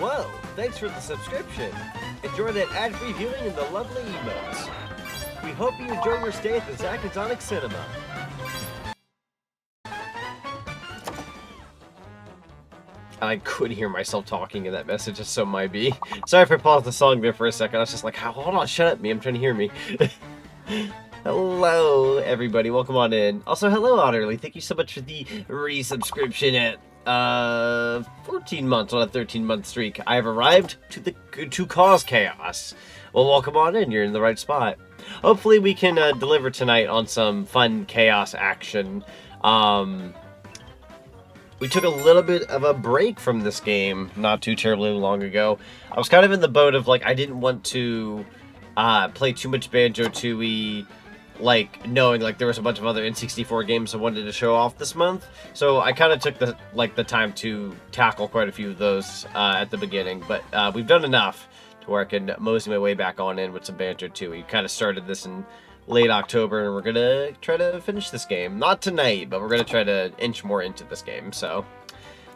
Whoa, thanks for the subscription. Enjoy that ad-free viewing and the lovely emotes. We hope you enjoy your stay at the Zach and Zonic Cinema. I could hear myself talking in that message, so might be. Sorry if I paused the song there for a second. I was just like, hold on, shut up, me. I'm trying to hear me. Hello, everybody. Welcome on in. Also, hello, Otterly. Thank you so much for the resubscription at 14 months on a 13-month streak. I have arrived to cause chaos. Well, welcome on in. You're in the right spot. Hopefully, we can deliver tonight on some fun chaos action. We took a little bit of a break from this game not too terribly long ago. I was kind of in the boat of, like, I didn't want to play too much Banjo-Tooie, like, knowing, like, there was a bunch of other N64 games I wanted to show off this month. So I kind of took the time to tackle quite a few of those at the beginning. But we've done enough to where I can mosey my way back on in with some Banjo-Tooie. Kind of started this in late October, and we're gonna try to finish this game. Not tonight, but we're gonna try to inch more into this game, so.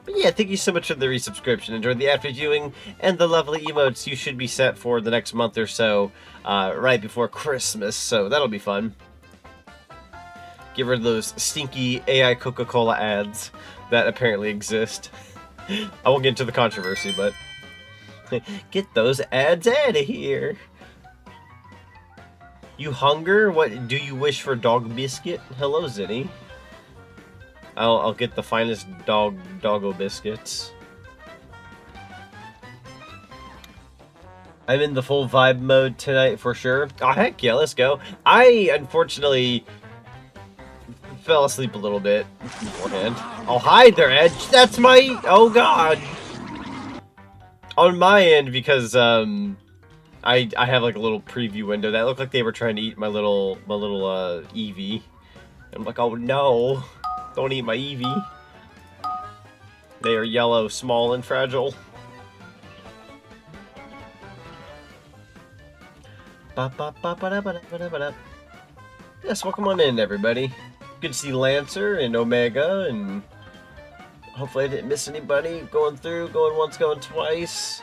But yeah, thank you so much for the resubscription. Enjoy the after viewing and the lovely emotes you should be set for the next month or so, right before Christmas, so that'll be fun. Get rid of those stinky AI Coca-Cola ads that apparently exist. I won't get into the controversy, but get those ads out of here. You hunger? What do you wish for? Dog biscuit? Hello, Zinny. I'll get the finest doggo biscuits. I'm in the full vibe mode tonight for sure. Oh heck yeah, let's go. I unfortunately fell asleep a little bit beforehand. Oh hi there, Edge. That's my oh god. On my end, because I have like a little preview window that looked like they were trying to eat my little Eevee. I'm like, oh no, don't eat my Eevee. They are yellow, small, and fragile. Yes, welcome on in, everybody. Good to see Lancer and Omega, and hopefully I didn't miss anybody going through, going once, going twice.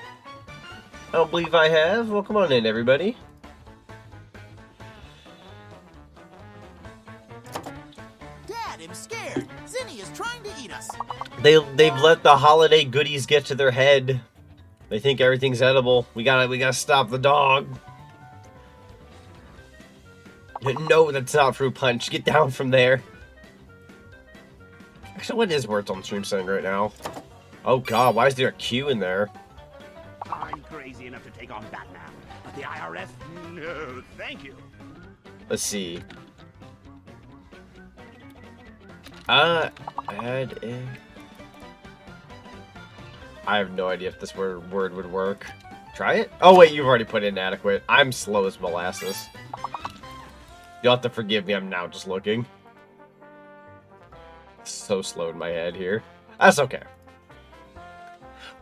I don't believe I have. Well, come on in, everybody. Dad, I'm scared. Zinny is trying to eat us. They've let the holiday goodies get to their head. They think everything's edible. We gotta stop the dog. No, that's not fruit punch. Get down from there. Actually, what is Words on Stream saying right now? Oh god, why is there a Q in there? I'm crazy enough to take on Batman, but the IRS, no, thank you. Let's see. Add a... I have no idea if this word would work. Try it? Oh wait, you've already put in adequate. I'm slow as molasses. You'll have to forgive me, I'm now just looking. So slow in my head here. That's okay.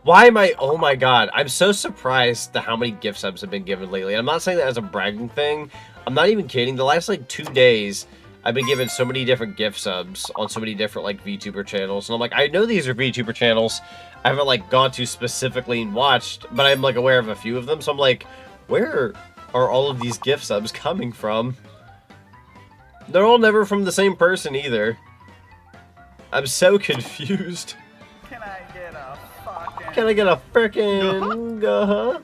Why am I... Oh my god, I'm so surprised at how many gift subs have been given lately. I'm not saying that as a bragging thing. I'm not even kidding. The last, like, 2 days, I've been given so many different gift subs on so many different, like, VTuber channels. And I'm like, I know these are VTuber channels. I haven't, like, gone to specifically and watched, but I'm, like, aware of a few of them. So I'm like, where are all of these gift subs coming from? They're all never from the same person, either. I'm so confused. Can I get a frickin'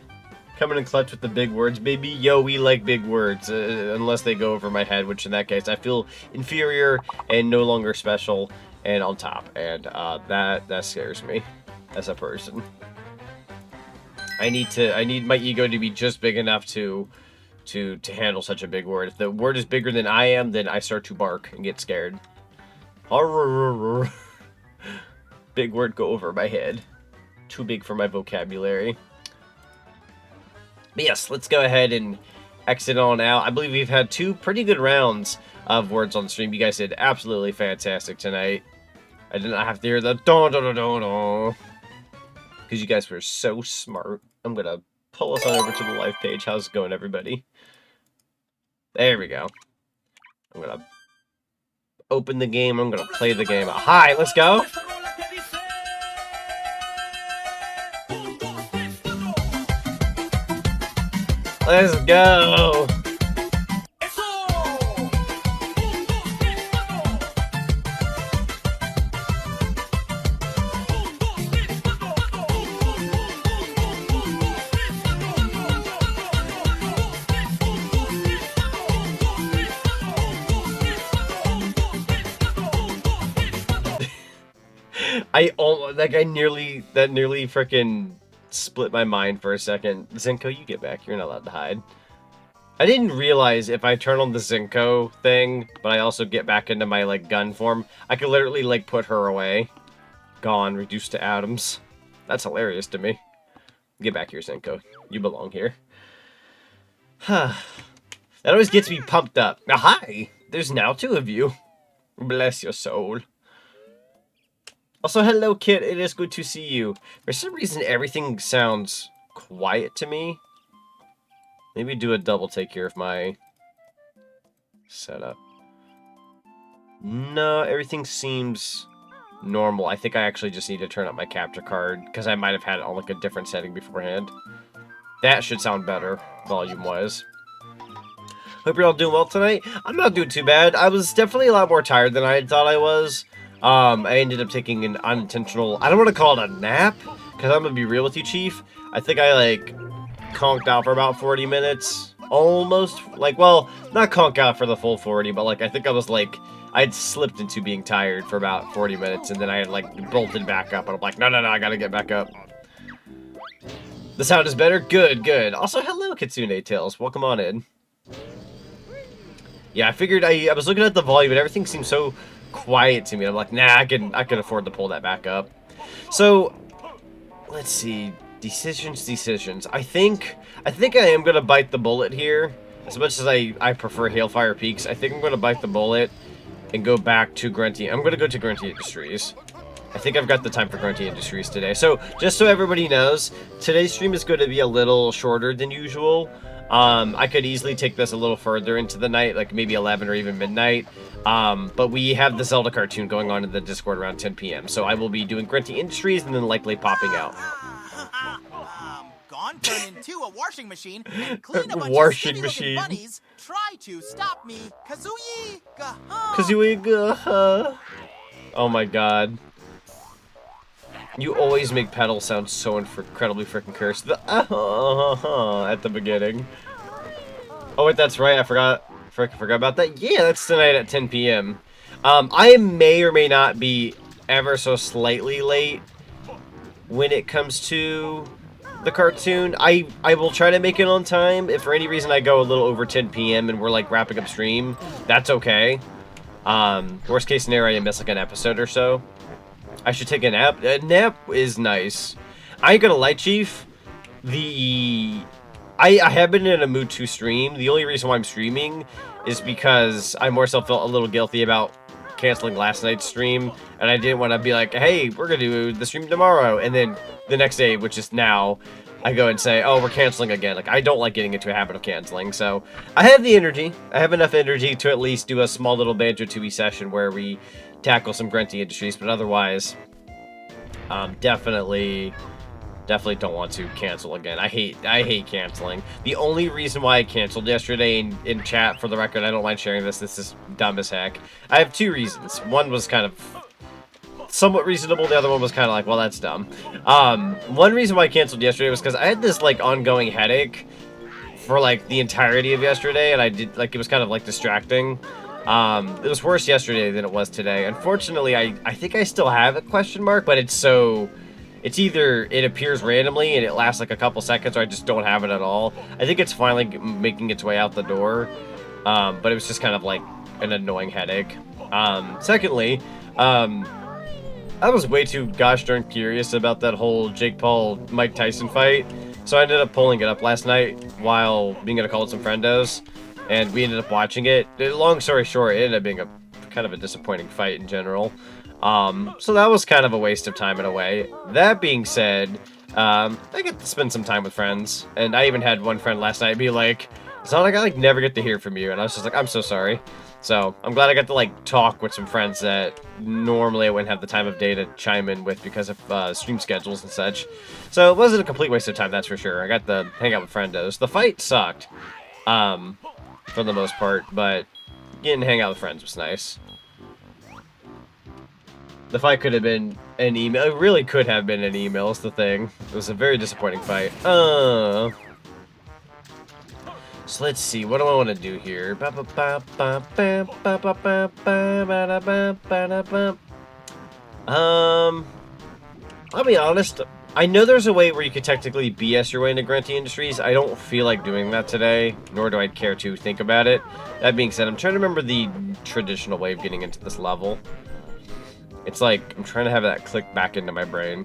Coming in clutch with the big words, baby. Yo, we like big words, unless they go over my head, which in that case, I feel inferior and no longer special and on top, and that scares me as a person. I need my ego to be just big enough to handle such a big word. If the word is bigger than I am, then I start to bark and get scared. Big word go over my head. Too big for my vocabulary. But yes, let's go ahead and exit on out. I believe we've had 2 pretty good rounds of words on stream. You guys did absolutely fantastic tonight. I did not have to hear the don because you guys were so smart. I'm gonna pull us on over to the live page. How's it going, everybody? There we go. I'm gonna open the game. I'm gonna play the game. Hi, let's go. Let's go. That nearly freaking split my mind for a second. Zenko, you get back. You're not allowed to hide. I didn't realize if I turn on the Zenko thing, but I also get back into my, like, gun form, I could literally, like, put her away. Gone, reduced to atoms. That's hilarious to me. Get back here, Zenko. You belong here. That always gets me pumped up. Now, hi! There's now 2 of you. Bless your soul. Also, hello, Kit. It is good to see you. For some reason, everything sounds quiet to me. Maybe do a double take here of my setup. No, everything seems normal. I think I actually just need to turn up my capture card, because I might have had it on, like, a different setting beforehand. That should sound better, volume-wise. Hope you're all doing well tonight. I'm not doing too bad. I was definitely a lot more tired than I had thought I was. I ended up taking an unintentional, I don't want to call it a nap, because I'm going to be real with you, Chief. I think I, like, conked out for about 40 minutes. Almost. Like, well, not conk out for the full 40, but, like, I think I was, like, I'd slipped into being tired for about 40 minutes, and then I had, like, bolted back up, and I'm like, no, I gotta get back up. The sound is better? Good, good. Also, hello, Kitsune Tales. Welcome on in. Yeah, I figured I was looking at the volume, and everything seemed so quiet to me. I'm like, nah, I can afford to pull that back up. So, let's see. Decisions. I think I am gonna bite the bullet here. As much as I prefer Hailfire Peaks, I think I'm gonna bite the bullet and go back to Grunty. I'm gonna go to Grunty Industries. I think I've got the time for Grunty Industries today. So, just so everybody knows, today's stream is going to be a little shorter than usual. I could easily take this a little further into the night, like maybe 11 or even midnight. But we have the Zelda cartoon going on in the Discord around 10 p.m. So I will be doing Grunty Industries and then likely popping out. Gone turn into a washing machine and clean a bunch Washing of machine. bunnies. Try to stop me, Kazuyi. Kazuya. Oh my god. You always make Petal sound so incredibly freaking cursed. The at the beginning. Oh wait, that's right. I forgot about that. Yeah, that's tonight at 10 p.m. I may or may not be ever so slightly late when it comes to the cartoon. I will try to make it on time. If for any reason I go a little over 10 p.m. and we're like wrapping up stream, that's okay. Worst case scenario, I miss like an episode or so. I should take a nap. A nap is nice. I ain't gonna lie, Chief. I have been in a mood to stream. The only reason why I'm streaming is because I more so felt a little guilty about canceling last night's stream, and I didn't want to be like, hey, we're gonna do the stream tomorrow, and then the next day, which is now, I go and say, oh, we're canceling again. Like, I don't like getting into a habit of canceling, so I have the energy. I have enough energy to at least do a small little Banjo-Tooie session where we tackle some Grunty Industries, but otherwise, definitely don't want to cancel again. I hate canceling. The only reason why I canceled yesterday in chat, for the record, I don't mind sharing this is dumb as heck. I have 2 reasons. One was kind of somewhat reasonable, the other one was kind of like, well, that's dumb. One reason why I canceled yesterday was because I had this, like, ongoing headache for, like, the entirety of yesterday, and it was kind of, like, distracting. It was worse yesterday than it was today. Unfortunately, I think I still have a question mark, but it's either it appears randomly and it lasts like a couple seconds, or I just don't have it at all. I think it's finally making its way out the door, but it was just kind of like an annoying headache. Secondly, I was way too gosh darn curious about that whole Jake Paul-Mike Tyson fight, so I ended up pulling it up last night while being gonna call it some friendos. And we ended up watching it. Long story short, it ended up being a kind of a disappointing fight in general. So that was kind of a waste of time in a way. That being said, I get to spend some time with friends. And I even had one friend last night be like, Zonic, I never get to hear from you. And I was just like, I'm so sorry. So, I'm glad I got to, like, talk with some friends that normally I wouldn't have the time of day to chime in with because of stream schedules and such. So, it wasn't a complete waste of time, that's for sure. I got to hang out with friendos. The fight sucked, for the most part, but getting to hang out with friends was nice. The fight could have been an email. It really could have been an email, is the thing. It was a very disappointing fight. So let's see. What do I want to do here? I'll be honest. I know there's a way where you could technically BS your way into Grantee Industries. I don't feel like doing that today, nor do I care to think about it. That being said, I'm trying to remember the traditional way of getting into this level. It's like, I'm trying to have that click back into my brain.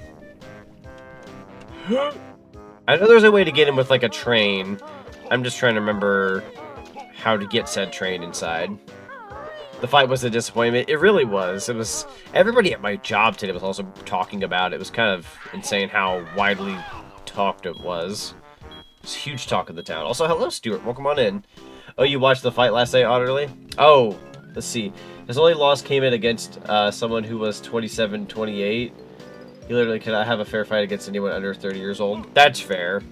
I know there's a way to get in with, like, a train. I'm just trying to remember how to get said train inside. The fight was a disappointment. It really was. It was... Everybody at my job today was also talking about it. It was kind of insane how widely talked it was. It was huge talk of the town. Also, hello, Stuart. Welcome on in. Oh, you watched the fight last night, Otterly? Oh, let's see. His only loss came in against someone who was 27-28. He literally cannot have a fair fight against anyone under 30 years old. That's fair.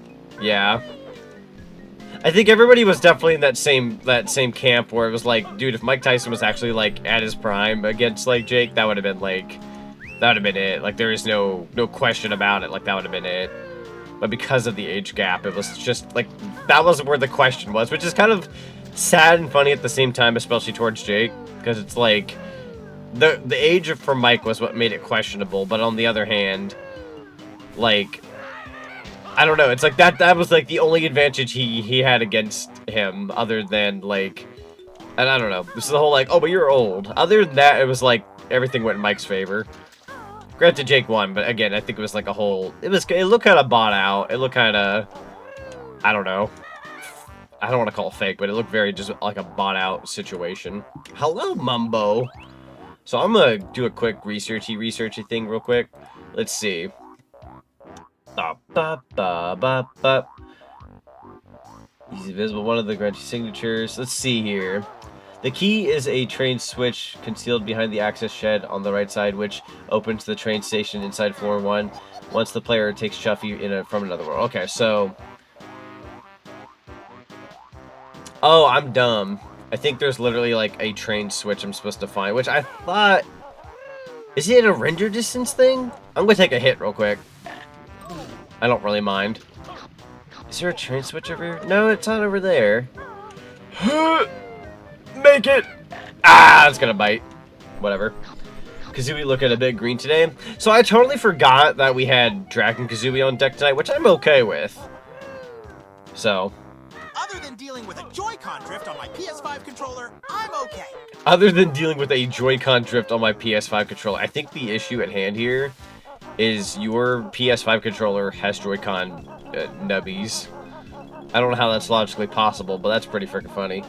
Yeah. I think everybody was definitely in that same camp where it was like, dude, if Mike Tyson was actually like at his prime against like Jake, that would have been like, that would have been it. Like there is no question about it. Like that would have been it. But because of the age gap, it was just like that wasn't where the question was, which is kind of sad and funny at the same time, especially towards Jake. Because it's like, the age for Mike was what made it questionable, but on the other hand, like, I don't know, it's like, that was, like, the only advantage he had against him, other than, like, and I don't know, this is the whole, like, oh, but you're old. Other than that, it was, like, everything went in Mike's favor. Granted, Jake won, but again, I think it was, like, a whole, it looked kind of bought out, it looked kind of, I don't know. I don't want to call it fake, but it looked very just like a bought-out situation. Hello, Mumbo. So I'm gonna do a quick researchy thing real quick. Let's see. He's invisible. One of the Grantee signatures. Let's see here. The key is a train switch concealed behind the access shed on the right side, which opens the train station inside floor 1. Once the player takes Chuffy from another world. Okay, so. Oh, I'm dumb. I think there's literally, like, a train switch I'm supposed to find, which I thought... Is it a render distance thing? I'm gonna take a hit real quick. I don't really mind. Is there a train switch over here? No, it's not over there. Make it! Ah, it's gonna bite. Whatever. Kazooie looking a bit green today. So I totally forgot that we had Dragon Kazooie on deck tonight, which I'm okay with. So... Other than dealing with a Joy-Con drift on my PS5 controller, I'm okay. Other than dealing with a Joy-Con drift on my PS5 controller, I think the issue at hand here is your PS5 controller has Joy-Con nubbies. I don't know how that's logically possible, but that's pretty freaking funny.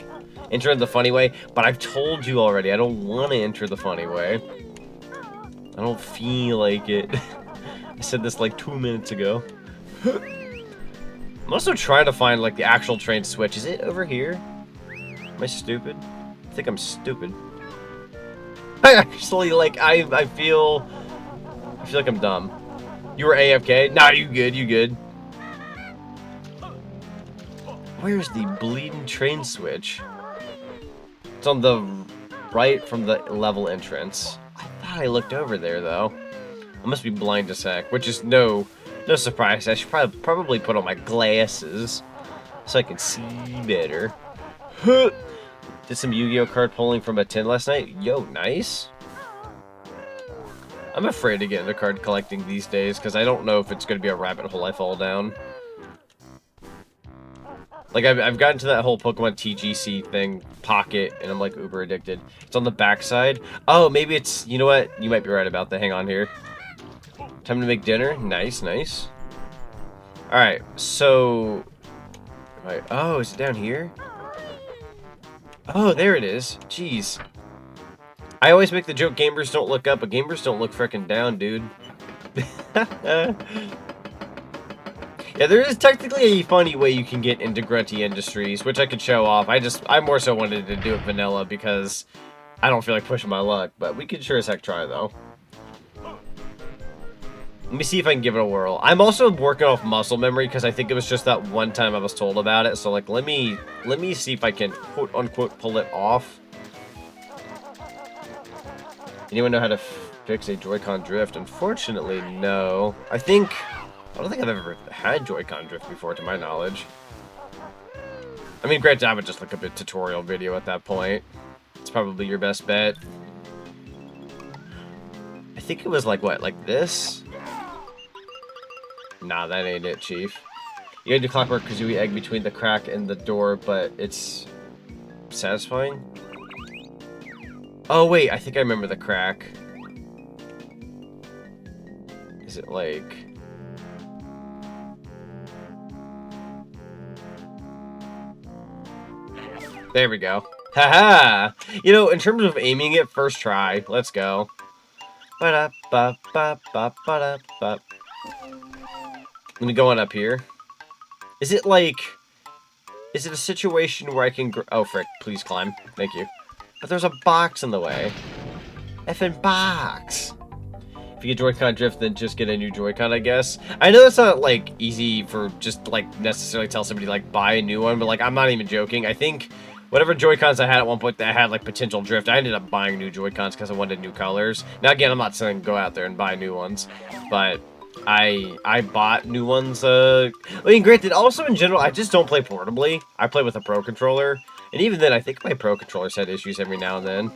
Enter in the funny way, but I've told you already, I don't want to enter the funny way. I don't feel like it. I said this like 2 minutes ago. I'm also trying to find, like, the actual train switch. Is it over here? Am I stupid? I think I'm stupid. I actually, like, I feel like I'm dumb. You were AFK? Nah, you good, you good. Where's the bleeding train switch? It's on the right from the level entrance. I thought I looked over there, though. I must be blind as heck, which is no surprise. I should probably put on my glasses so I can see better. Did some Yu-Gi-Oh card pulling from a tin last night. Yo, nice. I'm afraid to get into card collecting these days because I don't know if it's going to be a rabbit hole I fall down. Like, I've gotten to that whole Pokemon TGC thing, Pocket, and I'm, like, uber addicted. It's on the backside. Oh, maybe it's... You know what? You might be right about that. Hang on here. Time to make dinner. Nice, nice. Alright, so... Right. Oh, is it down here? Oh, there it is. Jeez. I always make the joke, gamers don't look up, but gamers don't look frickin' down, dude. Yeah, there is technically a funny way you can get into Grunty Industries, which I could show off. I more so wanted to do it vanilla because I don't feel like pushing my luck, but we could sure as heck try, though. Let me see if I can give it a whirl. I'm also working off muscle memory because I think it was just that one time I was told about it. So, like, let me see if I can, quote-unquote, pull it off. Anyone know how to fix a Joy-Con drift? Unfortunately, no. I don't think I've ever had Joy-Con drift before, to my knowledge. I mean, granted, I would just look up a tutorial video at that point. It's probably your best bet. I think it was like, what, like this? Nah, that ain't it, Chief. You gotta do clockwork Kazooie egg between the crack and the door, but it's satisfying? Oh, wait, I think I remember the crack. Is it like... There we go. Haha! You know, in terms of aiming it, first try. Let's go. Ba-da-ba-ba-ba-ba-da-ba. Let me go on up here. Is it like... Is it a situation where I can... Oh, frick. Please climb. Thank you. But there's a box in the way. Effing box! If you get Joy-Con drift, then just get a new Joy-Con, I guess. I know that's not, like, easy for just, like, necessarily tell somebody, like, buy a new one. But, like, I'm not even joking. I think... Whatever Joy-Cons I had at one point that had, like, potential drift, I ended up buying new Joy-Cons because I wanted new colors. Now, again, I'm not saying go out there and buy new ones, but I bought new ones. I mean, granted, also in general, I just don't play portably. I play with a Pro Controller, and even then, I think my Pro Controllers had issues every now and then.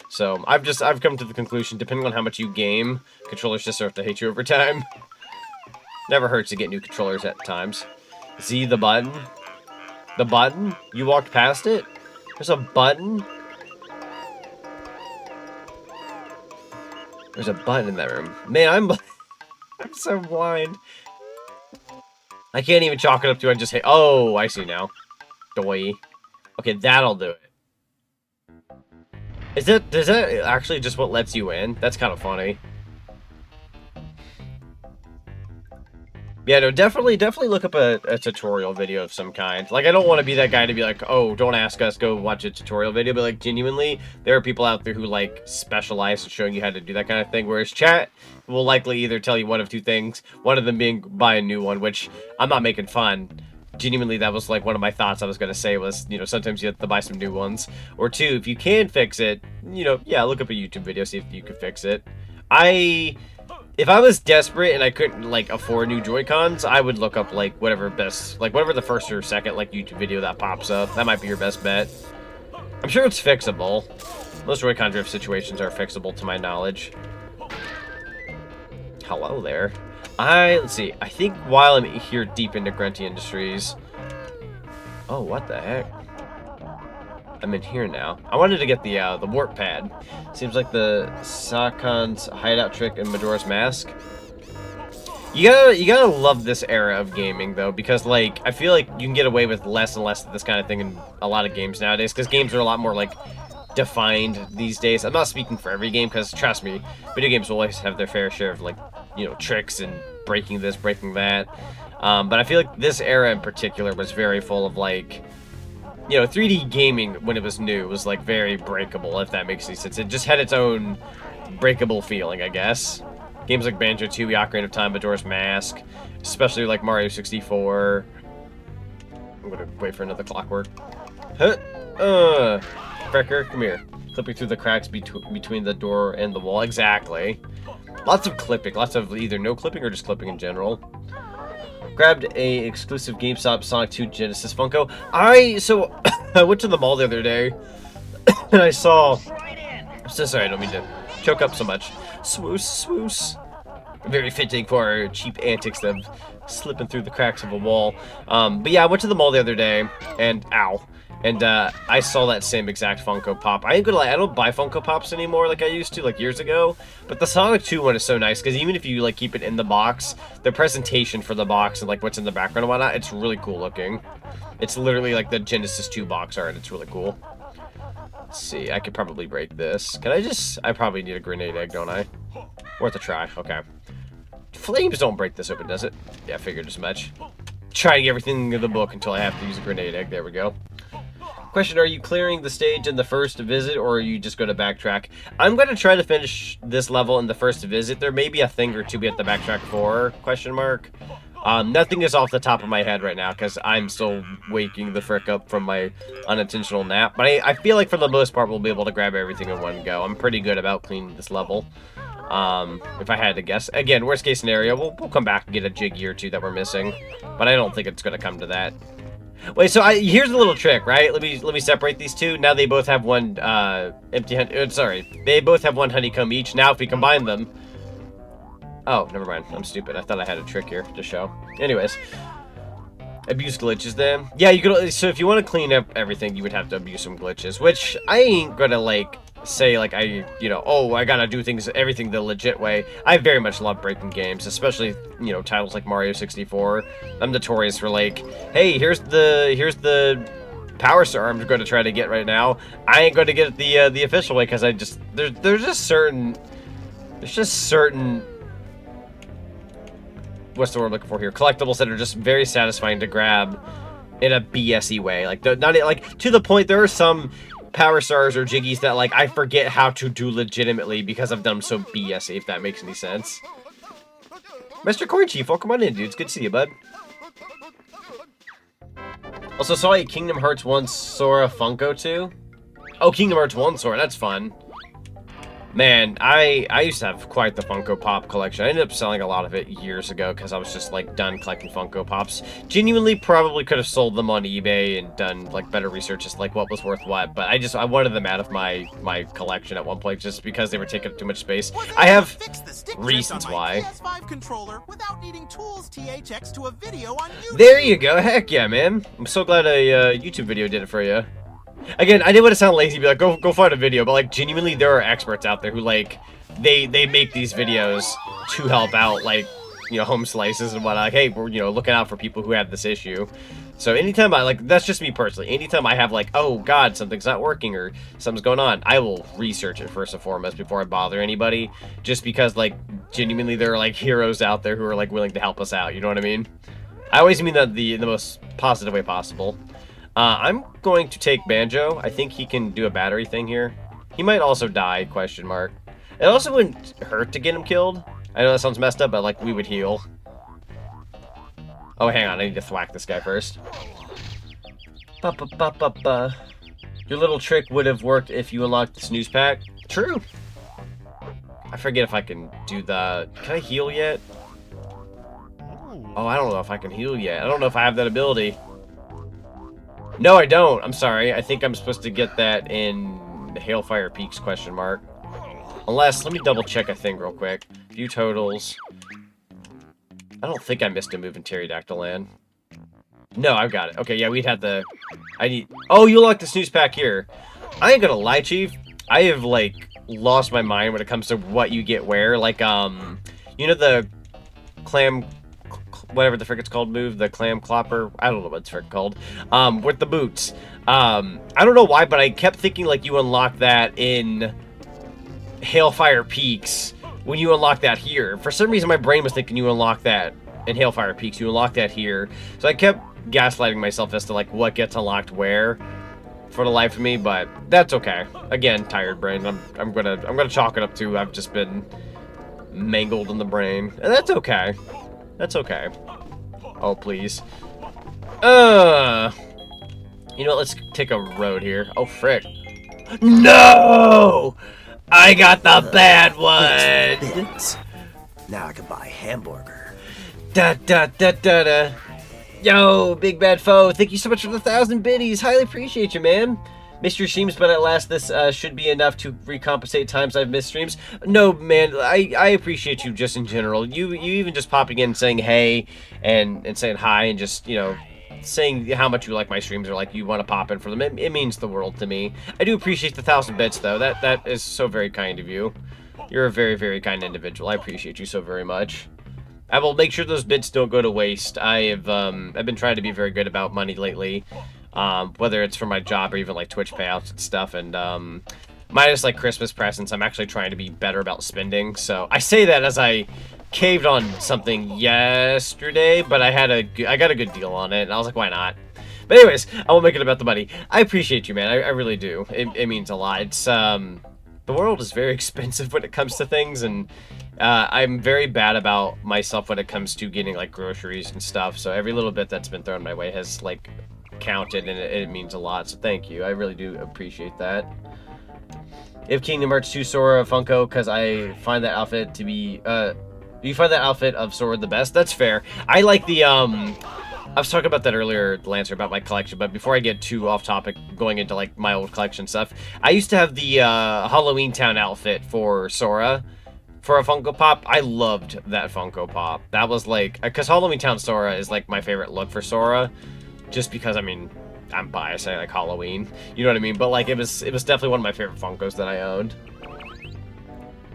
So, I've come to the conclusion, depending on how much you game, controllers just start to hate you over time. Never hurts to get new controllers at times. Z the button. The button? You walked past it? There's a button? There's a button in that room. Man, I'm so blind. I can't even chalk it up to I just hit. Oh, I see now. Doy. Okay, that'll do it. Is that actually just what lets you in? That's kind of funny. Yeah, no, definitely look up a tutorial video of some kind. Like, I don't want to be that guy to be like, oh, don't ask us, go watch a tutorial video. But, like, genuinely, there are people out there who, like, specialize in showing you how to do that kind of thing. Whereas chat will likely either tell you one of two things. One of them being buy a new one, which I'm not making fun. Genuinely, that was, like, one of my thoughts I was going to say was, you know, sometimes you have to buy some new ones. Or two, if you can fix it, you know, yeah, look up a YouTube video, see if you can fix it. If I was desperate and I couldn't, like, afford new Joy-Cons, I would look up, like, whatever the first or second, like, YouTube video that pops up. That might be your best bet. I'm sure it's fixable. Most Joy-Con drift situations are fixable, to my knowledge. Hello there. Let's see. I think while I'm here deep into Grunty Industries... Oh, what the heck? I'm in here now. I wanted to get the warp pad. Seems like the Sakon's hideout trick and Majora's Mask. You gotta love this era of gaming though, because like I feel like you can get away with less and less of this kind of thing in a lot of games nowadays, because games are a lot more like defined these days. I'm not speaking for every game, because trust me, video games will always have their fair share of like, you know, tricks and breaking this, breaking that. But I feel like this era in particular was very full of like, you know, 3D gaming when it was new was like very breakable, if that makes any sense. It just had its own breakable feeling, I guess. Games like Banjo-Tooie, Ocarina of Time, Majora's Mask, especially like Mario 64. I'm gonna wait for another clockwork. Huh? Frecker, come here. Clipping through the cracks between the door and the wall. Exactly. Lots of clipping. Lots of either no clipping or just clipping in general. Grabbed a exclusive GameStop Sonic 2 Genesis Funko. I went to the mall the other day and I saw. I'm so sorry, I don't mean to choke up so much. Swoos. Very fitting for our cheap antics of slipping through the cracks of a wall. But yeah, I went to the mall the other day and I saw that same exact Funko Pop. I ain't gonna lie, I don't buy Funko Pops anymore like I used to, like years ago. But the Sonic 2 one is so nice, because even if you like keep it in the box, the presentation for the box and like what's in the background and whatnot, it's really cool looking. It's literally like the Genesis 2 box art, it's really cool. Let's see, I could probably break this. I probably need a grenade egg, don't I? Worth a try, okay. Flames don't break this open, does it? Yeah, I figured as much. trying everything in the book until I have to use a grenade egg. There we go. Question, are you clearing the stage in the first visit, or are you just going to backtrack? I'm going to try to finish this level in the first visit. There may be a thing or two we have to backtrack for, question mark. Nothing is off the top of my head right now, because I'm still waking the frick up from my unintentional nap. But I feel like for the most part, we'll be able to grab everything in one go. I'm pretty good about cleaning this level. If I had to guess. Again, worst case scenario, we'll come back and get a jiggy or two that we're missing. But I don't think it's going to come to that. Wait, so here's a little trick, right? Let me separate these two. Now they both have one they both have one honeycomb each. Now if we combine them, oh, never mind. I'm stupid. I thought I had a trick here to show. Anyways, abuse glitches then. Yeah, you could. So if you want to clean up everything, you would have to abuse some glitches, which I ain't gonna like say like oh, I gotta do everything the legit way. I very much love breaking games, especially titles like Mario 64. I'm notorious for like, hey, here's the power star I'm going to try to get right now. I ain't going to get it the official way because there's just certain what's the word I'm looking for here? Collectibles that are just very satisfying to grab in a BS-y way. Like not like to the point there are some power stars or jiggies that like I forget how to do legitimately because I've done them so BS-y, if that makes any sense. Mr. Corn Chief, welcome on in, dude. It's good to see you, bud. Also saw a Kingdom Hearts 1 Sora Funko too. Oh, Kingdom Hearts 1 Sora, that's fun. Man, I used to have quite the Funko Pop collection. I ended up selling a lot of it years ago because I was just like done collecting Funko Pops. Genuinely probably could have sold them on eBay and done like better research as like what was worth what, but I wanted them out of my collection at one point just because they were taking up too much space. I have reasons why. PS5 controller without needing tools THX to a video on YouTube. There you go. Heck yeah, man. I'm so glad a YouTube video did it for you. Again, I didn't want to sound lazy, be like, go find a video, but like genuinely there are experts out there who like they make these videos to help out like home slices and whatnot. Like, hey, we're looking out for people who have this issue. So anytime I like, that's just me personally, anytime I have like, oh god, something's not working or something's going on, I will research it first and foremost before I bother anybody, just because like genuinely there are like heroes out there who are like willing to help us out, you know what I mean? I always mean that in the most positive way possible. I'm going to take Banjo. I think he can do a battery thing here. He might also die, question mark. It also wouldn't hurt to get him killed. I know that sounds messed up, but like we would heal. Oh, hang on. I need to thwack this guy first. Your little trick would have worked if you unlocked the snooze pack. True. I forget if I can do the... Can I heal yet? Oh, I don't know if I can heal yet. I don't know if I have that ability. No, I don't. I'm sorry. I think I'm supposed to get that in Hailfire Peaks, question mark. Unless, let me double check a thing real quick. View totals. I don't think I missed a move in Pterodactyl Land. No, I've got it. Okay, yeah, we'd have the... Oh, you unlock the snooze pack here. I ain't gonna lie, Chief. I have, like, lost my mind when it comes to what you get where. Like, the clam... whatever the frick it's called move, the clam clopper, I don't know what it's frick called, with the boots. I don't know why, but I kept thinking like you unlock that in Hailfire Peaks when you unlock that here. For some reason my brain was thinking you unlock that in Hailfire Peaks, you unlock that here. So I kept gaslighting myself as to like what gets unlocked where for the life of me, but that's okay. Again, tired brain. I'm gonna chalk it up to I've just been mangled in the brain. And that's okay. That's okay. Oh, please. You know what? Let's take a road here. Oh, frick. No! I got the bad one! Now I can buy a hamburger. Da da da da da. Yo, big bad foe. Thank you so much for the 1,000 biddies. Highly appreciate you, man. Missed your streams, but at last this should be enough to recompensate times I've missed streams. No, man, I appreciate you just in general. You even just popping in and saying hey and saying hi and just, saying how much you like my streams or like you want to pop in for them. It means the world to me. I do appreciate the 1,000 bits, though. That is so very kind of you. You're a very, very kind individual. I appreciate you so very much. I will make sure those bits don't go to waste. I've been trying to be very good about money lately. Whether it's for my job or even like Twitch payouts and stuff, and minus like Christmas presents, I'm actually trying to be better about spending. So I say that as I caved on something yesterday, but I got a good deal on it, and I was like, why not? But anyways, I won't make it about the money. I appreciate you, man. I really do. It means a lot. It's the world is very expensive when it comes to things, and I'm very bad about myself when it comes to getting like groceries and stuff. So every little bit that's been thrown my way has like counted, and it means a lot. So thank you. I really do appreciate that. If Kingdom Hearts 2 Sora Funko, because I find that outfit to be you find that outfit of Sora the best. That's fair. I like the I was talking about that earlier, Lancer, about my collection, but before I get too off topic, going into like my old collection stuff, I used to have the Halloween Town outfit for Sora for a Funko Pop. I loved that Funko Pop. That was like, because Halloween Town Sora is like my favorite look for Sora, just because, I mean, I'm biased, I like Halloween, you know what I mean? But like, it was definitely one of my favorite Funkos that I owned.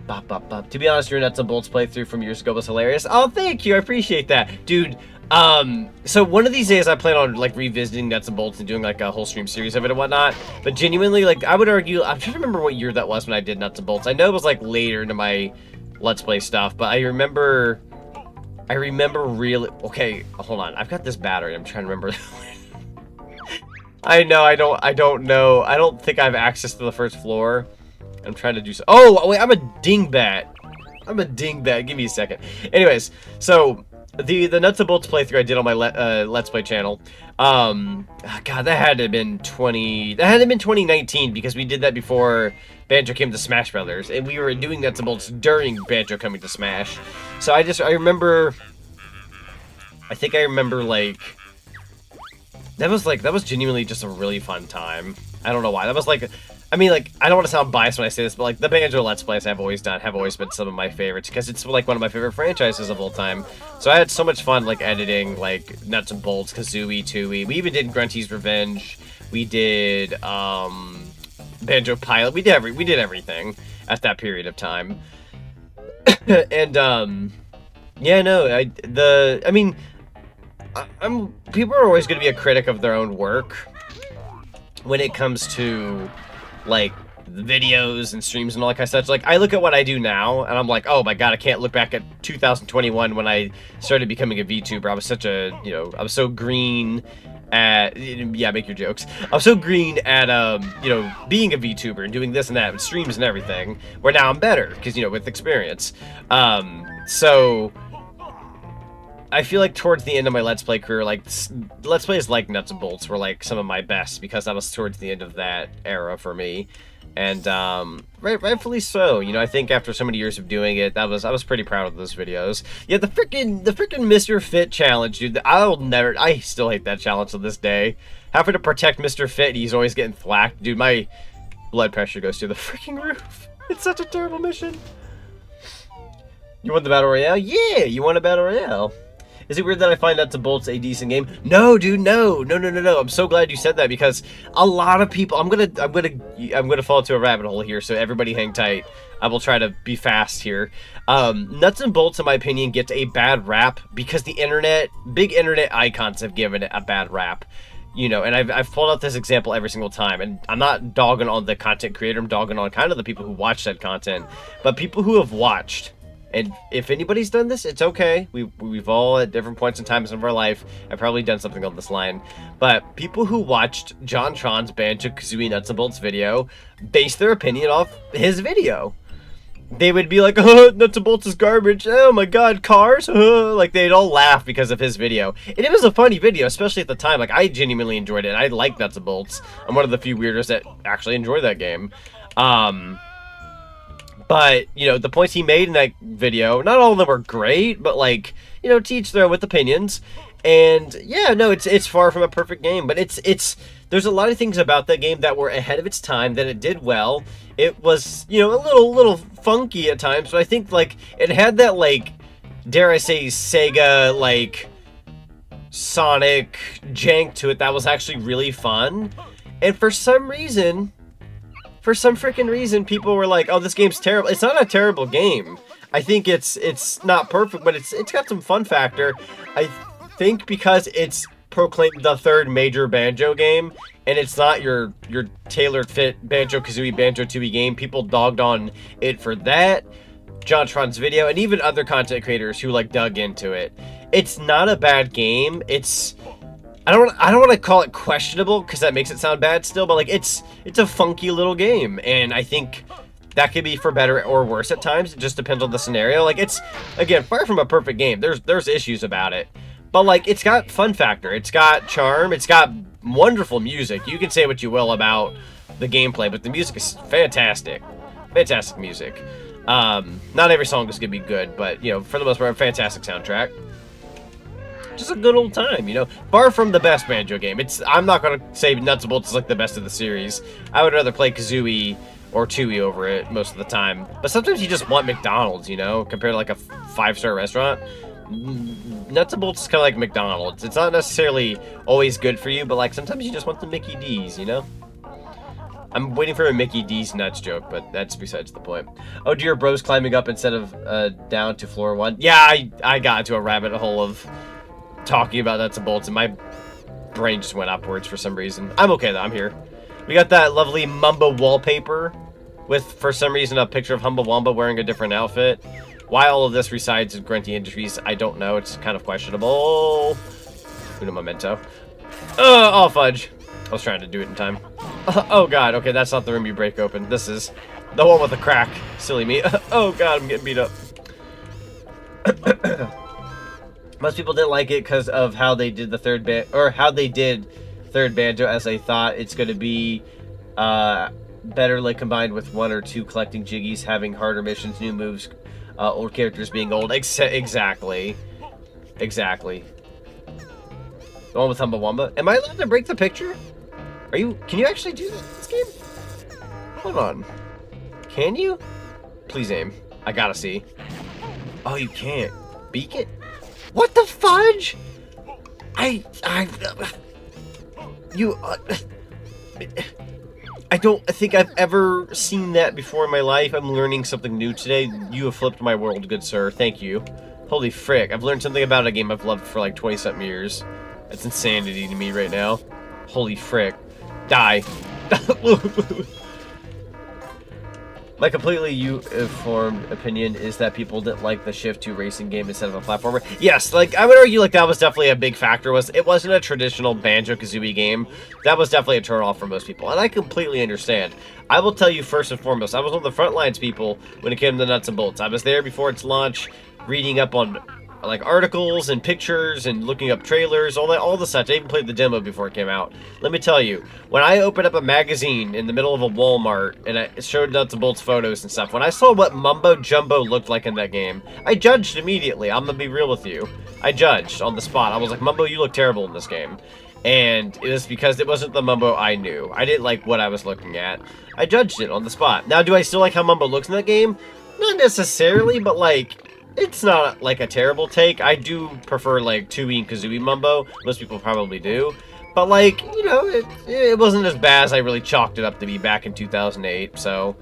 Bop, bop, bop. To be honest, your Nuts and Bolts playthrough from years ago was hilarious. Oh, thank you, I appreciate that. Dude, so one of these days I plan on like revisiting Nuts and Bolts and doing like a whole stream series of it and whatnot, but genuinely, like, I would argue, I'm trying to remember what year that was when I did Nuts and Bolts. I know it was like later into my Let's Play stuff, but I remember really, okay, hold on, I've got this battery, I'm trying to remember. I know, I don't know, I don't think I have access to the first floor. I'm trying to do so. Oh, wait, I'm a dingbat. Give me a second. Anyways, so the Nuts and Bolts playthrough I did on my Let's Play channel. God, that had to have been 2019, because we did that before Banjo came to Smash Brothers, and we were doing Nuts and Bolts during Banjo coming to Smash. So I remember like that was genuinely just a really fun time. I don't know why. That was like, I mean, like, I don't want to sound biased when I say this, but like the Banjo Let's Plays I've always done have always been some of my favorites, because it's like one of my favorite franchises of all time. So I had so much fun like editing like Nuts and Bolts, Kazooie, Tooie. We even did Grunty's Revenge. We did Banjo Pilot. We did everything at that period of time. And yeah, no, people are always going to be a critic of their own work when it comes to like videos and streams and all that kind of stuff. Like, I look at what I do now and I'm like, oh my god, I can't look back at 2021 when I started becoming a VTuber. I was such a, I was so green at, yeah, make your jokes. I was so green at, being a VTuber and doing this and that and streams and everything, where now I'm better because, with experience. So I feel like towards the end of my Let's Play career, like, Let's Plays like Nuts and Bolts were, like, some of my best, because that was towards the end of that era for me. And, rightfully so. I think after so many years of doing it, I was pretty proud of those videos. Yeah, the freaking Mr. Fit challenge, dude, I still hate that challenge to this day. Having to protect Mr. Fit, he's always getting thwacked. Dude, my blood pressure goes through the freaking roof. It's such a terrible mission. You want the Battle Royale? Yeah, you want a Battle Royale. Is it weird that I find Nuts and Bolts a decent game? No, dude, no. I'm so glad you said that, because a lot of people, I'm gonna fall into a rabbit hole here, so everybody hang tight. I will try to be fast here. Nuts and Bolts, in my opinion, gets a bad rap because the big internet icons have given it a bad rap. And I've pulled out this example every single time, and I'm not dogging on the content creator, I'm dogging on kind of the people who watch that content, but people who have watched. And if anybody's done this, it's okay. We've all, at different points in times of our life, I've probably done something on this line. But people who watched John Tron's Banjo-Kazooie Nuts and Bolts video base their opinion off his video. They would be like, oh, Nuts and Bolts is garbage. Oh my god, cars? Like, they'd all laugh because of his video. And it was a funny video, especially at the time. Like, I genuinely enjoyed it, and I like Nuts and Bolts. I'm one of the few weirdos that actually enjoy that game. But, the points he made in that video, not all of them were great, but, like, to each their own with opinions. And, yeah, no, it's far from a perfect game, but there's a lot of things about that game that were ahead of its time, that it did well. It was, a little funky at times, but I think, like, it had that, like, dare I say, Sega, like, Sonic jank to it that was actually really fun. And for some freaking reason, people were like, oh, this game's terrible. It's not a terrible game. I think it's not perfect, but it's got some fun factor. I think because it's proclaimed the third major Banjo game, and it's not your tailored fit Banjo-Kazooie, Banjo-Tooie game, people dogged on it for that. JonTron's video, and even other content creators who like dug into it. It's not a bad game. It's I don't want to call it questionable because that makes it sound bad still, but like it's a funky little game, and I think that could be for better or worse at times. It just depends on the scenario. Like it's again far from a perfect game. There's issues about it, but like it's got fun factor. It's got charm. It's got wonderful music. You can say what you will about the gameplay, but the music is fantastic. Fantastic music. Not every song is gonna be good, but you know, for the most part, a fantastic soundtrack. Just a good old time, you know. Far from the best Banjo game. I'm not gonna say Nuts and Bolts is like the best of the series. I would rather play Kazooie or Tooie over it most of the time. But sometimes you just want McDonald's, you know, compared to like a 5-star restaurant. Nuts and Bolts is kind of like McDonald's. It's not necessarily always good for you, but like sometimes you just want the Mickey D's, you know. I'm waiting for a Mickey D's nuts joke, but that's besides the point. Oh dear, bro's climbing up instead of down to floor 1. Yeah, I got into a rabbit hole of talking about Nuts and Bolts, and my brain just went upwards for some reason. I'm okay though, I'm here. We got that lovely Mumbo wallpaper with, for some reason, a picture of Humbawamba wearing a different outfit. Why all of this resides in Grunty Industries, I don't know. It's kind of questionable. Uno memento. Oh, fudge. I was trying to do it in time. Oh god, okay, that's not the room you break open. This is the one with the crack. Silly me. Oh god, I'm getting beat up. Most people didn't like it because of how they did the third Banjo, as they thought it's going to be better like combined with 1 or 2 collecting jiggies, having harder missions, new moves, old characters being old. Exactly. The one with Humbawamba. Am I allowed to break the picture? Can you actually do this game? Hold on. Can you? Please aim. I gotta see. Oh, you can't. Beak it? What the fudge? I don't think I've ever seen that before in my life. I'm learning something new today. You have flipped my world, good sir. Thank you. Holy frick. I've learned something about a game I've loved for like 20-something years. That's insanity to me right now. Holy frick. Die. My completely informed opinion is that people didn't like the Shift 2 racing game instead of a platformer. Yes, like, I would argue like that was definitely a big factor. It wasn't a traditional Banjo-Kazooie game. That was definitely a turn-off for most people, and I completely understand. I will tell you first and foremost, I was one of the front lines people when it came to Nuts and Bolts. I was there before its launch, reading up on like articles and pictures and looking up trailers, all the such. I even played the demo before it came out. Let me tell you, when I opened up a magazine in the middle of a Walmart and it showed Nuts and Bolts photos and stuff, when I saw what Mumbo Jumbo looked like in that game, I judged immediately. I'm gonna be real with you. I judged on the spot. I was like, Mumbo, you look terrible in this game. And it was because it wasn't the Mumbo I knew. I didn't like what I was looking at. I judged it on the spot. Now, do I still like how Mumbo looks in that game? Not necessarily, but like, it's not like a terrible take. I do prefer like Tooie and Kazooie Mumbo. Most people probably do. But like, you know, it wasn't as bad as I really chalked it up to be back in 2008. So,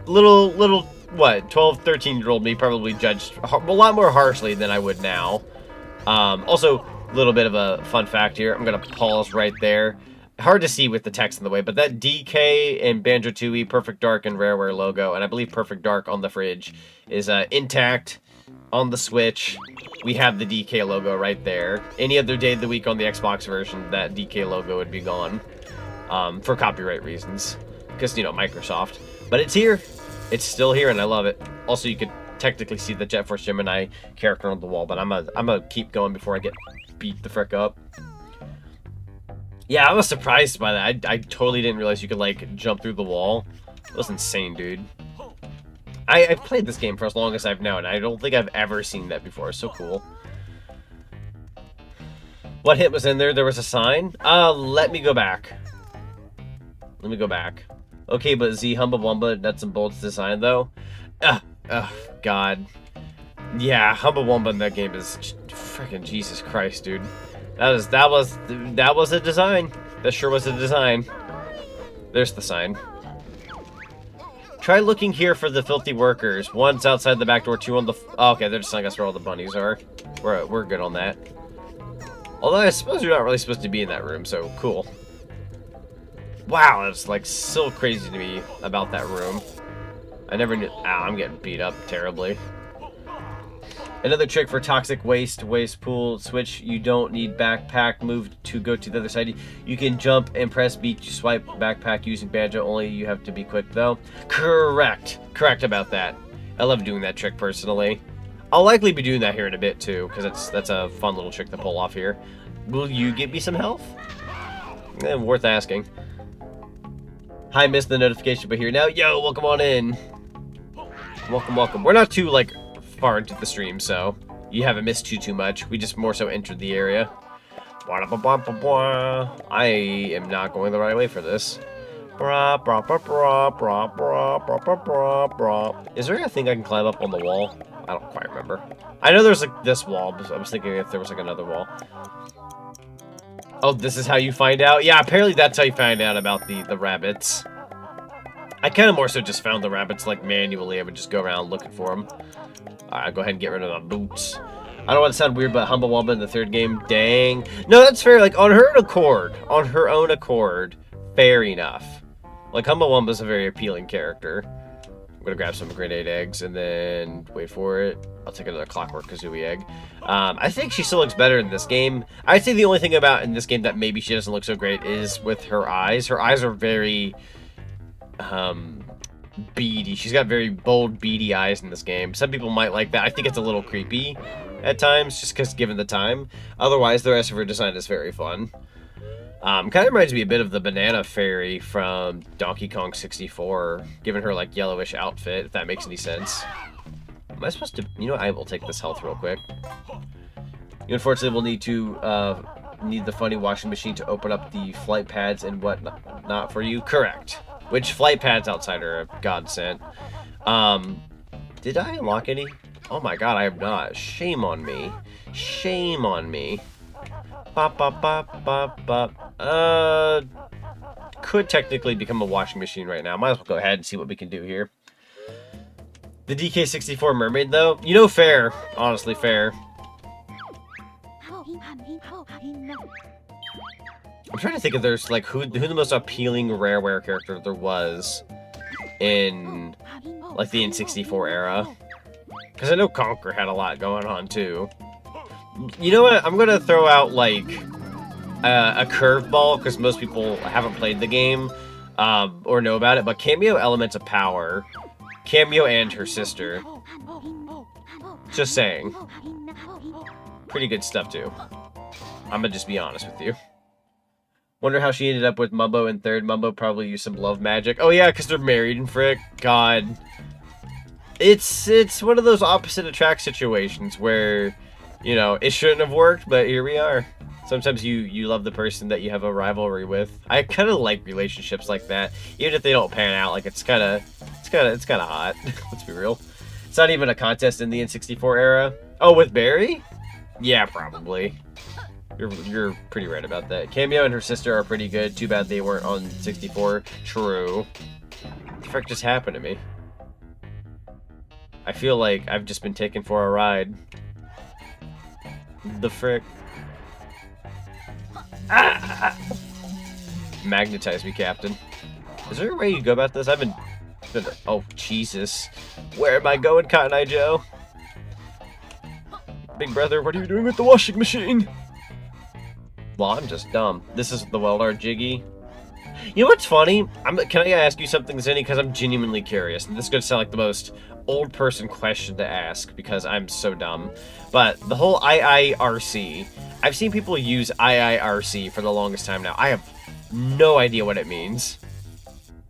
little what, 12, 13-year-old me probably judged a lot more harshly than I would now. Also, a little bit of a fun fact here. I'm going to pause right there. Hard to see with the text in the way, but that DK and Banjo-Tooie, Perfect Dark, and Rareware logo, and I believe Perfect Dark on the fridge, is intact. On the Switch, we have the DK logo right there. Any other day of the week on the Xbox version, that DK logo would be gone. For copyright reasons. Because, you know, Microsoft. But it's here. It's still here, and I love it. Also, you could technically see the Jet Force Gemini character on the wall, but I'm gonna keep going before I get beat the frick up. Yeah, I was surprised by that. I totally didn't realize you could, like, jump through the wall. That was insane, dude. I've played this game for as long as I've known. I don't think I've ever seen that before. It's so cool. What hit was in there? There was a sign? Let me go back. Let me go back. Okay, but Z Humbawamba Nuts and Bolts design, though? God. Yeah, Humbawamba in that game is freaking Jesus Christ, dude. That was a design. That sure was a design. There's the sign. Try looking here for the filthy workers. One's outside the back door, 2 on the... Oh, okay, they're just telling us where all the bunnies are. We're good on that. Although I suppose you're not really supposed to be in that room, so cool. Wow, that's like so crazy to me about that room. I never knew. Ow, I'm getting beat up terribly. Another trick for toxic waste pool switch. You don't need backpack move to go to the other side. You can jump and press B to swipe backpack using Banjo. Only you have to be quick though. Correct about that. I love doing that trick personally. I'll likely be doing that here in a bit too, because that's a fun little trick to pull off here. Will you give me some health? Worth asking. Hi, missed the notification, but here now. Yo, welcome on in. Welcome. We're not too like far into the stream, so you haven't missed too much. We just more so entered the area. I am not going the right way for this. Is there a thing I can climb up on the wall? I don't quite remember. I know there's like this wall, but I was thinking if there was like another wall. Oh, this is how you find out? Yeah, apparently that's how you find out about the rabbits. I kind of more so just found the rabbits like manually. I would just go around looking for them. Alright, go ahead and get rid of my boots. I don't want to sound weird, but Humble Wumba in the third game, dang. No, that's fair. Like, on her own accord, fair enough. Like, Humble Wumba's a very appealing character. I'm gonna grab some grenade eggs and then wait for it. I'll take another Clockwork Kazooie egg. I think she still looks better in this game. I'd say the only thing about in this game that maybe she doesn't look so great is with her eyes. Her eyes are very beady. She's got very bold, beady eyes in this game. Some people might like that. I think it's a little creepy at times, just because given the time. Otherwise, the rest of her design is very fun. Kind of reminds me a bit of the Banana Fairy from Donkey Kong 64, giving her like yellowish outfit, if that makes any sense. Am I supposed to? You know, I will take this health real quick. You unfortunately will need the funny washing machine to open up the flight pads and whatnot for you. Correct. Which flight pads outside are a godsend. Did I unlock any? Oh my god, I have not. Shame on me. Shame on me. Bop, bop, bop, bop, bop. Could technically become a washing machine right now. Might as well go ahead and see what we can do here. The DK64 mermaid, though, you know, fair. Honestly, fair. I'm trying to think if there's, like, who the most appealing Rareware character there was in, like, the N64 era. Because I know Conker had a lot going on, too. You know what? I'm going to throw out, like, a curveball, because most people haven't played the game or know about it, but Cameo Elements of Power, Cameo and her sister. Just saying. Pretty good stuff, too. I'm going to just be honest with you. Wonder how she ended up with Mumbo in third. Mumbo probably used some love magic. Oh yeah, because they're married and frick. God. It's one of those opposite attract situations where, you know, it shouldn't have worked, but here we are. Sometimes you love the person that you have a rivalry with. I kind of like relationships like that, even if they don't pan out. Like it's kind of hot. Let's be real. It's not even a contest in the N64 era. Oh, with Barry? Yeah, probably. You're pretty right about that. Cameo and her sister are pretty good. Too bad they weren't on 64. True. What the frick just happened to me? I feel like I've just been taken for a ride. The frick. Ah! Magnetize me, Captain. Is there a way you go about this? I've been... Oh, Jesus. Where am I going, Cotton Eye Joe? Big brother, what are you doing with the washing machine? Well, I'm just dumb. This is the Weldar Jiggy. You know what's funny? Can I ask you something, Zinni? Because I'm genuinely curious. And this is going to sound like the most old person question to ask because I'm so dumb. But the whole IIRC. I've seen people use IIRC for the longest time now. I have no idea what it means.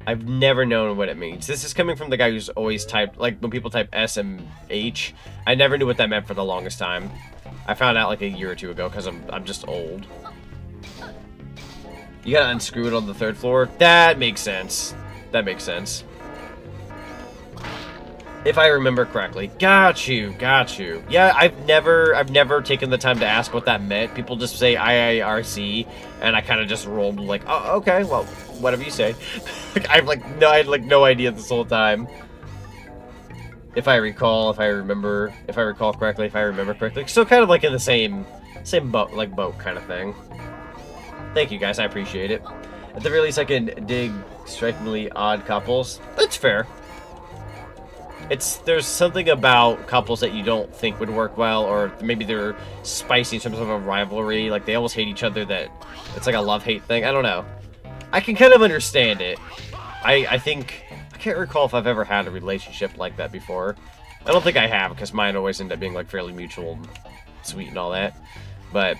I've never known what it means. This is coming from the guy who's always typed, like when people type SMH, I never knew what that meant for the longest time. I found out like a year or two ago because I'm just old. You gotta unscrew it on the third floor. That makes sense. That makes sense. If I remember correctly. Got you. Yeah, I've never taken the time to ask what that meant. People just say IIRC, and I kind of just rolled like, oh, okay, well, whatever you say. I had no idea this whole time. If I recall correctly. So kind of like in the same boat kind of thing. Thank you guys, I appreciate it. At the very least, I can dig strikingly odd couples. That's fair. there's something about couples that you don't think would work well, or maybe they're spicy in terms of a rivalry, like they almost hate each other, that it's like a love-hate thing. I don't know. I can kind of understand it. I think, I can't recall if I've ever had a relationship like that before. I don't think I have, because mine always end up being like fairly mutual and sweet and all that. But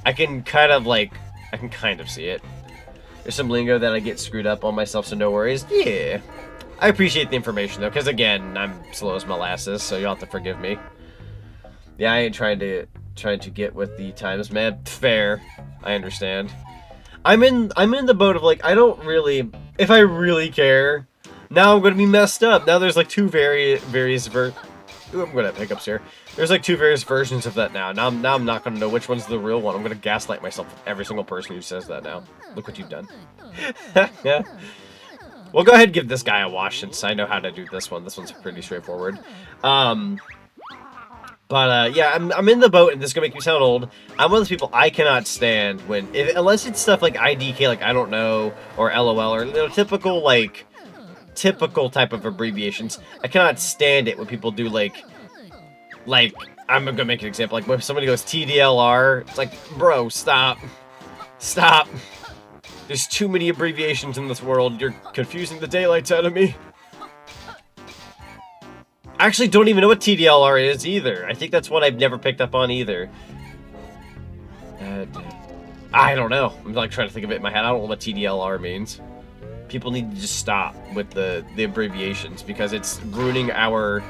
I can kind of see it. There's some lingo that I get screwed up on myself, so no worries. Yeah. I appreciate the information, though, because, again, I'm slow as molasses, so you'll have to forgive me. Yeah, I ain't trying to get with the times, man. Fair. I understand. I'm in the boat of, like, I don't really... If I really care, now I'm going to be messed up. Now there's, like, two various... Ooh, I'm going to have hiccups here. There's, like, two various versions of that now. Now I'm not going to know which one's the real one. I'm going to gaslight myself with every single person who says that now. Look what you've done. Yeah. Well, go ahead and give this guy a wash, since I know how to do this one. This one's pretty straightforward. Yeah, I'm in the boat, and this is gonna make me sound old. I'm one of those people I cannot stand when, unless it's stuff like IDK, like I don't know, or LOL, or typical type of abbreviations. I cannot stand it when people do like I'm gonna make an example. Like when somebody goes TDLR, it's like, bro, stop. There's too many abbreviations in this world. You're confusing the daylights out of me. I actually don't even know what TDLR is either. I think that's one I've never picked up on either. I don't know. I'm like trying to think of it in my head. I don't know what TDLR means. People need to just stop with the abbreviations, because it's ruining our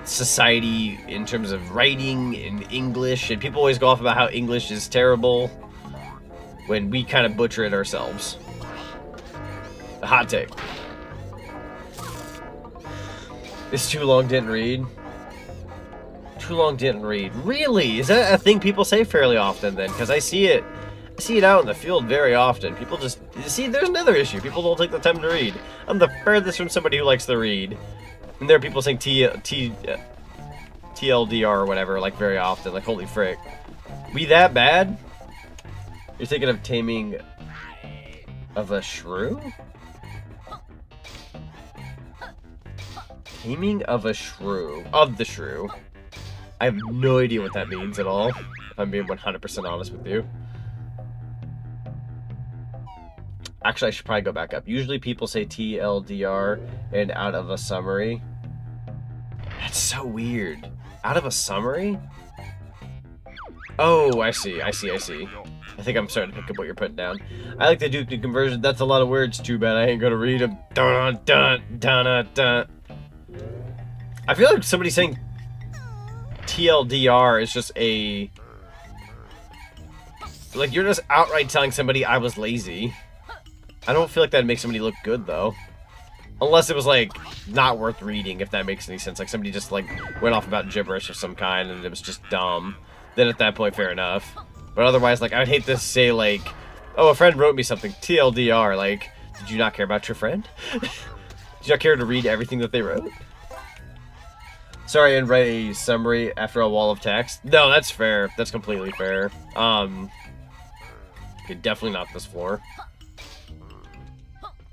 society in terms of writing in English, and people always go off about how English is terrible when we kind of butcher it ourselves. A hot take. It's too long, didn't read. Too long, didn't read. Really? Is that a thing people say fairly often then? Because I see it out in the field very often. People just... See, there's another issue. People don't take the time to read. I'm the furthest from somebody who likes to read. And there are people saying TLDR or whatever, like, very often. Like, holy frick. We that bad? You're thinking of Taming of a Shrew? Taming of a Shrew. Of the Shrew. I have no idea what that means at all, if I'm being 100% honest with you. Actually, I should probably go back up. Usually people say TLDR and out of a summary. That's so weird. Out of a summary? Oh, I see. I think I'm starting to pick up what you're putting down. I like the Duke Nukem conversion. That's a lot of words. Too bad I ain't gonna read them. Dun dun dun dun dun. I feel like somebody saying TLDR is just a... Like, you're just outright telling somebody I was lazy. I don't feel like that'd make somebody look good, though. Unless it was, like, not worth reading, if that makes any sense. Like, somebody just, like, went off about gibberish of some kind, and it was just dumb. Then at that point, fair enough. But otherwise, like, I'd hate to say, like, oh, a friend wrote me something. TLDR, like, did you not care about your friend? Did you not care to read everything that they wrote? Sorry, and write a summary after a wall of text. No, that's fair. That's completely fair. Okay, definitely not this floor.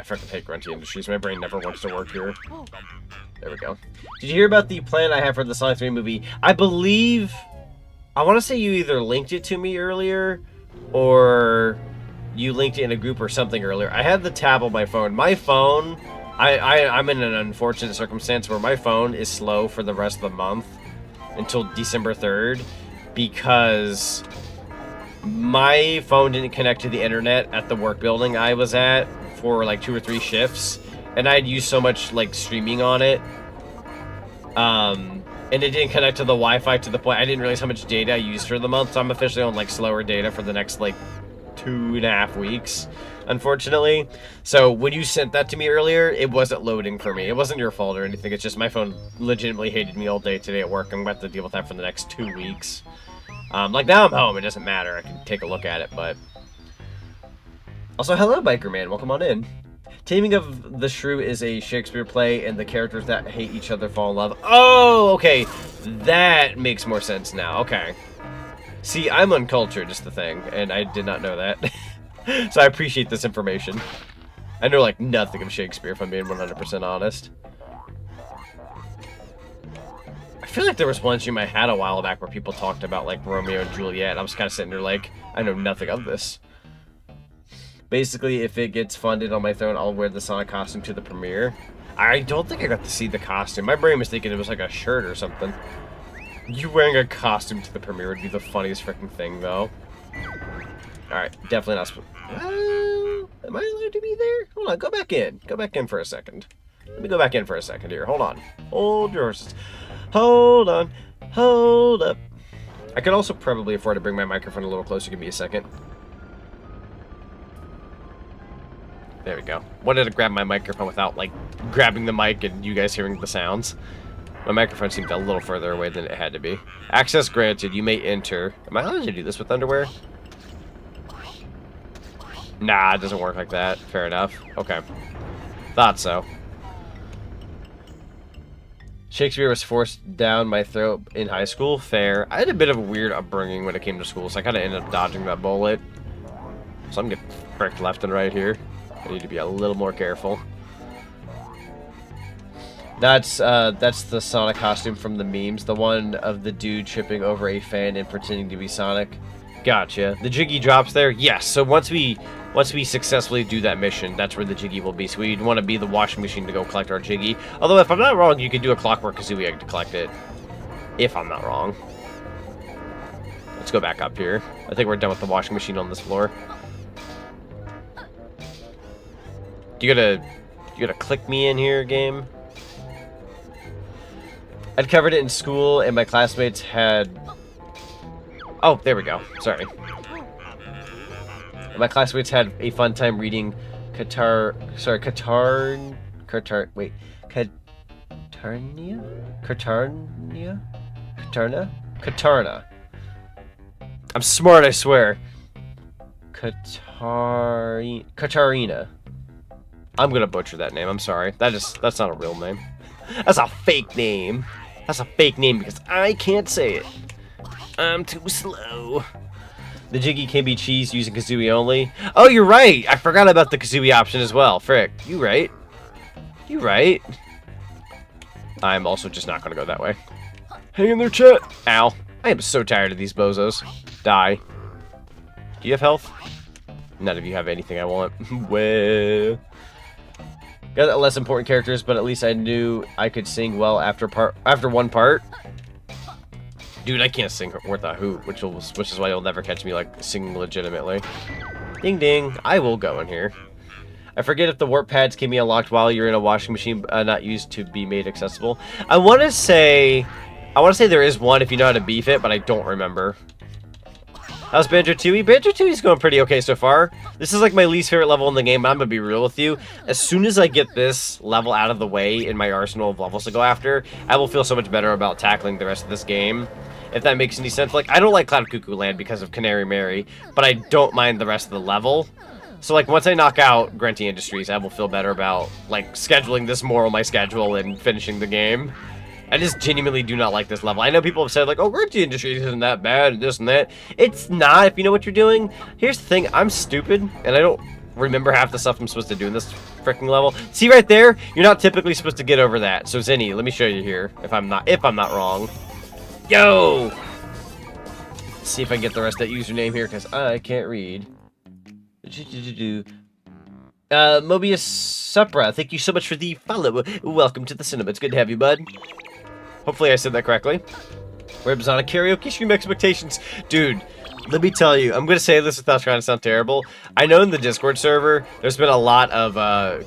I freaking hate Grunty Industries. My brain never wants to work here. There we go. Did you hear about the plan I have for the Sonic 3 movie? I believe... I want to say you either linked it to me earlier, or you linked it in a group or something earlier. I had the tab on my phone. My phone... I'm in an unfortunate circumstance where my phone is slow for the rest of the month until December 3rd, because my phone didn't connect to the internet at the work building I was at for like 2 or 3 shifts, and I'd used so much like streaming on it, and it didn't connect to the Wi-Fi to the point I didn't realize how much data I used for the month, so I'm officially on like slower data for the next like 2.5 weeks. Unfortunately. So when you sent that to me earlier, it wasn't loading for me. It wasn't your fault or anything. It's just my phone legitimately hated me all day today at work. I'm going to have to deal with that for the next 2 weeks. Like now I'm home. It doesn't matter. I can take a look at it, but... Also, hello, Biker Man. Welcome on in. Taming of the Shrew is a Shakespeare play, and the characters that hate each other fall in love. Oh, okay. That makes more sense now. Okay. See, I'm uncultured is the thing, and I did not know that. So I appreciate this information. I know, like, nothing of Shakespeare, if I'm being 100% honest. feel like there was one stream I had a while back where people talked about, like, Romeo and Juliet. I was kind of sitting there like, I know nothing of this. Basically, if it gets funded on my throne, I'll wear the Sonic costume to the premiere. I don't think I got to see the costume. My brain was thinking it was like a shirt or something. You wearing a costume to the premiere would be the funniest freaking thing, though. Alright, definitely not supposed... am I allowed to be there? Hold on, go back in. Go back in for a second. Let me go back in for a second here. Hold on. Hold your horses. Hold on. Hold up. I could also probably afford to bring my microphone a little closer. Give me a second. There we go. Wanted to grab my microphone without, like, grabbing the mic and you guys hearing the sounds. My microphone seemed a little further away than it had to be. Access granted. You may enter. Am I allowed to do this with underwear? Nah, it doesn't work like that. Fair enough. Okay. Thought so. Shakespeare was forced down my throat in high school. Fair. I had a bit of a weird upbringing when it came to school, so I kind of ended up dodging that bullet. So I'm getting fricked left and right here. I need to be a little more careful. That's the Sonic costume from the memes. The one of the dude tripping over a fan and pretending to be Sonic. Gotcha. The Jiggy drops there? Yes. So once we successfully do that mission, that's where the Jiggy will be. So we'd want to be the washing machine to go collect our Jiggy. Although, if I'm not wrong, you could do a Clockwork Kazooie egg to collect it. If I'm not wrong. Let's go back up here. I think we're done with the washing machine on this floor. You gotta click me in here, game? I'd covered it in school, and my classmates had... Oh, there we go. Sorry. My classmates had a fun time reading Catarnia? Catarna. I'm smart, I swear. Katarina. I'm gonna butcher that name, I'm sorry. That's not a real name. That's a fake name. That's a fake name because I can't say it. I'm too slow. The Jiggy can be cheesed using Kazooie only. Oh, you're right! I forgot about the Kazooie option as well. Frick. You right. You right. I'm also just not gonna go that way. Hang in there, chat! Ow. I am so tired of these bozos. Die. Do you have health? None of you have anything I want. Well... Got less important characters, but at least I knew I could sing well after one part. Dude, I can't sing worth a hoot, which is why you'll never catch me like singing legitimately. Ding ding, I will go in here. I forget if the warp pads can be unlocked while you're in a washing machine, not used to be made accessible. I want to say there is one if you know how to beef it, but I don't remember. How's Banjo-Tooie? Banjo-Tooie's going pretty okay so far. This is like my least favorite level in the game, but I'm gonna be real with you. As soon as I get this level out of the way in my arsenal of levels to go after, I will feel so much better about tackling the rest of this game. If that makes any sense. Like, I don't like Cloud Cuckoo Land because of Canary Mary, but I don't mind the rest of the level. So, like, once I knock out Grunty Industries, I will feel better about, like, scheduling this more on my schedule and finishing the game. I just genuinely do not like this level. I know people have said, like, oh, Grunty Industries isn't that bad, and this and that. It's not, if you know what you're doing. Here's the thing, I'm stupid, and I don't remember half the stuff I'm supposed to do in this freaking level. See right there? You're not typically supposed to get over that. So, Zinni, let me show you here, if I'm not wrong. Yo! Let's see if I can get the rest of that username here, because I can't read. Mobius Supra, thank you so much for the follow. Welcome to the cinema. It's good to have you, bud. Hopefully I said that correctly. Ribs on a karaoke stream expectations. Dude, let me tell you, I'm going to say this without trying to sound terrible. I know in the Discord server, there's been a lot of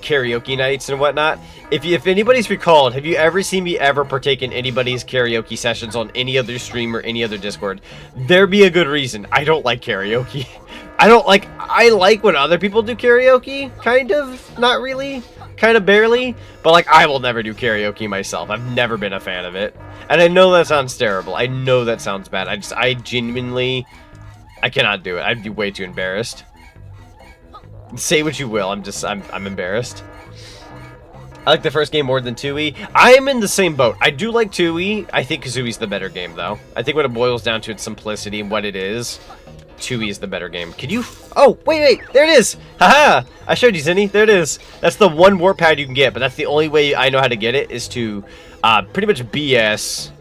karaoke nights and whatnot. If anybody's recalled, have you ever seen me ever partake in anybody's karaoke sessions on any other stream or any other Discord? There be a good reason. I don't like karaoke. I like when other people do karaoke, kind of, not really, kind of barely, but like I will never do karaoke myself. I've never been a fan of it. And I know that sounds terrible. I know that sounds bad. I genuinely, I cannot do it. I'd be way too embarrassed. Say what you will, I'm embarrassed. I like the first game more than Tooie. I am in the same boat. I do like Tooie. I think Kazooie's the better game, though. I think when it boils down to its simplicity and what it is, Tooie is the better game. Could you... Oh, wait, there it is! Haha! I showed you, Zinni. There it is. That's the one warp pad you can get, but that's the only way I know how to get it, is to pretty much BS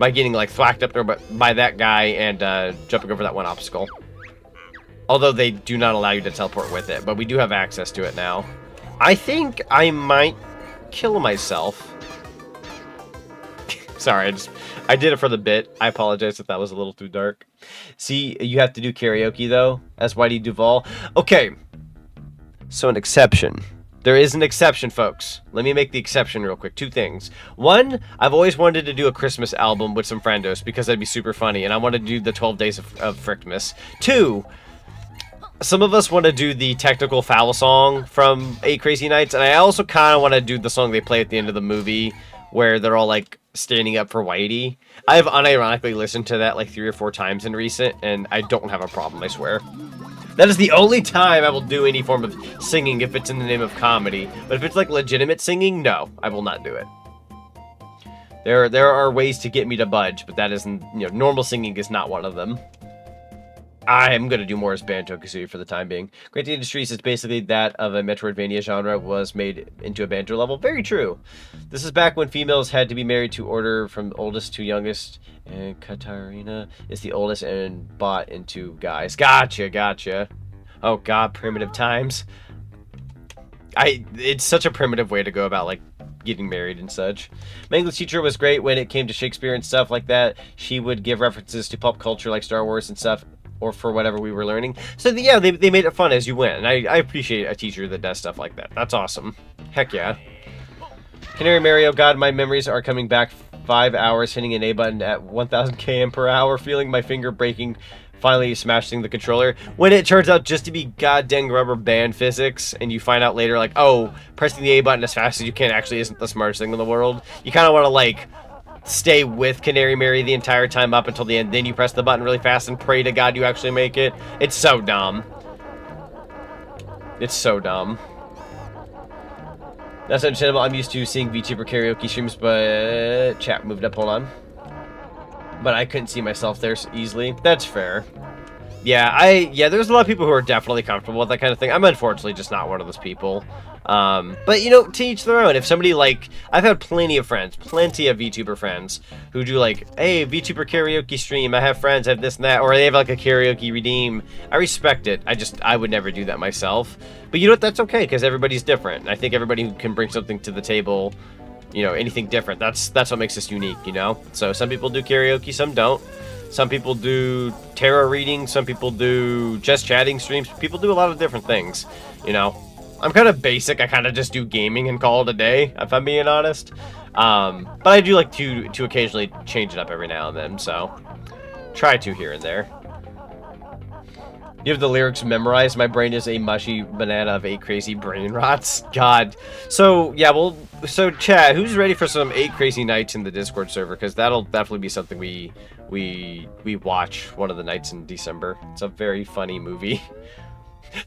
by getting like thwacked up there by that guy and jumping over that one obstacle. Although they do not allow you to teleport with it, but we do have access to it now. I think I might kill myself. Sorry, I did it for the bit. I apologize if that was a little too dark. See, you have to do karaoke though, as Whitey Duvall. Okay, so an exception. There is an exception, folks. Let me make the exception real quick. Two things. One, I've always wanted to do a Christmas album with some friendos because that'd be super funny, and I want to do the 12 Days of Frickmas. Two, some of us want to do the technical foul song from 8 Crazy Nights, and I also kind of want to do the song they play at the end of the movie where they're all like standing up for Whitey. I've unironically listened to that like 3 or 4 times in recent, and I don't have a problem, I swear. That is the only time I will do any form of singing if it's in the name of comedy. But if it's like legitimate singing, no, I will not do it. There are ways to get me to budge, but that isn't, you know, normal singing is not one of them. I am going to do more as Banjo-Kazooie for the time being. Granted Industries is basically that of a Metroidvania genre was made into a Banjo level. Very true. This is back when females had to be married to order from oldest to youngest. And Katarina is the oldest and bought into guys. Gotcha. Oh god, primitive times. It's such a primitive way to go about, like, getting married and such. My English teacher was great when it came to Shakespeare and stuff like that. She would give references to pop culture like Star Wars and stuff, or for whatever we were learning. So yeah, they made it fun as you went, and I appreciate a teacher that does stuff like that. That's awesome. Heck yeah. Canary Mario, god, my memories are coming back. 5 hours hitting an A button at 1000 km per hour, feeling my finger breaking, finally smashing the controller, when it turns out just to be goddamn rubber band physics, and you find out later, like, oh, pressing the A button as fast as you can actually isn't the smartest thing in the world. You kind of want to, like, stay with Canary Mary the entire time up until the end, then you press the button really fast and pray to God you actually make it. It's so dumb. It's so dumb. That's understandable. I'm used to seeing VTuber karaoke streams, but chat moved up, hold on. But I couldn't see myself there easily. That's fair. Yeah, there's a lot of people who are definitely comfortable with that kind of thing. I'm unfortunately just not one of those people. But, you know, to each their own. If somebody, like, I've had plenty of VTuber friends, who do, like, hey, VTuber karaoke stream, I have friends, I have this and that, or they have, like, a karaoke redeem. I respect it. I would never do that myself. But you know what, that's okay, because everybody's different. I think everybody who can bring something to the table, you know, anything different, that's what makes us unique, you know? So some people do karaoke, some don't. Some people do tarot readings, some people do just chatting streams. People do a lot of different things, you know? I'm kind of basic. I kind of just do gaming and call it a day, if I'm being honest. But I do like to occasionally change it up every now and then, so try to here and there. You have the lyrics memorized. My brain is a mushy banana of 8 crazy brain rots. God. So, yeah, well, so chat, who's ready for some 8 crazy nights in the Discord server? Because that'll definitely be something we watch one of the nights in December. It's a very funny movie.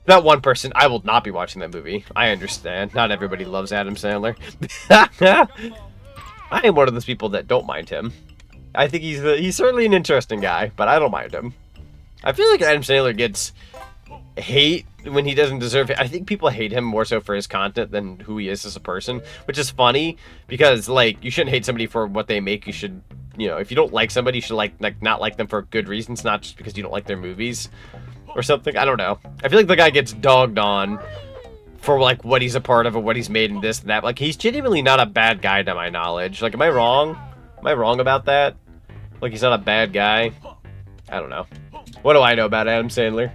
That one person, I will not be watching that movie. I understand. Not everybody loves Adam Sandler. I am one of those people that don't mind him. I think he's certainly an interesting guy, but I don't mind him. I feel like Adam Sandler gets hate when he doesn't deserve it. I think people hate him more so for his content than who he is as a person, which is funny because, like, you shouldn't hate somebody for what they make. You should, you know, if you don't like somebody, you should like not like them for good reasons, not just because you don't like their movies or something. I don't know. I feel like the guy gets dogged on for, like, what he's a part of or what he's made and this and that. Like, he's genuinely not a bad guy to my knowledge. Like, am I wrong? Am I wrong about that? Like, he's not a bad guy? I don't know. What do I know about Adam Sandler?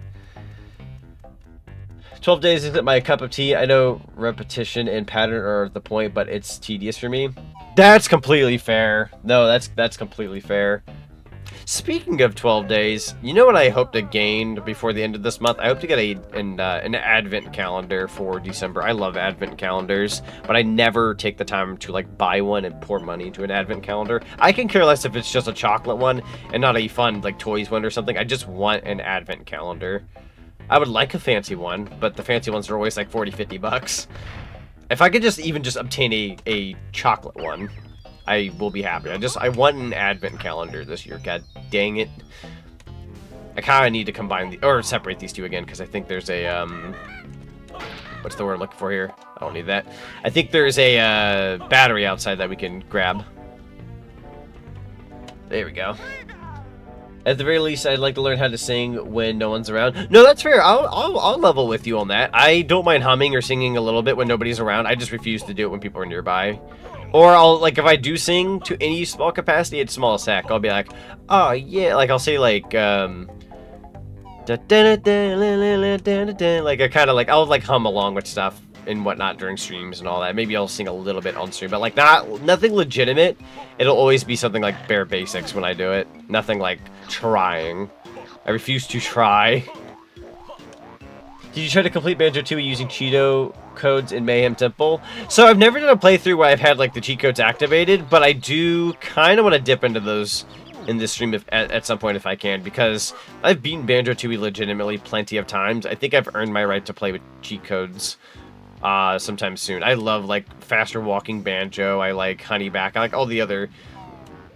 12 days isn't my cup of tea. I know repetition and pattern are the point, but it's tedious for me. That's completely fair. No, that's completely fair. Speaking of 12 days, you know what I hope to gain before the end of this month? I hope to get an advent calendar for December. I love advent calendars, but I never take the time to, like, buy one and pour money into an advent calendar. I can care less if it's just a chocolate one and not a fun, like, toys one or something. I just want an advent calendar. I would like a fancy one, but the fancy ones are always like 40, 50 bucks. If I could just obtain a chocolate one, I will be happy. I want an advent calendar this year. God dang it. I kind of need to combine or separate these two again, because I think there's a, what's the word I'm looking for here? I don't need that. I think there's a, battery outside that we can grab. There we go. At the very least, I'd like to learn how to sing when no one's around. No, that's fair. I'll level with you on that. I don't mind humming or singing a little bit when nobody's around. I just refuse to do it when people are nearby. Or I'll, like, if I do sing to any small capacity, it's small sec. I'll be like, oh, yeah. Like, I'll say, like, like, I kind of, like, I'll, like, hum along with stuff and whatnot during streams and all that. Maybe I'll sing a little bit on stream, but, like, nothing legitimate. It'll always be something like bare basics when I do it. Nothing, like, trying. I refuse to try. Did you try to complete Banjo-Tooie using Cheeto codes in Mayhem Temple? So I've never done a playthrough where I've had like the cheat codes activated, but I do kind of want to dip into those in this stream at some point if I can, because I've beaten Banjo-Tooie legitimately plenty of times. I think I've earned my right to play with cheat codes sometime soon. I love like faster walking Banjo. I like Honeyback. I like all the other,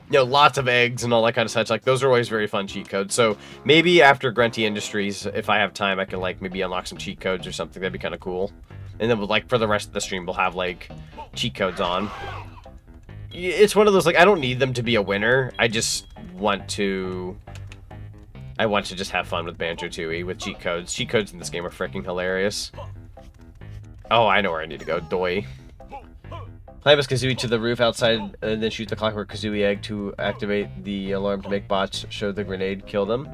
you know, lots of eggs and all that kind of such. Like, those are always very fun cheat codes. So maybe after Grunty Industries, if I have time, I can, like, maybe unlock some cheat codes or something. That'd be kind of cool. And then, like, for the rest of the stream, we'll have, like, cheat codes on. It's one of those, like, I don't need them to be a winner. I just want to... I want to just have fun with Banjo-Tooie with cheat codes. Cheat codes in this game are freaking hilarious. Oh, I know where I need to go. Doi. Climb as Kazooie to the roof outside and then shoot the clockwork Kazooie egg to activate the alarm to make bots show the grenade kill them.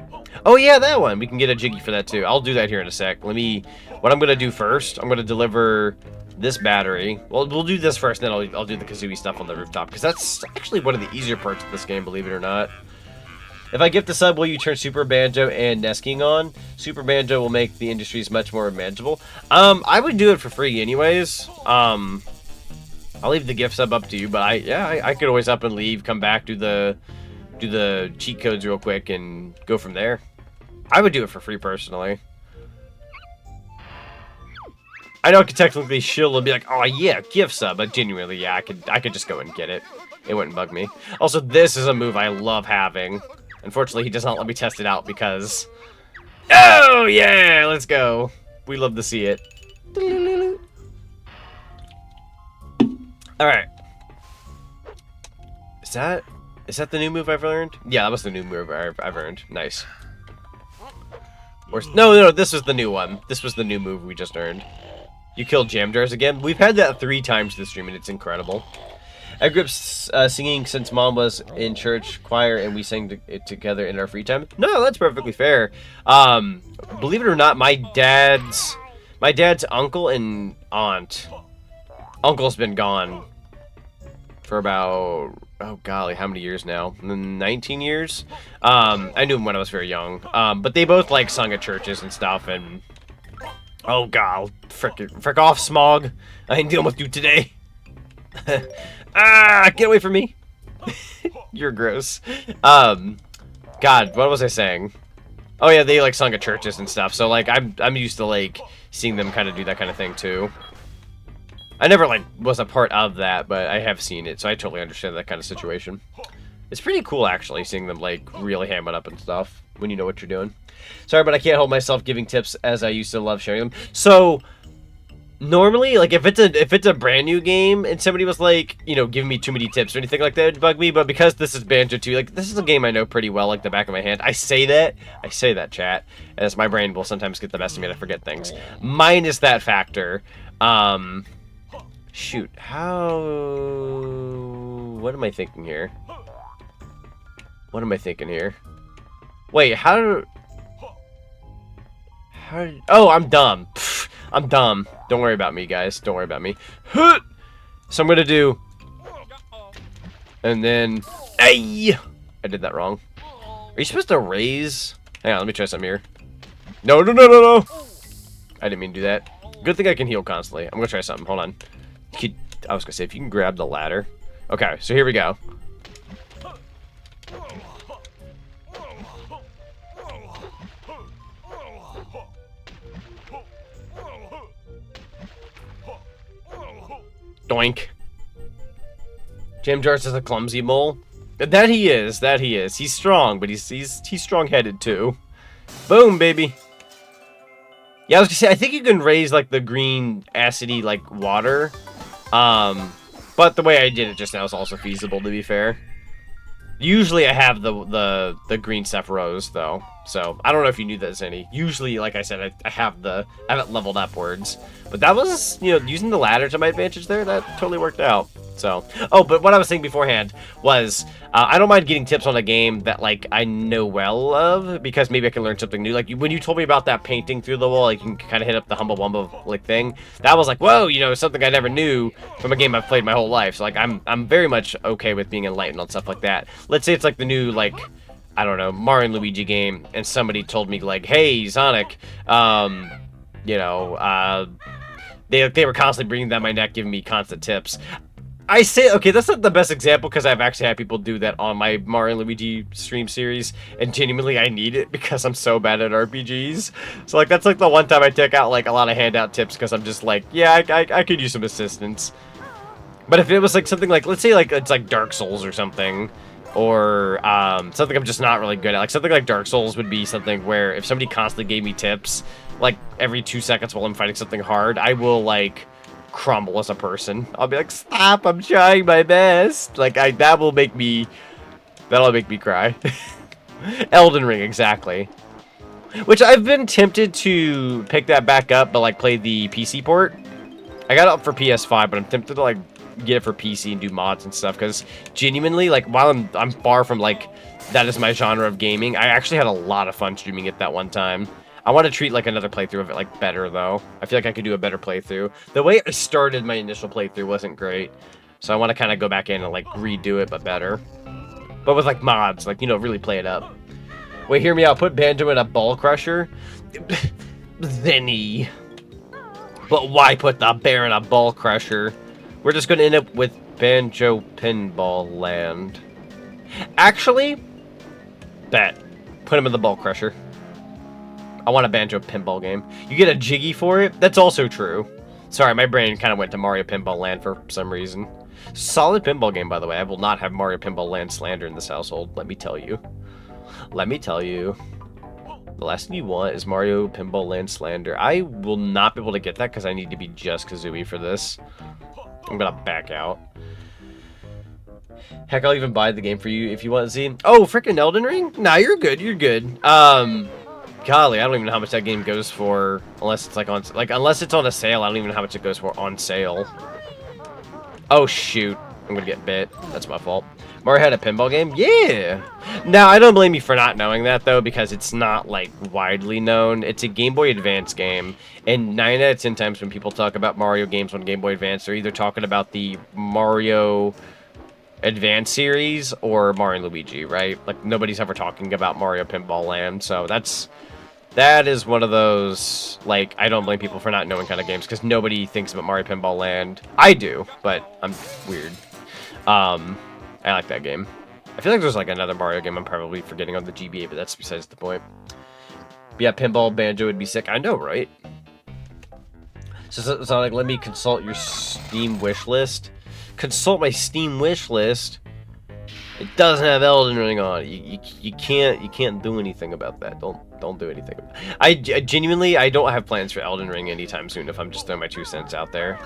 Oh yeah, that one. We can get a Jiggy for that too. I'll do that here in a sec. What I'm going to do first, I'm going to deliver this battery. Well, we'll do this first, and then I'll do the Kazooie stuff on the rooftop, because that's actually one of the easier parts of this game, believe it or not. If I gift the sub, will you turn Super Banjo and Nesking on? Super Banjo will make the industries much more manageable. I would do it for free anyways. I'll leave the gift sub up to you, but I could always up and leave, come back, do the cheat codes real quick, and go from there. I would do it for free personally. I know I could technically shill and be like, oh yeah, gift sub, but genuinely, yeah, I could just go and get it. It wouldn't bug me. Also, this is a move I love having. Unfortunately, he does not let me test it out because... Oh yeah, let's go. We love to see it. Alright. Is that the new move I've learned? Yeah, that was the new move I've earned. Nice. Or, no, this was the new one. This was the new move we just earned. You killed jam jars again? We've had that 3 times this stream, and it's incredible. I grew up singing since Mom was in church choir, and we sang it together in our free time. No, that's perfectly fair. Believe it or not, my dad's uncle and aunt... Uncle's been gone for about, oh golly, how many years now? 19 years? I knew him when I was very young. But they both, like, sung at churches and stuff, and... Oh god, frick off, Smog. I ain't dealing with you today. Ah, get away from me. You're gross. God, what was I saying? Oh yeah, they, like, sung at churches and stuff, so, like, I'm used to, like, seeing them kind of do that kind of thing, too. I never, like, was a part of that, but I have seen it, so I totally understand that kind of situation. It's pretty cool, actually, seeing them, like, really ham it up and stuff when you know what you're doing. Sorry, but I can't hold myself giving tips as I used to love sharing them. So, normally, like, if it's a brand new game and somebody was, like, you know, giving me too many tips or anything like that, it'd bug me, but because this is Banjo-Tooie, like, this is a game I know pretty well, like, the back of my hand. I say that, chat, as my brain will sometimes get the best of me and I forget things. Minus that factor. Shoot, what am I thinking here? Wait, oh, I'm dumb. Pfft, I'm dumb. Don't worry about me, guys. Don't worry about me. So I'm gonna do... And then... Ay! I did that wrong. Are you supposed to raise... Hang on, let me try something here. No. I didn't mean to do that. Good thing I can heal constantly. I'm gonna try something. Hold on. I was gonna say, if you can grab the ladder. Okay, so here we go. Doink. Jam Jars is a clumsy mole. That he is. He's strong, but he's strong-headed too. Boom, baby. Yeah, I was gonna say, I think you can raise, like, the green acidy, like, water. But the way I did it just now is also feasible, to be fair. Usually I have the green stuff rose though, so I don't know if you knew that, Zenny. Usually, like I said, I haven't leveled upwards, but that was, you know, using the ladder to my advantage there. That totally worked out. So, oh, but what I was saying beforehand was, I don't mind getting tips on a game that, like, I know well of, because maybe I can learn something new. Like, when you told me about that painting through the wall, like, you can kind of hit up the Humble Wumble, like, thing, that was like, whoa, you know, something I never knew from a game I've played my whole life. So, like, I'm very much okay with being enlightened on stuff like that. Let's say it's, like, the new, like, I don't know, Mario and Luigi game, and somebody told me, like, hey, Zonic, you know, they were constantly bringing down my neck, giving me constant tips. I say, okay, that's not the best example because I've actually had people do that on my Mario and Luigi stream series, and genuinely I need it because I'm so bad at RPGs. So, like, that's like the one time I took out, like, a lot of handout tips because I'm just like, yeah, I could use some assistance. But if it was, like, something like, let's say, like, it's like Dark Souls or something, or something I'm just not really good at. Like, something like Dark Souls would be something where if somebody constantly gave me tips, like, every 2 seconds while I'm fighting something hard, I will, like, crumble as a person. I'll be like, stop, I'm trying my best. Like, that'll make me cry. Elden Ring, exactly. Which I've been tempted to pick that back up, but, like, play the PC port. I got it up for PS5, but I'm tempted to, like, get it for PC and do mods and stuff, because genuinely, like, while I'm far from, like, that is my genre of gaming, I actually had a lot of fun streaming it that one time. I want to treat, like, another playthrough of it, like, better, though. I feel like I could do a better playthrough. The way I started my initial playthrough wasn't great, so I want to kind of go back in and, like, redo it, but better. But with, like, mods, like, you know, really play it up. Wait, hear me out. Put Banjo in a ball crusher? Zenny. But why put the bear in a ball crusher? We're just going to end up with Banjo Pinball Land. Actually, bet. Put him in the ball crusher. I want a Banjo pinball game. You get a Jiggy for it? That's also true. Sorry, my brain kind of went to Mario Pinball Land for some reason. Solid pinball game, by the way. I will not have Mario Pinball Land slander in this household, let me tell you. Let me tell you. The last thing you want is Mario Pinball Land slander. I will not be able to get that because I need to be just Kazooie for this. I'm gonna back out. Heck, I'll even buy the game for you if you want to see. Oh, frickin' Elden Ring? Nah, you're good, you're good. Golly, I don't even know how much that game goes for, unless it's like unless it's on a sale. I don't even know how much it goes for on sale. Oh shoot, I'm gonna get bit. That's my fault. Mario had a pinball game? Yeah! Now, I don't blame you for not knowing that, though, because it's not, like, widely known. It's a Game Boy Advance game, and 9 out of 10 times when people talk about Mario games on Game Boy Advance, they're either talking about the Mario Advance series or Mario and Luigi, right? Like, nobody's ever talking about Mario Pinball Land, so that is one of those, like, I don't blame people for not knowing kind of games, because nobody thinks about Mario Pinball Land. I do, but I'm weird. I like that game. I feel like there's, like, another Mario game I'm probably forgetting on the GBA, but that's besides the point. But yeah, Pinball Banjo would be sick. I know, right? So, Sonic, let me consult your Steam wish list. Consult my Steam wish list? It doesn't have Elden Ring on it. You can't do anything about that. Don't do anything. I genuinely, I don't have plans for Elden Ring anytime soon, if I'm just throwing my 2 cents out there.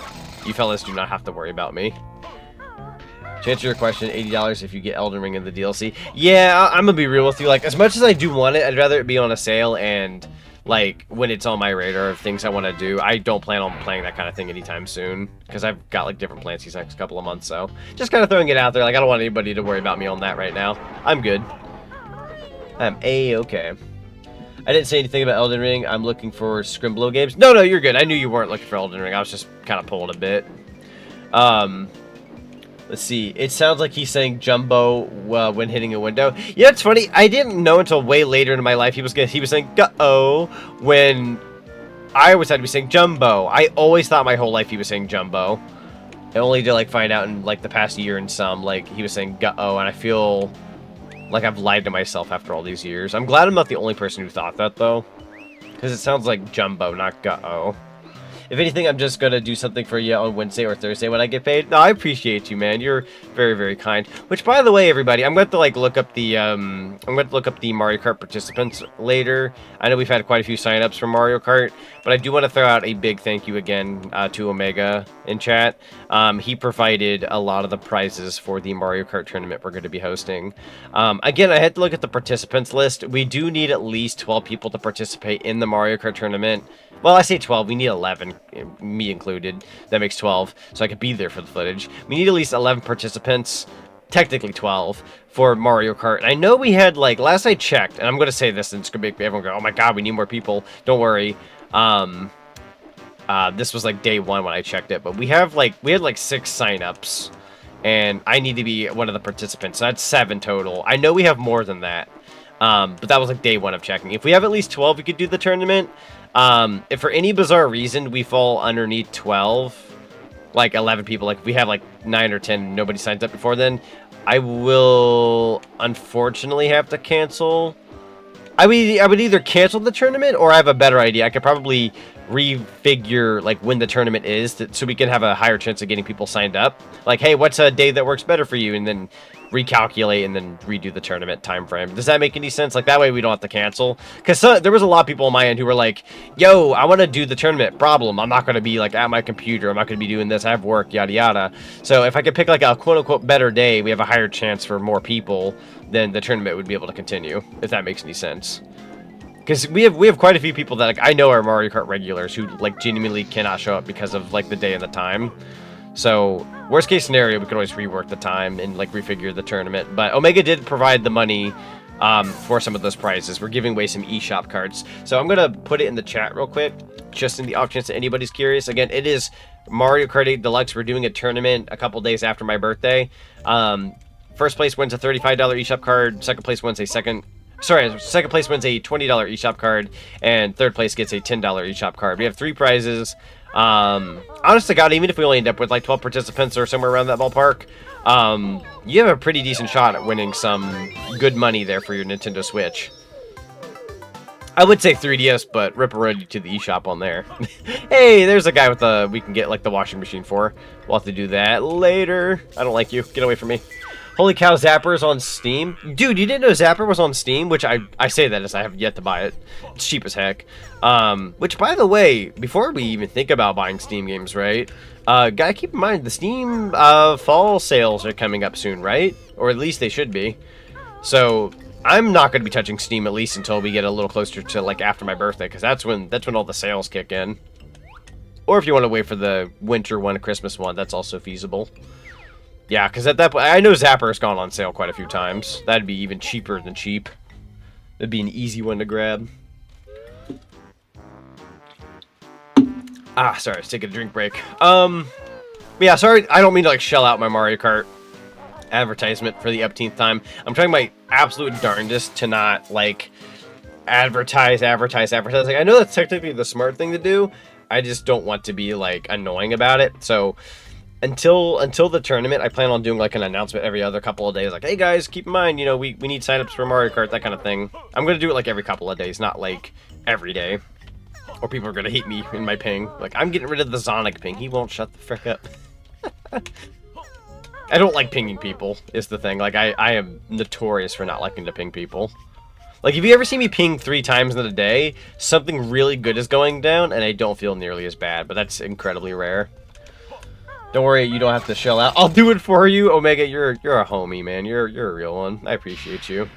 You fellas do not have to worry about me. To answer your question, $80 if you get Elden Ring in the DLC. Yeah, I'm gonna be real with you. Like, as much as I do want it, I'd rather it be on a sale, and, like, when it's on my radar of things I want to do, I don't plan on playing that kind of thing anytime soon, because I've got, like, different plans these next couple of months, so just kind of throwing it out there. Like, I don't want anybody to worry about me on that right now. I'm good. I'm A-okay. I didn't say anything about Elden Ring. I'm looking for Scrimblow games. No, you're good. I knew you weren't looking for Elden Ring. I was just kind of pulling a bit. Let's see. It sounds like he's saying Jumbo when hitting a window. Yeah, it's funny. I didn't know until way later in my life he was saying "uh-oh" when I always had to be saying Jumbo. I always thought my whole life he was saying Jumbo. And only to, like, find out in, like, the past year and some, like, he was saying "uh-oh," and I feel like I've lied to myself after all these years. I'm glad I'm not the only person who thought that, though, because it sounds like Jumbo, not "uh-oh." If anything, I'm just gonna do something for you on Wednesday or Thursday when I get paid. No, I appreciate you, man. You're very, very kind. Which, by the way, everybody, I'm going to like look up the Mario Kart participants later. I know we've had quite a few signups for Mario Kart, but I do want to throw out a big thank you again to Omega in chat. He provided a lot of the prizes for the Mario Kart tournament we're going to be hosting. Again, I had to look at the participants list. We do need at least 12 people to participate in the Mario Kart tournament. Well, I say 12. We need 11, me included. That makes 12, so I could be there for the footage. We need at least 11 participants, technically 12, for Mario Kart. And I know we had, like, last I checked, and I'm going to say this, and it's going to make everyone go, oh my god, we need more people. Don't worry. This was, like, day one when I checked it, but we had, like, 6 signups, and I need to be one of the participants, so that's 7 total. I know we have more than that, but that was, like, day one of checking. If we have at least 12, we could do the tournament. If for any bizarre reason we fall underneath 12, like 11 people, like if we have like 9 or 10, nobody signs up before then, I will unfortunately have to cancel. I would either cancel the tournament, or I have a better idea. I could probably refigure like when the tournament is, so we can have a higher chance of getting people signed up. Like, hey, what's a day that works better for you? And then recalculate and then redo the tournament time frame. Does that make any sense? Like, that way we don't have to cancel. Because there was a lot of people on my end who were like, yo, I want to do the tournament. Problem, I'm not going to be like at my computer. I'm not going to be doing this. I have work, yada yada. So if I could pick like a quote unquote better day, we have a higher chance for more people, then the tournament would be able to continue, if that makes any sense. Because we have quite a few people that like I know are Mario Kart regulars who like genuinely cannot show up because of like the day and the time. So worst case scenario, we could always rework the time and like refigure the tournament. But Omega did provide the money for some of those prizes. We're giving away some eShop cards. So I'm gonna put it in the chat real quick, just in the off chance that anybody's curious. Again, it is Mario Kart 8 Deluxe. We're doing a tournament a couple days after my birthday. First place wins a $35 eShop card. Second place wins a second place wins a $20 eShop card, and third place gets a $10 eShop card. We have 3 prizes. Honest to God, even if we only end up with like 12 participants or somewhere around that ballpark, you have a pretty decent shot at winning some good money there for your Nintendo Switch. I would say 3DS, but rip a road to the eShop on there. Hey, there's a guy with the we can get like the washing machine for. We'll have to do that later. I don't like you. Get away from me. Holy cow, Zapper is on Steam. Dude, you didn't know Zapper was on Steam? Which I say that as I have yet to buy it. It's cheap as heck. Which, by the way, before we even think about buying Steam games, right? Gotta keep in mind, the Steam fall sales are coming up soon, right? Or at least they should be. So, I'm not going to be touching Steam at least until we get a little closer to, like, after my birthday. Because that's when all the sales kick in. Or if you want to wait for the winter one, Christmas one, that's also feasible. Yeah, because at that point, I know Zapper has gone on sale quite a few times. That'd be even cheaper than cheap. It'd be an easy one to grab. Sorry, let's take a drink break. Yeah, sorry, I don't mean to, like, shell out my Mario Kart advertisement for the upteenth time. I'm trying my absolute darndest to not, like, advertise. Like, I know that's technically the smart thing to do. I just don't want to be, like, annoying about it, so... Until the tournament, I plan on doing like an announcement every other couple of days. Like, hey guys, keep in mind, you know, we need signups for Mario Kart, that kind of thing. I'm going to do it like every couple of days, not like every day. Or people are going to hate me in my ping. Like, I'm getting rid of the Zonic ping. He won't shut the frick up. I don't like pinging people, is the thing. Like, I am notorious for not liking to ping people. Like, if you ever see me ping 3 times in a day, something really good is going down, and I don't feel nearly as bad. But that's incredibly rare. Don't worry, you don't have to shell out. I'll do it for you, Omega. You're a homie, man. You're a real one. I appreciate you.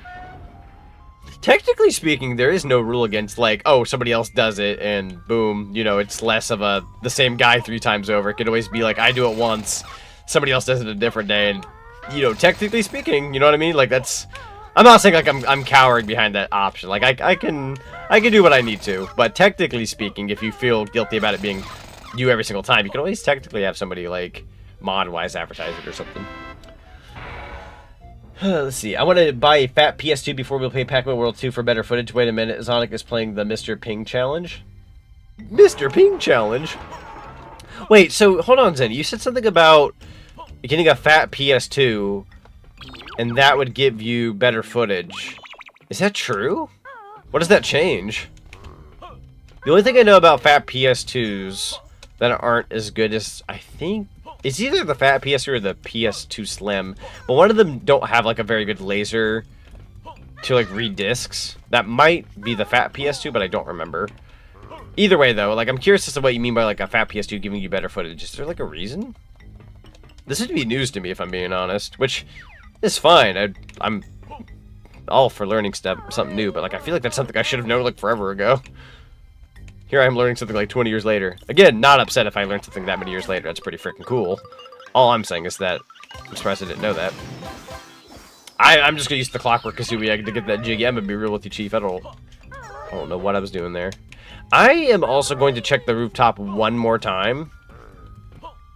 Technically speaking, there is no rule against, like, oh, somebody else does it, and boom, you know, it's less of the same guy 3 times over. It could always be like, I do it once, somebody else does it a different day, and, you know, technically speaking, you know what I mean? Like, that's... I'm not saying, like, I'm cowering behind that option. Like, I can do what I need to, but technically speaking, if you feel guilty about it being... you every single time, you can always technically have somebody like mod-wise advertise it or something. Let's see. I want to buy a fat PS2 before we'll play Pac-Man World 2 for better footage. Wait a minute. Zonic is playing the Mr. Ping Challenge. Mr. Ping Challenge? Wait, so hold on, Zen. You said something about getting a fat PS2 and that would give you better footage. Is that true? What does that change? The only thing I know about fat PS2s that aren't as good as, I think, it's either the Fat PS2 or the PS2 Slim, but one of them don't have like a very good laser to like read discs. That might be the Fat PS2, but I don't remember. Either way though, like I'm curious as to what you mean by like a Fat PS2 giving you better footage. Is there like a reason? This would be news to me if I'm being honest, which is fine. I'm all for learning something new, but like I feel like that's something I should have known like forever ago. Here I am learning something like 20 years later. Again, not upset if I learned something that many years later. That's pretty freaking cool. All I'm saying is that I'm surprised I didn't know that. I'm just gonna use the Clockwork Kazooie to get that jig. I'm gonna be real with you, Chief. I don't know what I was doing there. I am also going to check the rooftop one more time,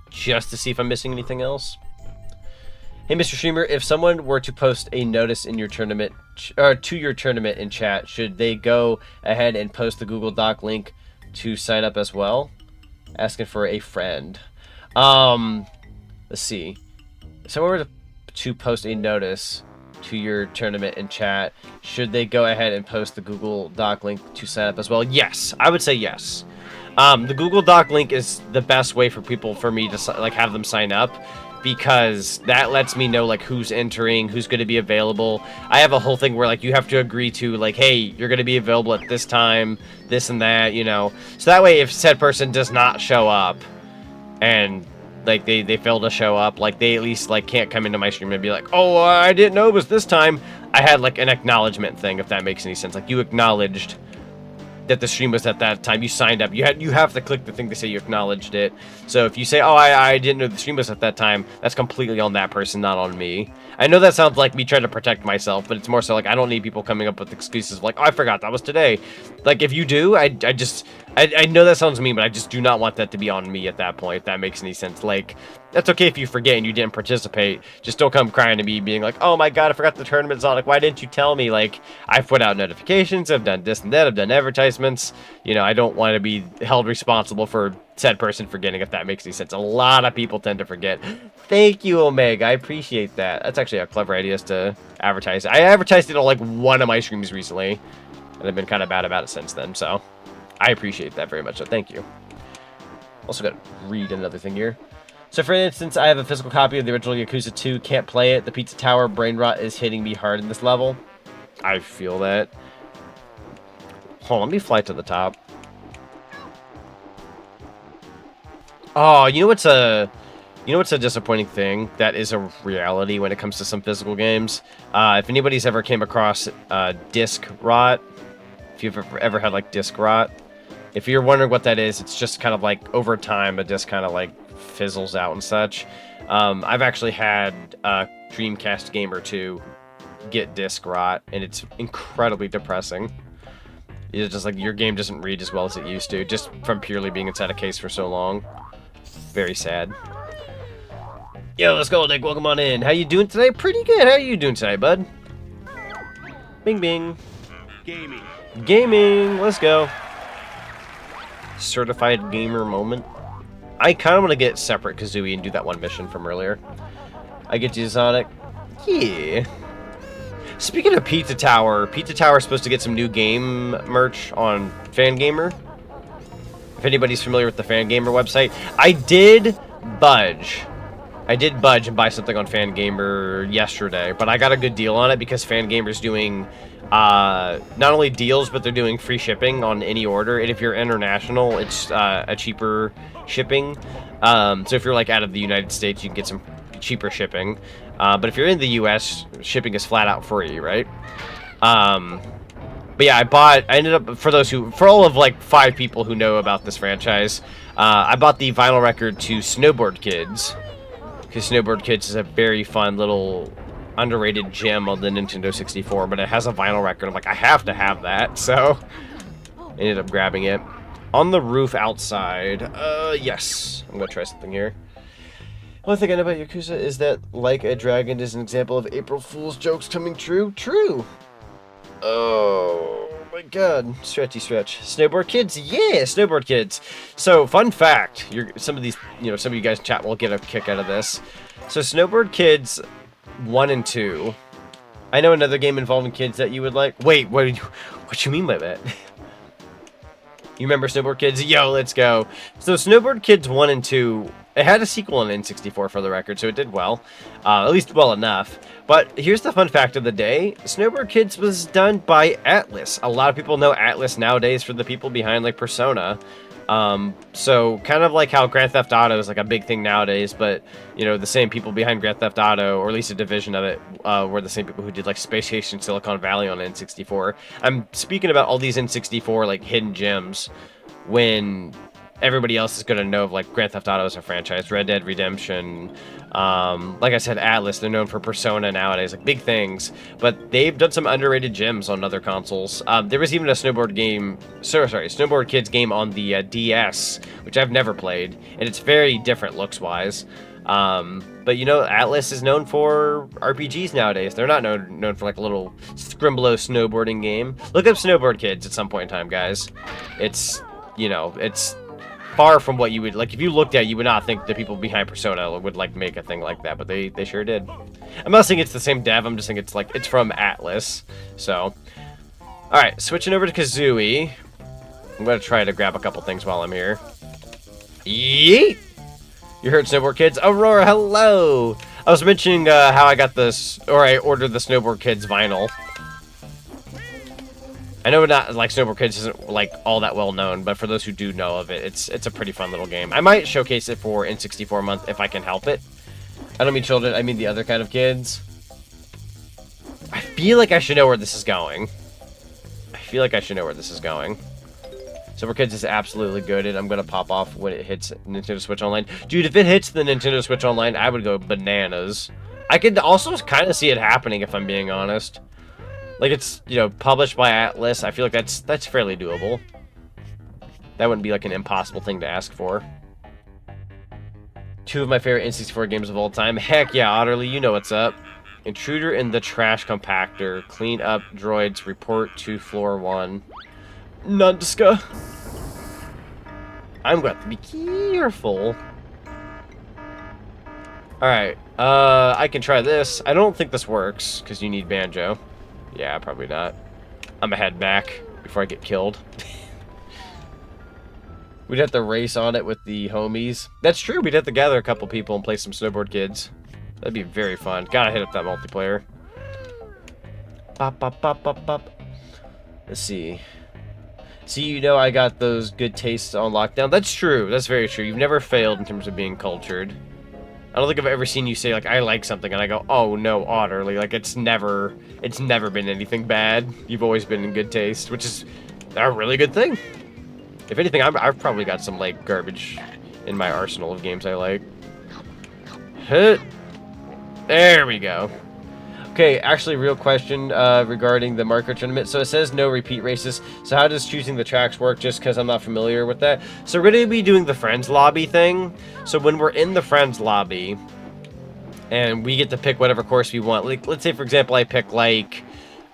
just to see if I'm missing anything else. Hey, Mr. Streamer, if someone were to post a notice in your tournament, or to your tournament in chat, should they go ahead and post the Google Doc link to sign up as well? Asking for a friend. Let's see. If someone were to post a notice to your tournament in chat, should they go ahead and post the Google Doc link to sign up as well? Yes, I would say yes. The Google Doc link is the best way for me to like have them sign up, because that lets me know like who's entering, who's going to be available. I have a whole thing where like you have to agree to like, hey, you're going to be available at this time, this and that, you know. So that way if said person does not show up and like they fail to show up, like they at least like can't come into my stream and be like, oh, I didn't know it was this time. I had like an acknowledgement thing, if that makes any sense. Like you acknowledged that the stream was at that time. You signed up. You have to click the thing to say you acknowledged it. So if you say, oh, I didn't know the stream was at that time, that's completely on that person, not on me. I know that sounds like me trying to protect myself, but it's more so like I don't need people coming up with excuses like, oh, I forgot that was today. Like if you do, I know that sounds mean, but I just do not want that to be on me at that point, if that makes any sense. Like, that's okay if you forget and you didn't participate. Just don't come crying to me being like, oh my god, I forgot the tournament, Zonic. Why didn't you tell me? Like, I've put out notifications, I've done this and that, I've done advertisements. You know, I don't want to be held responsible for said person forgetting, if that makes any sense. A lot of people tend to forget. Thank you, Omega. I appreciate that. That's actually a clever idea to advertise. I advertised it on like one of my streams recently, and I've been kind of bad about it since then, so I appreciate that very much, so thank you. Also got to read another thing here. So for instance, I have a physical copy of the original Yakuza 2, can't play it. The Pizza Tower brain rot is hitting me hard in this level. I feel that. Hold on, let me fly to the top. Oh, you know what's a disappointing thing that is a reality when it comes to some physical games? If anybody's ever came across disc rot, if you've ever had like disc rot, if you're wondering what that is, it's just kind of like over time a disc kind of like fizzles out and such. I've actually had Dreamcast Gamer 2 get disc rot, and it's incredibly depressing. It's just like your game doesn't read as well as it used to, just from purely being inside a case for so long. Very sad. Yo, let's go, Nick. Welcome on in. How you doing today? Pretty good. How are you doing today, bud? Bing, bing. Gaming. Gaming. Let's go. Certified gamer moment. I kind of want to get separate Kazooie and do that one mission from earlier. I get you, Zonic. Yeah. Speaking of Pizza Tower is supposed to get some new game merch on Fangamer. If anybody's familiar with the Fangamer website, I did budge and buy something on Fangamer yesterday, but I got a good deal on it because Fangamer's doing not only deals, but they're doing free shipping on any order. And if you're international, it's a cheaper shipping. So if you're like out of the United States, you can get some cheaper shipping. But if you're in the US, shipping is flat out free, right? But yeah, I ended up, for all of like 5 people who know about this franchise, I bought the vinyl record to Snowboard Kids, because Snowboard Kids is a very fun little underrated gem on the Nintendo 64, but it has a vinyl record. I'm like, I have to have that, so I ended up grabbing it. On the roof outside, yes, I'm gonna try something here. One thing I know about Yakuza is that Like a Dragon is an example of April Fool's jokes coming true. True! Oh my god. Stretchy stretch. Snowboard Kids? Yeah, Snowboard Kids. So, fun fact. Some of you guys in chat will get a kick out of this. So, Snowboard Kids 1 and 2. I know another game involving kids that you would like. Wait, what you mean by that? You remember Snowboard Kids? Yo, let's go. So Snowboard Kids 1 and 2, it had a sequel on N64 for the record, so it did well. At least well enough. But here's the fun fact of the day. Snowboard Kids was done by Atlas. A lot of people know Atlas nowadays for the people behind, like, Persona. So kind of like how Grand Theft Auto is like a big thing nowadays, but, you know, the same people behind Grand Theft Auto, or at least a division of it, were the same people who did like Space Station Silicon Valley on N64. I'm speaking about all these N64 like hidden gems when everybody else is going to know of like Grand Theft Auto as a franchise, Red Dead Redemption, like I said, Atlas, they're known for Persona nowadays, like big things, but they've done some underrated gems on other consoles. There was even a Snowboard Kids game on the DS, which I've never played, and it's very different looks-wise. But you know, Atlas is known for RPGs nowadays. They're not known for like a little scrimblow snowboarding game. Look up Snowboard Kids at some point in time, guys. It's, you know, it's far from what you would, like, if you looked at it, you would not think the people behind Persona would, like, make a thing like that, but they sure did. I'm not saying it's the same dev, I'm just saying it's, like, it's from Atlas, so. Alright, switching over to Kazooie. I'm gonna try to grab a couple things while I'm here. Yeet! You heard Snowboard Kids? Aurora, hello! I was mentioning, how I got this, or I ordered the Snowboard Kids vinyl. I know not like Snowboard Kids isn't like all that well known, but for those who do know of it, it's a pretty fun little game. I might showcase it for N64 month if I can help it. I don't mean children, I mean the other kind of kids. I feel like I should know where this is going. Snowboard Kids is absolutely good, and I'm gonna pop off when it hits Nintendo Switch Online. Dude, if it hits the Nintendo Switch Online, I would go bananas. I could also kind of see it happening if I'm being honest. Like, it's, you know, published by Atlas. I feel like that's fairly doable. That wouldn't be, like, an impossible thing to ask for. 2 of my favorite N64 games of all time. Heck yeah, Otterly, you know what's up. Intruder in the Trash Compactor. Clean up droids. Report to floor 1. Nunska. I'm going to have to be careful. Alright, I can try this. I don't think this works, because you need Banjo. Yeah, probably not. I'm gonna head back before I get killed. We'd have to race on it with the homies. That's true, we'd have to gather a couple people and play some Snowboard Kids. That'd be very fun. Gotta hit up that multiplayer. Bop, bop, bop, bop, bop. Let's see. See, you know I got those good tastes on lockdown. That's true, that's very true. You've never failed in terms of being cultured. I don't think I've ever seen you say, like, I like something, and I go, oh, no, Otterly. Like, it's never been anything bad. You've always been in good taste, which is a really good thing. If anything, I've probably got some, like, garbage in my arsenal of games I like. Hit. There we go. Okay, actually, real question regarding the Mario Kart tournament. So it says no repeat races. So how does choosing the tracks work, just because I'm not familiar with that? So we're going to be doing the Friends Lobby thing. So when we're in the Friends Lobby, and we get to pick whatever course we want. Like, let's say, for example, I pick, like,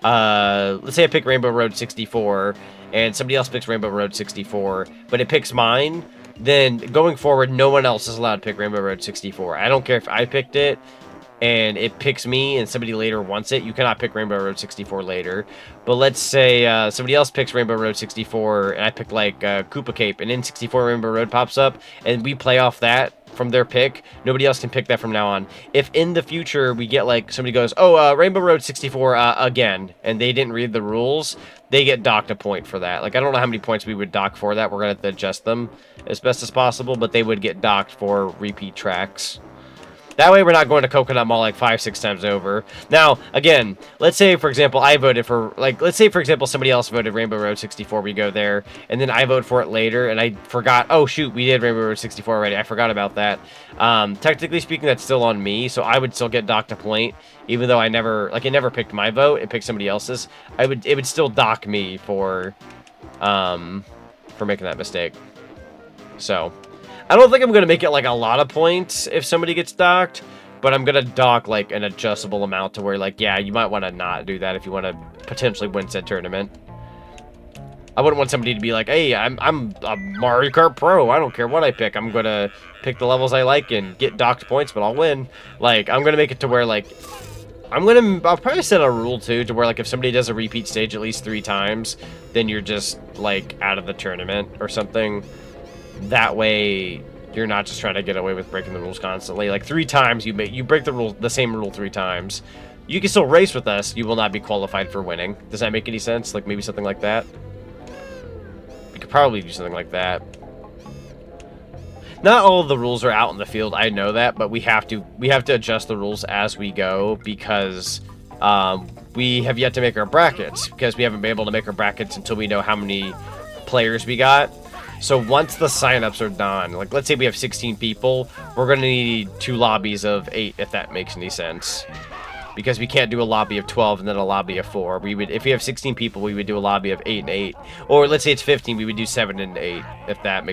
let's say I pick Rainbow Road 64, and somebody else picks Rainbow Road 64, but it picks mine, then going forward, no one else is allowed to pick Rainbow Road 64. I don't care if I picked it, and it picks me and somebody later wants it, you cannot pick Rainbow Road 64 later. But let's say somebody else picks Rainbow Road 64 and I pick like Koopa Cape, and N64 Rainbow Road pops up and we play off that from their pick, nobody else can pick that from now on. If in the future we get like somebody goes, oh, Rainbow Road 64 again, and they didn't read the rules, they get docked a point for that. Like, I don't know how many points we would dock for that. We're going to have to adjust them as best as possible, but they would get docked for repeat tracks. That way we're not going to Coconut Mall like 5-6 times over. Now, again, let's say, for example, I voted for, like, let's say, for example, somebody else voted Rainbow Road 64, we go there, and then I vote for it later, and I forgot, oh, shoot, we did Rainbow Road 64 already, I forgot about that. Technically speaking, that's still on me, so I would still get docked a point, even though I never, like, it never picked my vote, it picked somebody else's. It would still dock me for making that mistake. So, I don't think I'm going to make it, like, a lot of points if somebody gets docked, but I'm going to dock, like, an adjustable amount to where, like, yeah, you might want to not do that if you want to potentially win said tournament. I wouldn't want somebody to be like, hey, I'm a Mario Kart Pro, I don't care what I pick, I'm going to pick the levels I like and get docked points, but I'll win. Like, I'm going to make it to where, like, I'll probably set a rule too, to where like if somebody does a repeat stage at least 3 times, then you're just like out of the tournament or something. That way, you're not just trying to get away with breaking the rules constantly. Like 3 times you break the same rule 3 times. You can still race with us. You will not be qualified for winning. Does that make any sense? Like maybe something like that. We could probably do something like that. Not all of the rules are out in the field, I know that, but we have to adjust the rules as we go, because we have yet to make our brackets, because we haven't been able to make our brackets until we know how many players we got. So once the signups are done, like let's say we have 16 people, we're going to need 2 lobbies of 8, if that makes any sense. Because we can't do a lobby of 12 and then a lobby of 4. If we have 16 people, we would do a lobby of 8 and 8. Or let's say it's 15, we would do 7 and 8, if that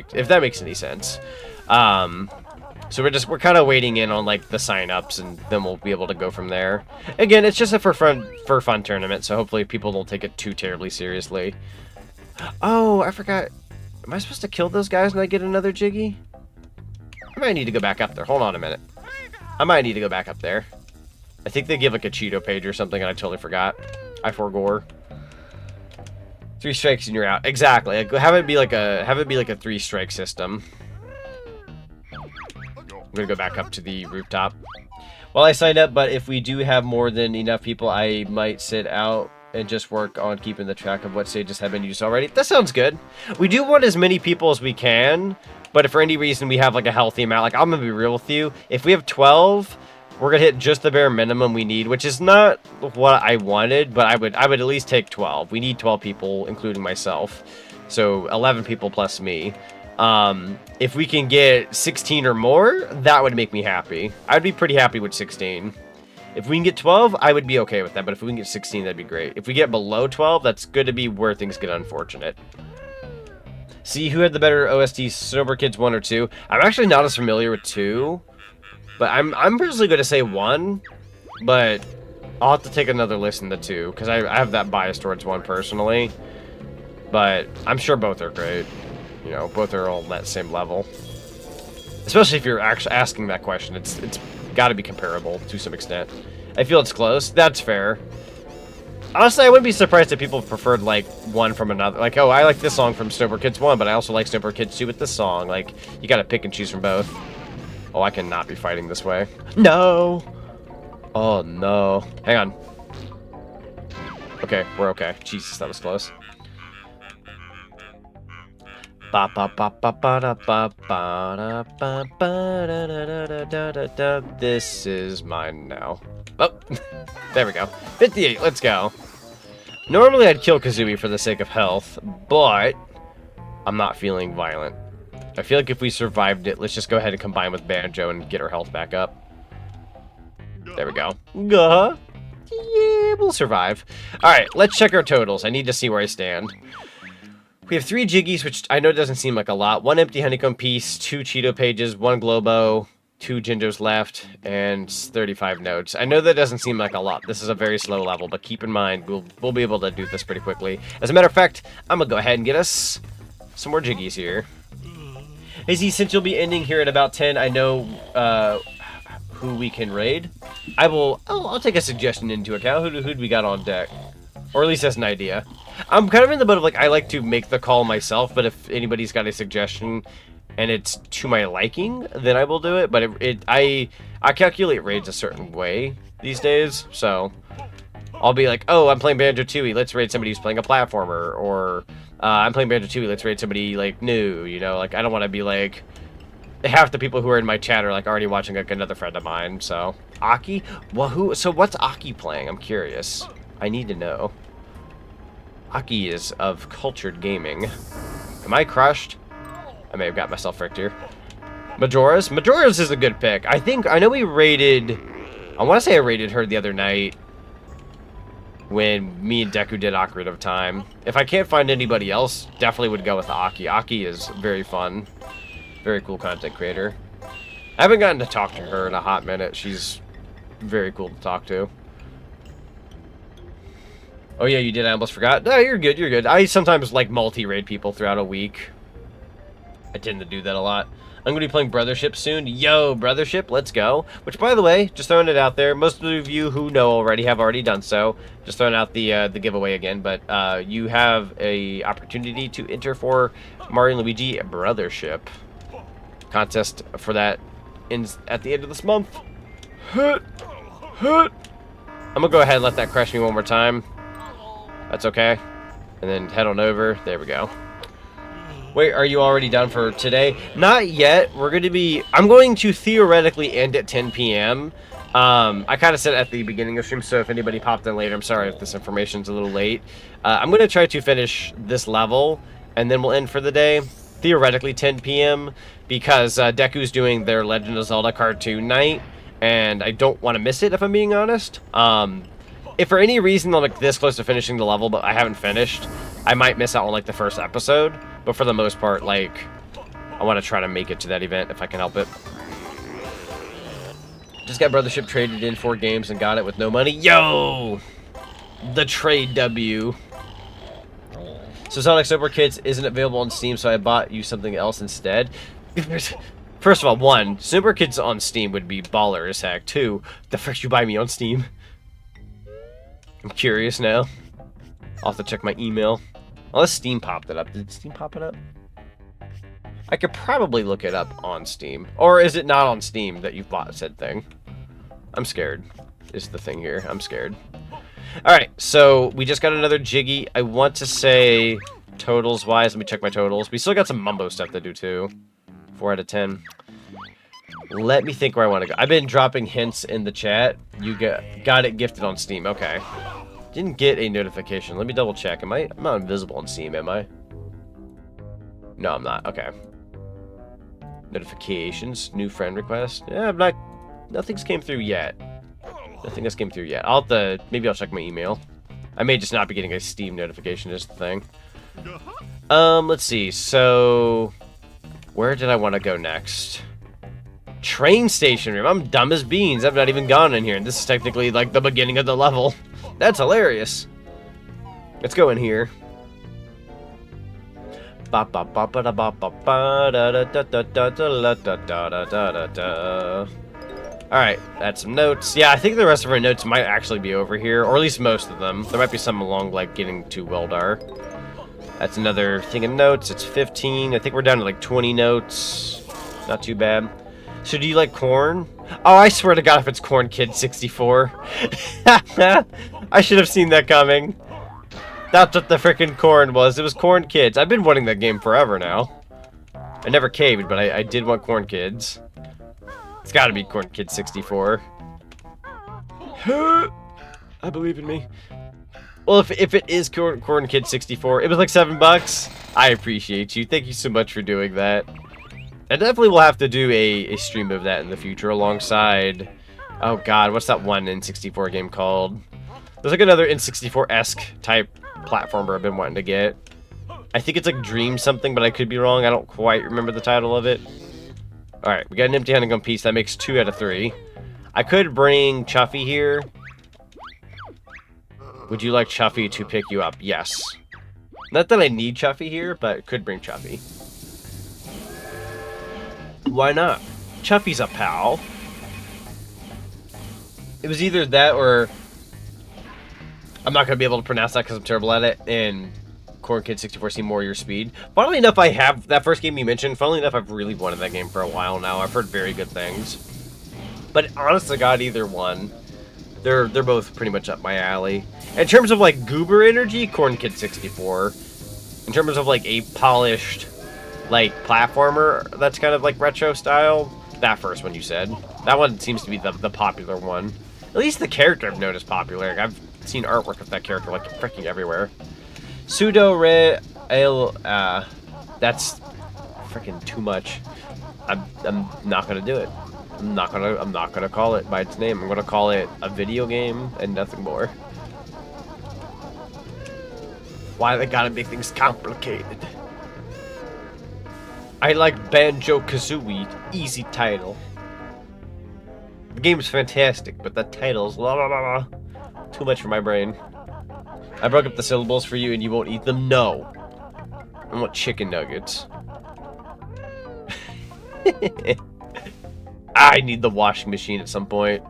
makes any sense. So we're kind of waiting in on like the sign-ups, and then we'll be able to go from there. Again, it's just a for fun tournament, so hopefully people don't take it too terribly seriously. Oh, I forgot. Am I supposed to kill those guys and I get another Jiggy? I might need to go back up there. Hold on a minute. I might need to go back up there. I think they give like a Cheeto page or something, and I totally forgot. I forgore. 3 strikes and you're out. Exactly. Like, have it be like a 3-strike system. I'm gonna go back up to the rooftop. Well, I signed up, but if we do have more than enough people, I might sit out and just work on keeping the track of what stages have been used already. That sounds good. We do want as many people as we can, but if for any reason we have like a healthy amount, like I'm gonna be real with you, if we have 12, we're gonna hit just the bare minimum we need, which is not what I wanted, but I would at least take 12. We need 12 people, including myself, so 11 people plus me. If we can get 16 or more, that would make me happy. I'd be pretty happy with 16. If we can get 12, I would be okay with that, but if we can get 16, that'd be great. If we get below 12, that's good to be where things get unfortunate. See, who had the better OST, Sober Kids 1 or 2? I'm actually not as familiar with 2, but I'm personally going to say 1, but I'll have to take another listen to 2, because I have that bias towards 1 personally, but I'm sure both are great. You know, both are all on that same level. Especially if you're actually asking that question, it's got to be comparable to some extent. I feel it's close. That's fair. Honestly, I wouldn't be surprised if people preferred, like, one from another. Like, oh, I like this song from Snowboard Kids 1, but I also like Snowboard Kids 2 with this song. Like, you gotta pick and choose from both. Oh, I cannot be fighting this way. No! Oh, no. Hang on. Okay, we're okay. Jesus, that was close. This is mine now. Oh, there we go. 58, let's go. Normally I'd kill Kazooie for the sake of health, but I'm not feeling violent. I feel like if we survived it, let's just go ahead and combine with Banjo and get our health back up. There we go. Yeah, we'll survive. Alright, let's check our totals. I need to see where I stand. We have 3 Jiggies, which I know doesn't seem like a lot. 1 empty honeycomb piece, 2 Cheeto pages, 1 Globo, 2 Jinjos left, and 35 notes. I know that doesn't seem like a lot. This is a very slow level, but keep in mind, we'll be able to do this pretty quickly. As a matter of fact, I'm gonna go ahead and get us some more Jiggies here. Izzy, since you'll be ending here at about 10, I know who we can raid. I'll take a suggestion into account. Who'd we got on deck? Or at least as an idea. I'm kind of in the boat of, like, I like to make the call myself, but if anybody's got a suggestion and it's to my liking, then I will do it. But I calculate raids a certain way these days, so I'll be like, oh, I'm playing Banjo-Tooie, let's raid somebody who's playing a platformer, or I'm playing Banjo-Tooie, let's raid somebody, like, new, you know? Like, I don't want to be, like, half the people who are in my chat are, like, already watching, like, another friend of mine, so. Aki? Well, so what's Aki playing? I'm curious. I need to know. Aki is of cultured gaming. Am I crushed? I may have got myself fricked here. Majora's? Majora's is a good pick. I know we raided... I want to say I raided her the other night when me and Deku did Ocarina of Time. If I can't find anybody else, definitely would go with Aki. Aki is very fun. Very cool content creator. I haven't gotten to talk to her in a hot minute. She's very cool to talk to. Oh yeah, you did. I almost forgot. No, you're good. You're good. I sometimes like multi-raid people throughout a week. I tend to do that a lot. I'm going to be playing Brothership soon. Yo, Brothership, let's go. Which, by the way, just throwing it out there, most of you who know already have already done so. Just throwing out the giveaway again, but you have a opportunity to enter for Mario and Luigi Brothership contest for that at the end of this month. I'm going to go ahead and let that crash me one more time. That's okay. And then head on over. There we go. Wait, are you already done for today? Not yet. I'm going to theoretically end at 10 p.m. I kind of said at the beginning of stream, so if anybody popped in later, I'm sorry if this information's a little late. I'm going to try to finish this level, and then we'll end for the day. Theoretically 10 p.m. because Deku's doing their Legend of Zelda cartoon night, and I don't want to miss it, if I'm being honest. If for any reason I'm like this close to finishing the level, but I haven't finished, I might miss out on like the first episode. But for the most part, like, I want to try to make it to that event if I can help it. Just got Brothership traded in 4 games and got it with no money. Yo! The trade W. So Sonic Super Kids isn't available on Steam, so I bought you something else instead. First of all, 1, Super Kids on Steam would be baller as heck. 2, the frick you buy me on Steam? I'm curious now. I'll have to check my email. Unless Steam popped it up. Did Steam pop it up? I could probably look it up on Steam. Or is it not on Steam that you've bought said thing? I'm scared. Is the thing here. I'm scared. Alright, so we just got another Jiggy. I want to say totals-wise. Let me check my totals. We still got some Mumbo stuff to do, too. 4 out of 10. Let me think where I want to go. I've been dropping hints in the chat. You got it gifted on Steam. Okay. Didn't get a notification. Let me double check. I'm not invisible on Steam, am I? No, I'm not. Okay. Notifications. New friend request. Yeah, I'm not... Nothing's came through yet. Nothing has came through yet. I'll have to... Maybe I'll check my email. I may just not be getting a Steam notification is the thing. Let's see. So... Where did I want to go next? Train station room. I'm dumb as beans. I've not even gone in here. And this is technically like the beginning of the level. That's hilarious. Let's go in here. Alright, that's some notes. Yeah, I think the rest of our notes might actually be over here, or at least most of them. There might be some along, like, getting to Weldar. That's another thing of notes. It's 15. I think we're down to, like, 20 notes. Not too bad. So do you like corn? Oh, I swear to God if it's Corn Kid 64. I should have seen that coming. That's what the frickin' corn was. It was Corn Kids. I've been wanting that game forever now. I never caved, but I did want Corn Kids. It's gotta be Corn Kid 64. I believe in me. Well, if it is Corn Kid 64, it was like $7. I appreciate you. Thank you so much for doing that. I definitely will have to do a stream of that in the future alongside... Oh god, what's that one N64 game called? There's like another N64-esque type platformer I've been wanting to get. I think it's like Dream something, but I could be wrong. I don't quite remember the title of it. Alright, we got an empty honeycomb piece. That makes 2 out of 3. I could bring Chuffy here. Would you like Chuffy to pick you up? Yes. Not that I need Chuffy here, but could bring Chuffy. Why not? Chuffy's a pal. It was either that or... I'm not going to be able to pronounce that because I'm terrible at it. And Corn Kid 64 seemed more your speed. Funnily enough, I have... That first game you mentioned, funnily enough, I've really wanted that game for a while now. I've heard very good things. But honest to God, either one. They're both pretty much up my alley. In terms of, like, goober energy, Corn Kid 64. In terms of, like, a polished... like platformer that's kind of like retro style, that first one you said, that one seems to be the popular one. At least the character I've noticed popular. Like, I've seen artwork of that character like freaking everywhere. Pseudo Re that's freaking too much. I'm not gonna do it. I'm not gonna call it by its name. I'm gonna call it a video game and nothing more. Why they gotta make things complicated? I like Banjo-Kazooie. Easy title. The game's fantastic, but the title's too much for my brain. I broke up the syllables for you and you won't eat them? No. I want chicken nuggets. I need the washing machine at some point.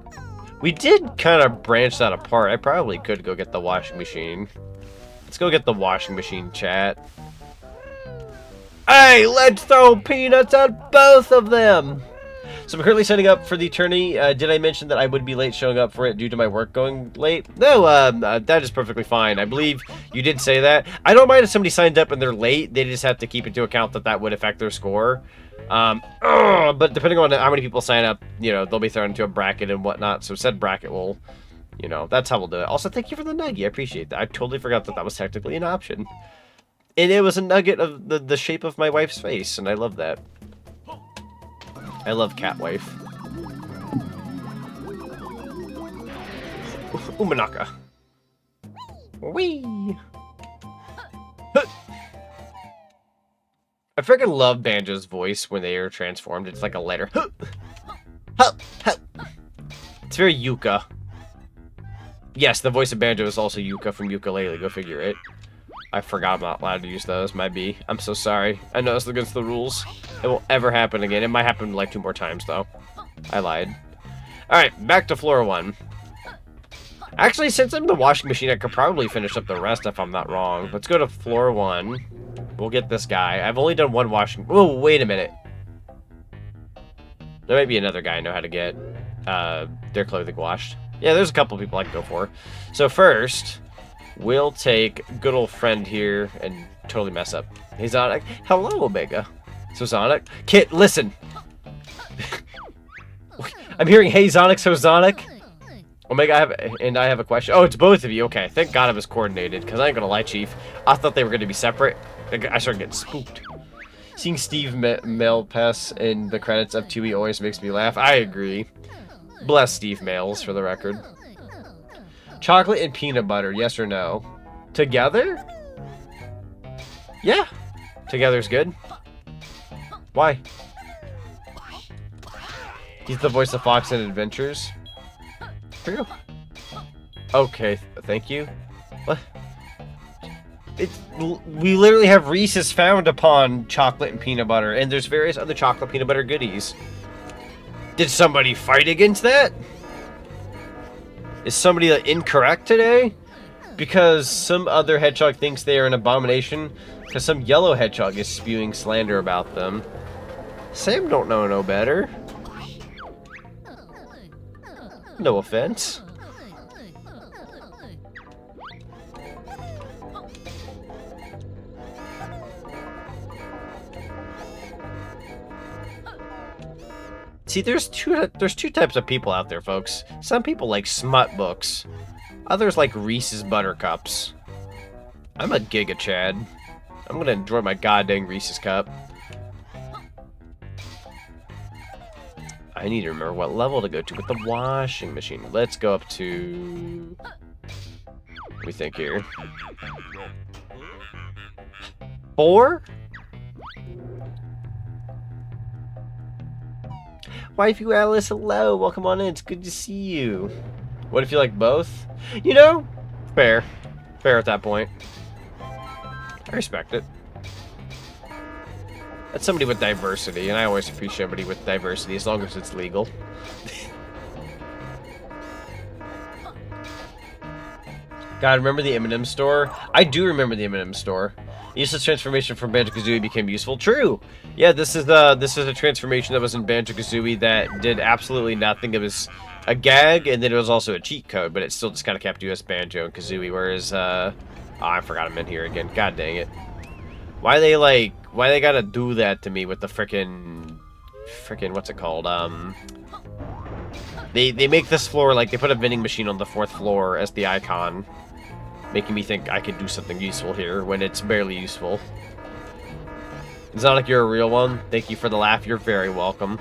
We did kind of branch that apart. I probably could go get the washing machine. Let's go get the washing machine, chat. Hey, let's throw peanuts at both of them! So I'm currently setting up for the tourney. Did I mention that I would be late showing up for it due to my work going late? No, that is perfectly fine. I believe you did say that. I don't mind if somebody signed up and they're late. They just have to keep into account that that would affect their score. But depending on how many people sign up, you know, they'll be thrown into a bracket and whatnot. So said bracket will, you know, that's how we'll do it. Also, thank you for the nugget. I appreciate that. I totally forgot that that was technically an option. And it was a nugget of the shape of my wife's face, and I love that. I love cat wife. Umanaka. Wee. I freaking love Banjo's voice when they are transformed. It's like a letter. It's very Yuka. Yes, the voice of Banjo is also Yuka from Ukulele. Go figure it. I forgot I'm not allowed to use those. Might be. I'm so sorry. I know it's against the rules. It won't ever happen again. It might happen like 2 more times, though. I lied. Alright, back to floor 1. Actually, since I'm the washing machine, I could probably finish up the rest if I'm not wrong. Let's go to floor 1. We'll get this guy. I've only done 1 washing... Oh, wait a minute. There might be another guy I know how to get their clothing washed. Yeah, there's a couple people I can go for. So first... we'll take good old friend here and totally mess up. Hey, Zonic. Hello, Omega. So, Zonic. Kit, listen. I'm hearing, hey, Zonic, so Zonic. Omega, I have a question. Oh, it's both of you. Okay, thank God it was coordinated, because I ain't gonna lie, Chief. I thought they were going to be separate. I started getting spooked. Seeing Steve Malpass in the credits of Tooie always makes me laugh. I agree. Bless Steve Mails, for the record. Chocolate and peanut butter, yes or no? Together? Yeah. Together's good. Why? He's the voice of Fox in Adventures. True. Okay, thank you. What? We literally have Reese's found upon chocolate and peanut butter, and there's various other chocolate peanut butter goodies. Did somebody fight against that? Is somebody incorrect today? Because some other hedgehog thinks they are an abomination, because some yellow hedgehog is spewing slander about them. Sam don't know no better. No offense. See, there's two types of people out there, folks. Some people like smut books. Others like Reese's Buttercups. I'm a Giga Chad. I'm gonna enjoy my goddamn Reese's Cup. I need to remember what level to go to with the washing machine. Let's go up to... what do we think here? 4? Waifu Alice, hello. Welcome on in. It's good to see you. What if you like both? You know, fair. Fair at that point. I respect it. That's somebody with diversity, and I always appreciate somebody with diversity as long as it's legal. God, remember the M&M store? I do remember the M&M store. Useless transformation from Banjo-Kazooie became useful. True. Yeah, this is a transformation that was in Banjo-Kazooie that did absolutely nothing. It was a gag, and then it was also a cheat code, but it still just kind of kept you as Banjo and Kazooie. Whereas, oh, I forgot I'm in here again. God dang it. Why they gotta do that to me with the frickin', what's it called? They make this floor like they put a vending machine on the 4th floor as the icon, making me think I could do something useful here when it's barely useful. Zonic, you're a real one. Thank you for the laugh. You're very welcome.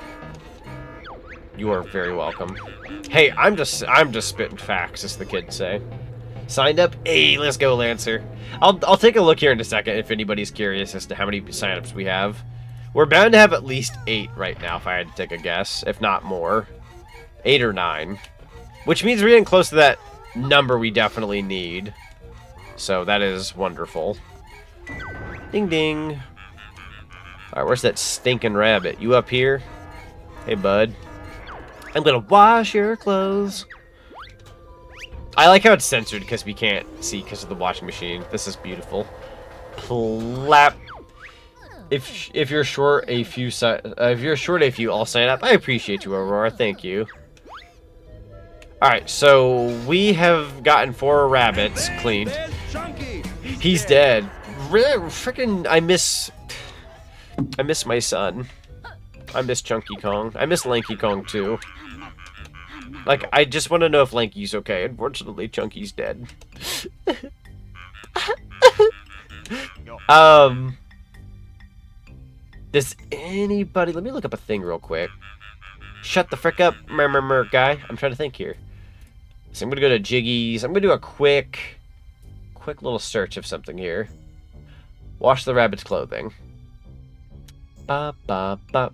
You are very welcome. Hey, I'm just spitting facts, as the kids say. Signed up? Hey, let's go, Lancer. I'll take a look here in a second if anybody's curious as to how many signups we have. We're bound to have at least 8 right now, if I had to take a guess, if not more. 8 or 9. Which means we're getting close to that number we definitely need. So that is wonderful. Ding ding. Alright, where's that stinking rabbit? You up here? Hey, bud. I'm gonna wash your clothes. I like how it's censored because we can't see because of the washing machine. This is beautiful. Plap. If you're short a few, I'll sign up. I appreciate you, Aurora. Thank you. All right, so we have gotten 4 rabbits cleaned. He's dead. Really, freaking, I miss my son. I miss Chunky Kong. I miss Lanky Kong too. Like, I just want to know if Lanky's okay. Unfortunately, Chunky's dead. Does anybody... Let me look up a thing real quick. Shut the frick up, guy. I'm trying to think here. So I'm going to go to Jiggy's. I'm going to do a quick little search of something here. Wash the rabbit's clothing. Ba, ba, ba.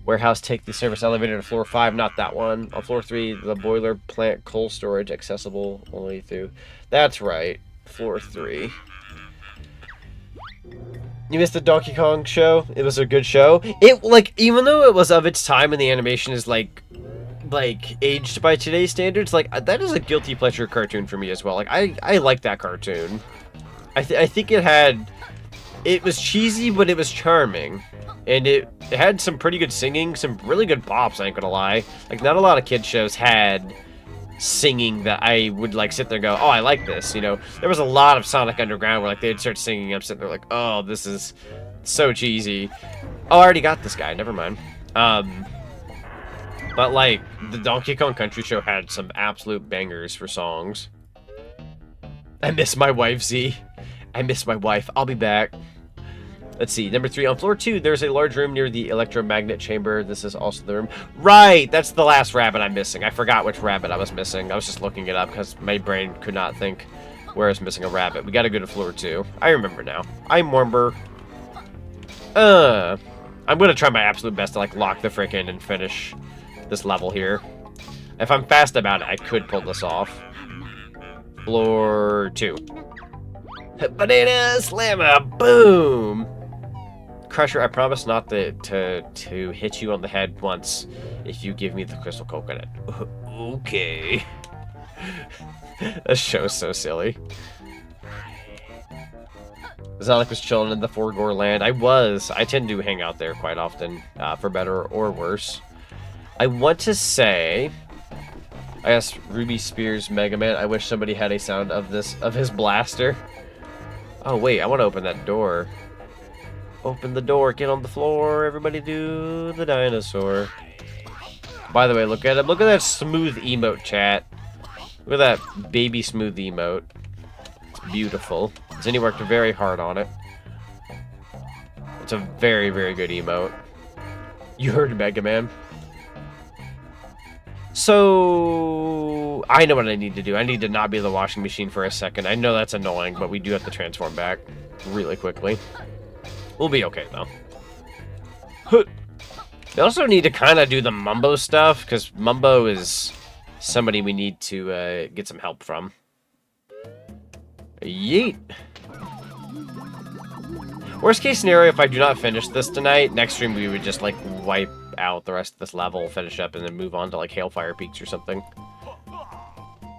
Warehouse, take the service elevator to floor 5, not that one. On floor 3, the boiler plant coal storage accessible only through... That's right. Floor 3. You missed the Donkey Kong show? It was a good show. It, like, even though it was of its time and the animation is, like aged by today's standards, like, that is a guilty pleasure cartoon for me as well. Like, I like that cartoon. I think it was cheesy, but it was charming. And it had some pretty good singing, some really good pops, I ain't gonna lie. Like, not a lot of kids shows had singing that I would, like, sit there and go, oh, I like this, you know? There was a lot of Sonic Underground where, like, they'd start singing, I'm sitting there like, oh, this is so cheesy. Oh, I already got this guy, never mind. But, like, the Donkey Kong Country Show had some absolute bangers for songs. I miss my wife, Z. I miss my wife. I'll be back. Let's see, number 3, on floor 2, there's a large room near the electromagnet chamber. This is also the room. Right, that's the last rabbit I'm missing. I forgot which rabbit I was missing. I was just looking it up because my brain could not think where I was missing a rabbit. We gotta go to floor 2. I remember now. I remember. I'm gonna try my absolute best to, like, lock the frick in and finish this level here. If I'm fast about it, I could pull this off. Floor 2. Banana slammer, boom! Crusher, I promise not to hit you on the head once if you give me the crystal coconut. Okay. That show's so silly. Zonic was chilling in the Forgore land. I tend to hang out there quite often, for better or worse. I want to say... I asked Ruby Spears Mega Man, I wish somebody had a sound of his blaster. Oh wait, I want to open that door. Open the door, get on the floor, everybody do the dinosaur. By the way, look at him. Look at that smooth emote, chat. Look at that baby smooth emote. It's beautiful. Zinni worked very hard on it. It's a very, very good emote. You heard Mega Man. So, I know what I need to do. I need to not be the washing machine for a second. I know that's annoying, but we do have to transform back really quickly. We'll be okay, though. We also need to kind of do the Mumbo stuff, because Mumbo is somebody we need to get some help from. Yeet! Worst case scenario, if I do not finish this tonight, next stream we would just, like, wipe out the rest of this level, finish up, and then move on to, like, Hailfire Peaks or something.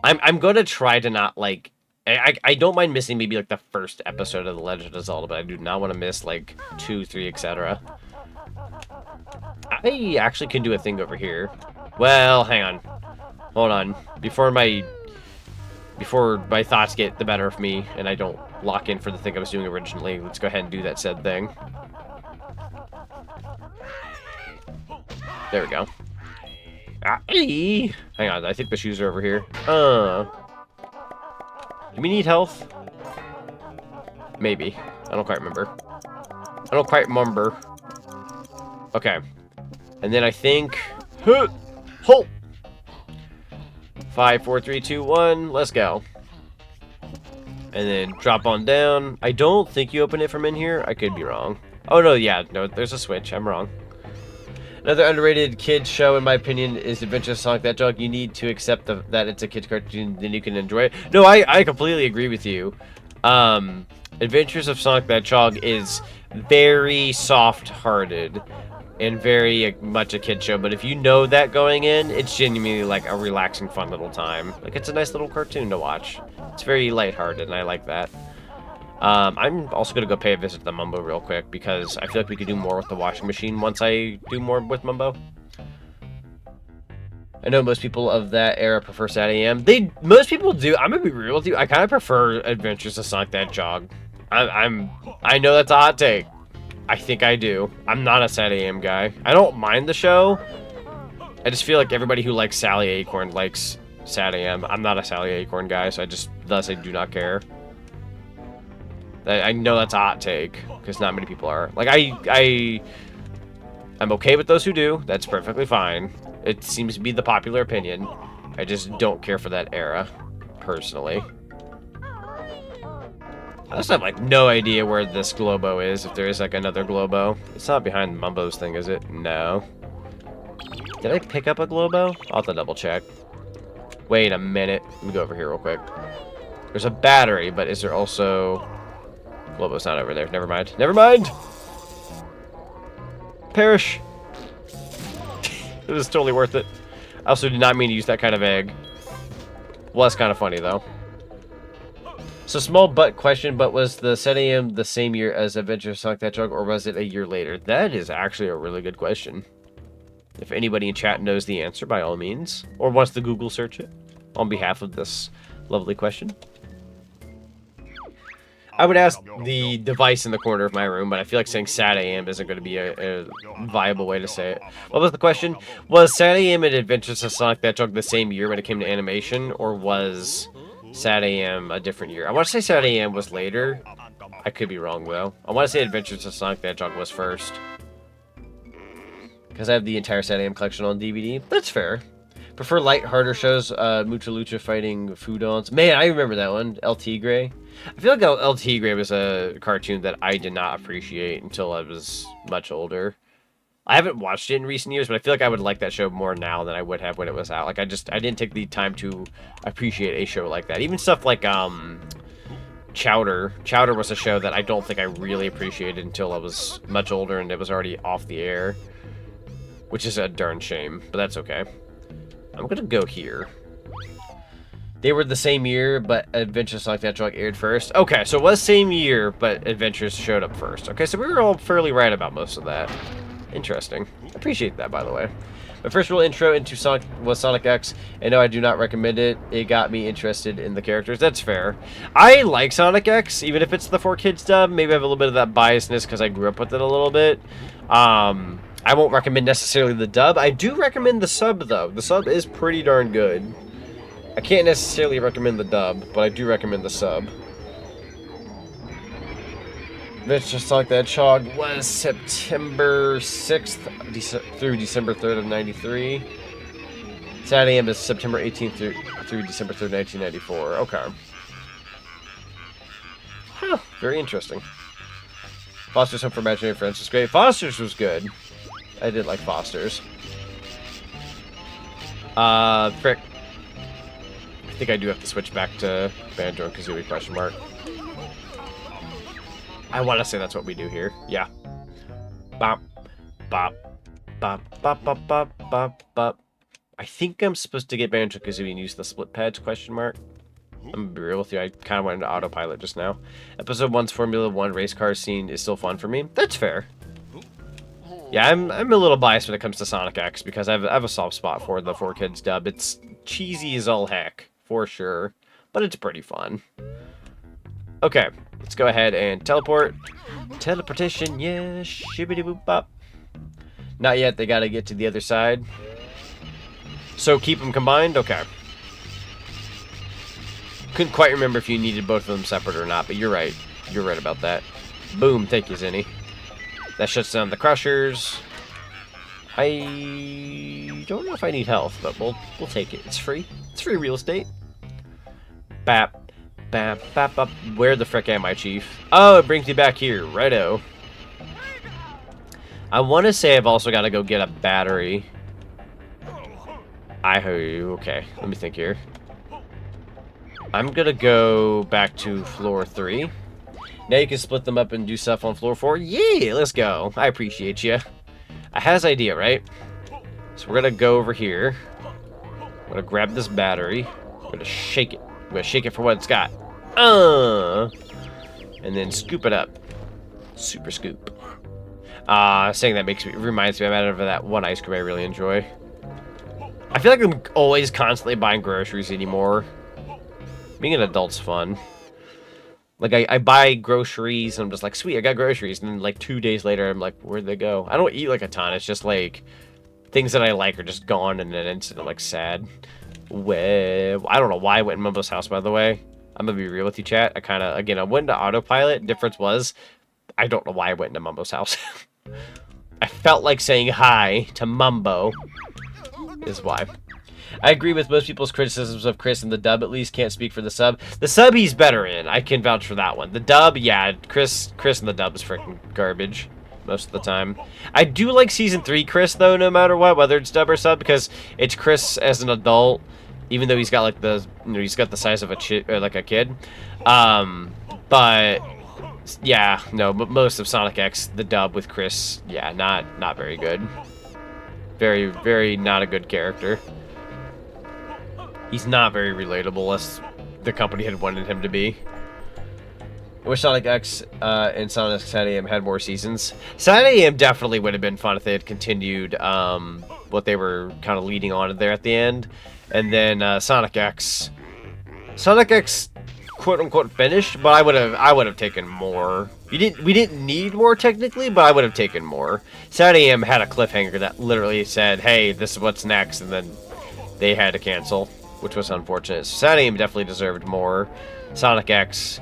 I'm gonna try to not, like... I don't mind missing maybe, like, the first episode of The Legend of Zelda, but I do not want to miss, like, 2, 3, etc. I actually can do a thing over here. Well, hang on. Hold on. Before my thoughts get the better of me, and I don't lock in for the thing I was doing originally, let's go ahead and do that said thing. There we go. Hang on, I think the shoes are over here. Do we need health? Maybe. I don't quite remember. Okay. And then I think... Halt! 5, 4, 3, 2, 1. Let's go. And then drop on down. I don't think you open it from in here. I could be wrong. Oh, no, yeah. No, there's a switch. I'm wrong. Another underrated kids show, in my opinion, is Adventure Sonic the Hedgehog. You need to accept that it's a kids cartoon, then you can enjoy it. No, I completely agree with you. Adventures of Sonic the Hedgehog is very soft-hearted and very much a kid show, but if you know that going in, it's genuinely like a relaxing, fun little time. Like, it's a nice little cartoon to watch. It's very lighthearted, and I like that. I'm also going to go pay a visit to the Mumbo real quick, because I feel like we could do more with the washing machine once I do more with Mumbo. I know most people of that era prefer Sad AM. Most people do. I'm going to be real with you. I kind of prefer Adventures of Sonic the Hedgehog. I know that's a hot take. I think I do. I'm not a Sad AM guy. I don't mind the show. I just feel like everybody who likes Sally Acorn likes Sad AM. I'm not a Sally Acorn guy, so I do not care. I know that's a hot take, because not many people are. Like, I'm okay with those who do. That's perfectly fine. It seems to be the popular opinion. I just don't care for that era, personally. I just have, like, no idea where this Globo is, if there is, like, another Globo. It's not behind Mumbo's thing, is it? No. Did I pick up a Globo? I'll have to double check. Wait a minute. Let me go over here real quick. There's a battery, but is there also... Globo's not over there. Never mind. Never mind! Perish! It was totally worth it. I also did not mean to use that kind of egg. Well, that's kind of funny, though. So, small butt question, but was the Sad AM the same year as Adventures of Sonic the Hedgehog, or was it a year later? That is actually a really good question. If anybody in chat knows the answer, by all means, or wants to Google search it on behalf of this lovely question. I would ask the device in the corner of my room, but I feel like saying Sad AM isn't going to be a viable way to say it. What was the question? Was Sad AM and Adventures of Sonic the Hedgehog the same year when it came to animation, or was Sad AM a different year? I want to say Sad AM was later. I could be wrong, though. I want to say Adventures of Sonic the Hedgehog was first. Because I have the entire Sad AM collection on DVD. That's fair. Prefer light, harder shows. Mucha Lucha fighting Foodons. Man, I remember that one. El Tigre. I feel like El Tigre was a cartoon that I did not appreciate until I was much older. I haven't watched it in recent years, but I feel like I would like that show more now than I would have when it was out. Like, I didn't take the time to appreciate a show like that. Even stuff like, Chowder. Chowder was a show that I don't think I really appreciated until I was much older and it was already off the air. Which is a darn shame, but that's okay. I'm gonna go here. They were the same year, but Adventures of Sonic the Hedgehog aired first. Okay, so it was same year, but Adventures showed up first. Okay, so we were all fairly right about most of that. Interesting. Appreciate that, by the way. My first real intro into Sonic was Sonic X, and no, I do not recommend it. It got me interested in the characters. That's fair. I like Sonic X, even if it's the 4Kids dub. Maybe I have a little bit of that biasness because I grew up with it a little bit. I won't recommend necessarily the dub. I do recommend the sub, though. The sub is pretty darn good. I can't necessarily recommend the dub, but I do recommend the sub. Adventures of Sonic the Hedgehog was September 6th through December 3rd of 93. Sad AM is September 18th through December 3rd, 1994. Okay. Huh, very interesting. Foster's Home for Imaginary Friends was great. Foster's was good. I did like Foster's. Frick. I think I do have to switch back to Banjo and Kazooie question mark. I want to say that's what we do here. Yeah. Bop, bop, bop, bop, bop, bop, bop, bop. I think I'm supposed to get Banjo Kazooie and use the split pads question mark. I'm gonna be real with you. I kind of went into autopilot just now. Episode 1's Formula 1 race car scene is still fun for me. That's fair. Yeah, I'm a little biased when it comes to Sonic X because I have a soft spot for the 4Kids dub. It's cheesy as all heck, for sure, but it's pretty fun. Okay, let's go ahead and teleport. Teleportation, yeah, shibbity boop bop. Not yet, they gotta get to the other side. So keep them combined? Okay. Couldn't quite remember if you needed both of them separate or not, but you're right. You're right about that. Boom, thank you, Zinni. That shuts down the crushers. I don't know if I need health, but we'll take it. It's free. It's free real estate. Bap, bap, bap, bap. Where the frick am I, Chief? Oh, it brings me back here. Righto. I want to say I've also got to go get a battery. Okay, let me think here. I'm gonna go back to floor 3. Now you can split them up and do stuff on floor 4. Yeah, let's go. I appreciate you. I has idea, right? So we're gonna go over here. I'm gonna grab this battery. I'm gonna shake it. I'm gonna shake it for what it's got. And then scoop it up. Super scoop. Saying that reminds me of that one ice cream I really enjoy. I feel like I'm always constantly buying groceries anymore. Being an adult's fun. Like, I buy groceries, and I'm just like, sweet, I got groceries. And then, like, 2 days later, I'm like, where'd they go? I don't eat, like, a ton. It's just, like, things that I like are just gone in an instant. I'm, like, sad. Well, I don't know why I went in Mumbo's house, by the way. I'm gonna be real with you, chat. I went into autopilot. Difference was, I don't know why I went into Mumbo's house. I felt like saying hi to Mumbo. Is why. I agree with most people's criticisms of Chris in the dub, at least. Can't speak for the sub. The sub he's better in. I can vouch for that one. The dub, yeah, Chris in the dub is freaking garbage most of the time. I do like Season 3 Chris, though, no matter what, whether it's dub or sub, because it's Chris as an adult, even though he's got, like, he's got the size of a kid. But, yeah, no, but most of Sonic X, the dub with Chris, yeah, not very good. Very, very not a good character. He's not very relatable as the company had wanted him to be. I wish Sonic X and Sonic X AM had more seasons. Sonic AM definitely would have been fun if they had continued what they were kind of leading on there at the end. And then Sonic X, quote unquote finished, but I would have taken more. We didn't need more technically, but I would have taken more. Sonic AM had a cliffhanger that literally said, "Hey, this is what's next," and then they had to cancel, which was unfortunate. Sonic AM definitely deserved more. Sonic X,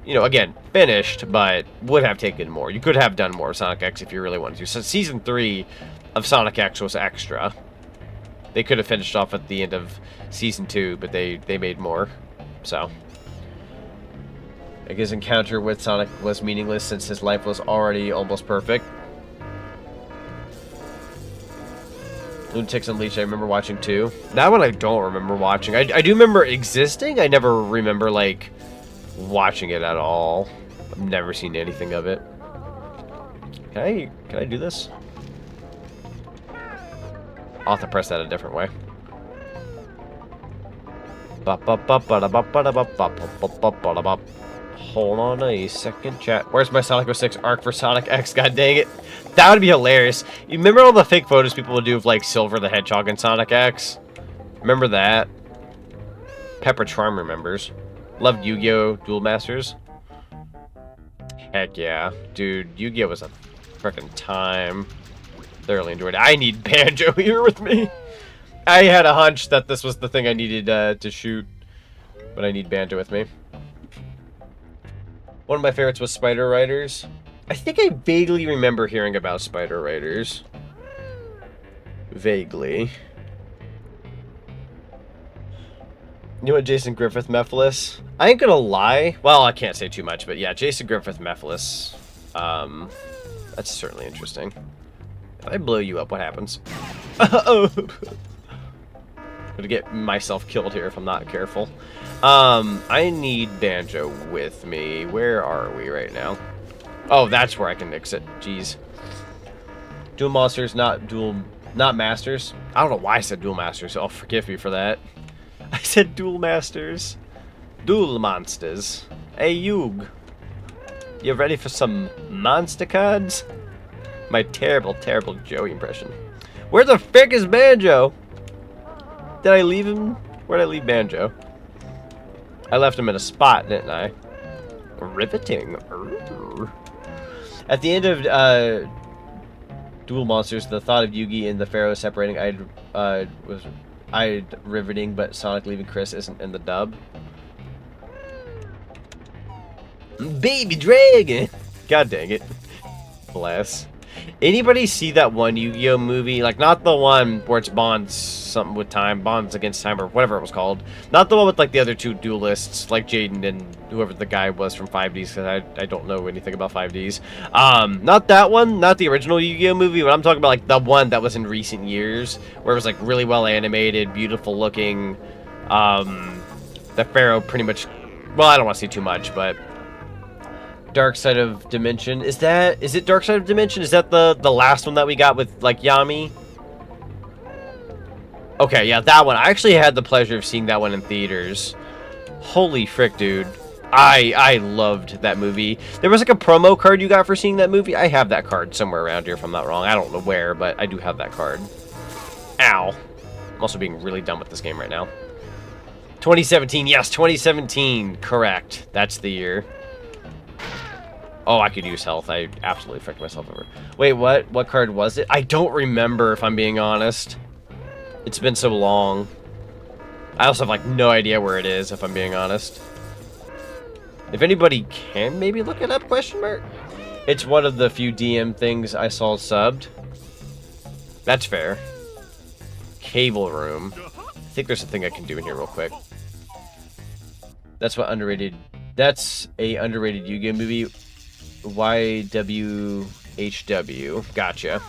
again, finished, but would have taken more. You could have done more Sonic X if you really wanted to. So Season 3 of Sonic X was extra. They could have finished off at the end of Season 2, but they made more. So, like, his encounter with Sonic was meaningless since his life was already almost perfect. Lunatics Unleashed, I remember watching too. That one I don't remember watching. I do remember existing. I never remember, like, watching it at all. I've never seen anything of it. Can I do this? I'll have to press that a different way. Hold on a second, chat. Where's my Sonic 06 arc for Sonic X? God dang it. That would be hilarious. You remember all the fake photos people would do of, like, Silver the Hedgehog and Sonic X? Remember that? Pepper Charm remembers. Loved Yu-Gi-Oh! Duel Masters. Heck yeah. Dude, Yu-Gi-Oh! Was a freaking time. Thoroughly enjoyed it. I need Banjo here with me. I had a hunch that this was the thing I needed to shoot. But I need Banjo with me. One of my favorites was Spider Riders. I think I vaguely remember hearing about Spider Riders. Vaguely. You know what, Jason Griffith Mephiles? I ain't gonna lie. Well, I can't say too much, but yeah, Jason Griffith Mephiles. That's certainly interesting. If I blow you up, what happens? Oh! I'm gonna get myself killed here if I'm not careful. I need Banjo with me. Where are we right now? Oh, that's where I can mix it. Jeez. Dual Monsters, not Masters. I don't know why I said Dual Masters. Oh, forgive me for that. I said Dual Masters. Dual Monsters. Hey, Yug. You ready for some monster cards? My terrible, terrible Joey impression. Where the frick is Banjo? Did I leave him? Where'd I leave Banjo? I left him in a spot, didn't I? Riveting. At the end of Dual Monsters, the thought of Yugi and the Pharaoh separating was riveting, but Sonic leaving Chris isn't in the dub. Baby Dragon! God dang it. Bless. Anybody see that one Yu-Gi-Oh movie? Like, not the one where it's Bonds something with time, Bonds Against Time, or whatever it was called. Not the one with, like, the other two duelists, like Jaden and whoever the guy was from 5Ds, because I don't know anything about 5Ds. Not that one, not the original Yu-Gi-Oh movie, but I'm talking about, like, the one that was in recent years, where it was, like, really well animated, beautiful looking. The Pharaoh pretty much, well, I don't want to say too much, but Dark Side of Dimension. Is it Dark Side of Dimension? Is that the last one that we got with, like, Yami? Okay, yeah, that one. I actually had the pleasure of seeing that one in theaters. Holy frick, dude. I loved that movie. There was, like, a promo card you got for seeing that movie. I have that card somewhere around here, if I'm not wrong. I don't know where, but I do have that card. Ow. I'm also being really dumb with this game right now. 2017. Yes, 2017. Correct. That's the year. Oh, I could use health. I absolutely fricked myself over. Wait, what? What card was it? I don't remember, if I'm being honest. It's been so long. I also have, like, no idea where it is, if I'm being honest. If anybody can maybe look it up, question mark? It's one of the few DM things I saw subbed. That's fair. Cable room. I think there's a thing I can do in here real quick. That's what underrated... That's a underrated Yu-Gi-Oh movie. YWHW. Gotcha.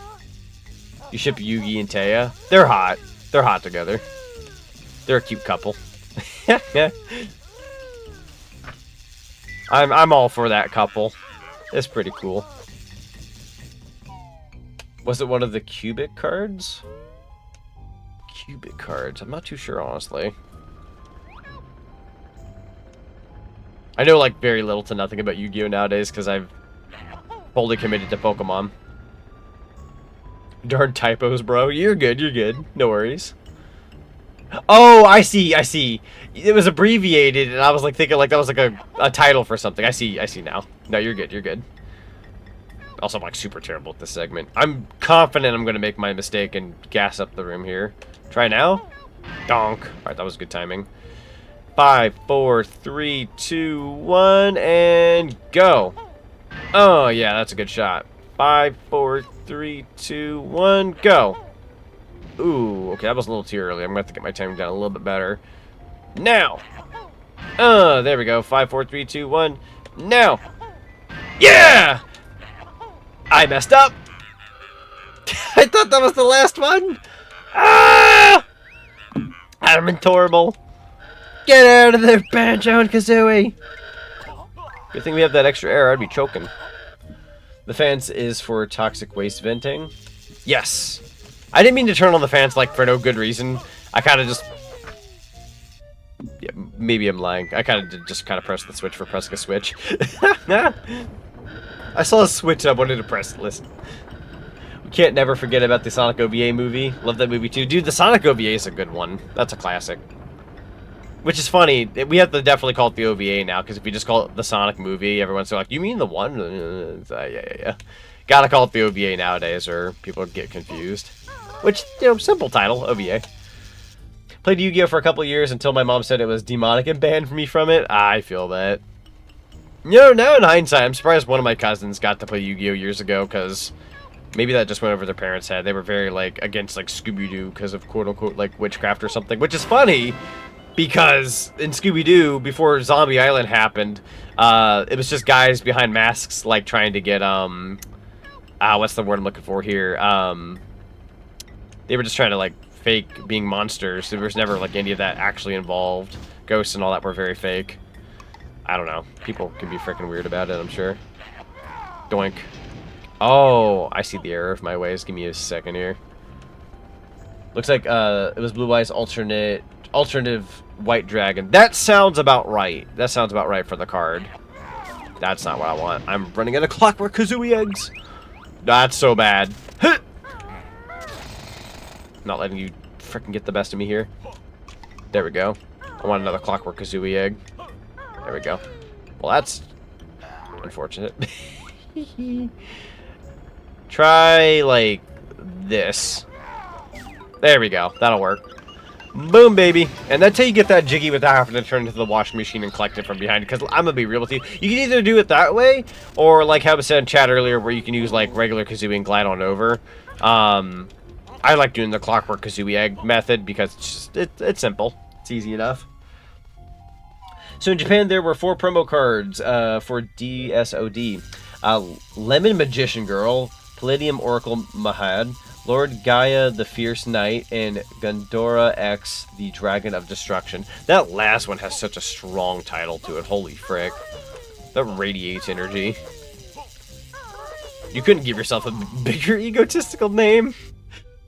You ship Yugi and Taya. They're hot. They're hot together. They're a cute couple. I'm all for that couple. It's pretty cool. Was it one of the cubic cards? Cubic cards. I'm not too sure, honestly. I know, like, very little to nothing about Yu-Gi-Oh! Nowadays, because I've fully committed to Pokemon. Darn typos, bro. You're good, you're good. No worries. Oh, I see, I see. It was abbreviated, and I was, like, thinking, like, that was, like, a title for something. I see now. No, you're good, you're good. Also, I'm, like, super terrible at this segment. I'm confident I'm going to make my mistake and gas up the room here. Try now? Donk. Alright, that was good timing. 5, 4, 3, 2, 1, and go. Oh, yeah, that's a good shot. 5, 4, 3, 2, 1, go. Ooh, okay, that was a little too early. I'm going to have to get my timing down a little bit better. Now. There we go. 5, 4, 3, 2, 1. Now. Yeah! I messed up. I thought that was the last one. Ah! I'm intolerable. Get out of there, Banjo and Kazooie. Good thing we have that extra air. I'd be choking. The fans is for toxic waste venting. Yes. I didn't mean to turn on the fans, like, for no good reason. I kind of just... Yeah, maybe I'm lying. I kind of just pressed the switch for pressing a switch. I saw a switch and I wanted to press it. Listen. We can't never forget about the Sonic OVA movie. Love that movie too. Dude, the Sonic OVA is a good one. That's a classic. Which is funny. We have to definitely call it the OVA now, because if we just call it the Sonic movie, everyone's like, you mean the one? Yeah. Gotta call it the OVA nowadays, or people get confused. Which, you know, simple title, OVA. Played Yu-Gi-Oh! For a couple years until my mom said it was demonic and banned me from it. I feel that. You know, now in hindsight, I'm surprised one of my cousins got to play Yu-Gi-Oh! Years ago, because maybe that just went over their parents' head. They were very, like, against, like, Scooby-Doo because of quote-unquote, like, witchcraft or something. Which is funny, because in Scooby-Doo, before Zombie Island happened, it was just guys behind masks, like, trying to get, what's the word I'm looking for here? They were just trying to, like, fake being monsters. There was never, like, any of that actually involved. Ghosts and all that were very fake. I don't know. People can be freaking weird about it, I'm sure. Doink. Oh, I see the error of my ways. Give me a second here. Looks like, it was Blue Eyes alternative White Dragon. That sounds about right. That sounds about right for the card. That's not what I want. I'm running out of Clockwork Kazooie eggs. That's so bad. Not letting you freaking get the best of me here. There we go. I want another Clockwork Kazooie egg. There we go. Well, that's unfortunate. Try, like, this. There we go. That'll work. Boom, baby. And that's how you get that jiggy without having to turn into the washing machine and collect it from behind. Because I'm going to be real with you. You can either do it that way, or like how I said in chat earlier, where you can use, like, regular Kazooie and glide on over. I like doing the Clockwork Kazooie egg method because it's just, it's simple. It's easy enough. So in Japan, there were 4 promo cards for DSOD. Lemon Magician Girl, Palladium Oracle Mahad, Lord Gaia the Fierce Knight, and Gundora X the Dragon of Destruction. That last one has such a strong title to it. Holy frick. That radiates energy. You couldn't give yourself a bigger egotistical name.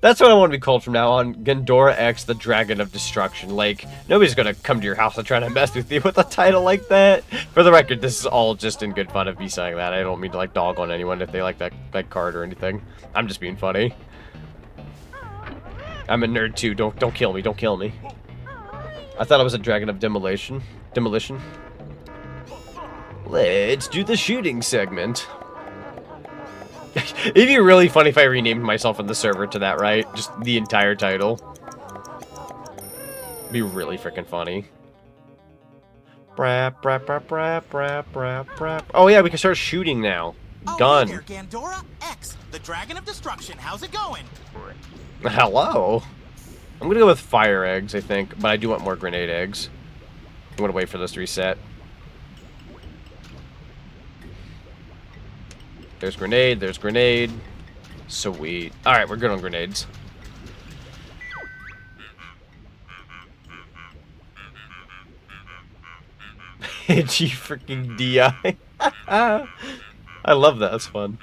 That's what I want to be called from now on. Gandora X, the Dragon of Destruction. Like, nobody's gonna come to your house and try to mess with you with a title like that. For the record, this is all just in good fun of me saying that. I don't mean to, like, dog on anyone if they like that card or anything. I'm just being funny. I'm a nerd too. Don't kill me. Don't kill me. I thought I was a Dragon of Demolition. Demolition. Let's do the shooting segment. It'd be really funny if I renamed myself in the server to that, right? Just the entire title. It'd be really freaking funny. Brap, brap, brap, brap, brap, brap, brap. Oh yeah, we can start shooting now. Gun. Hey there, Gandora X, the Dragon of Destruction. How's it going? Hello. I'm gonna go with fire eggs, I think, but I do want more grenade eggs. I'm gonna wait for this to reset. There's grenade, there's grenade. Sweet. Alright, we're good on grenades. G freaking DI. I love that, that's fun.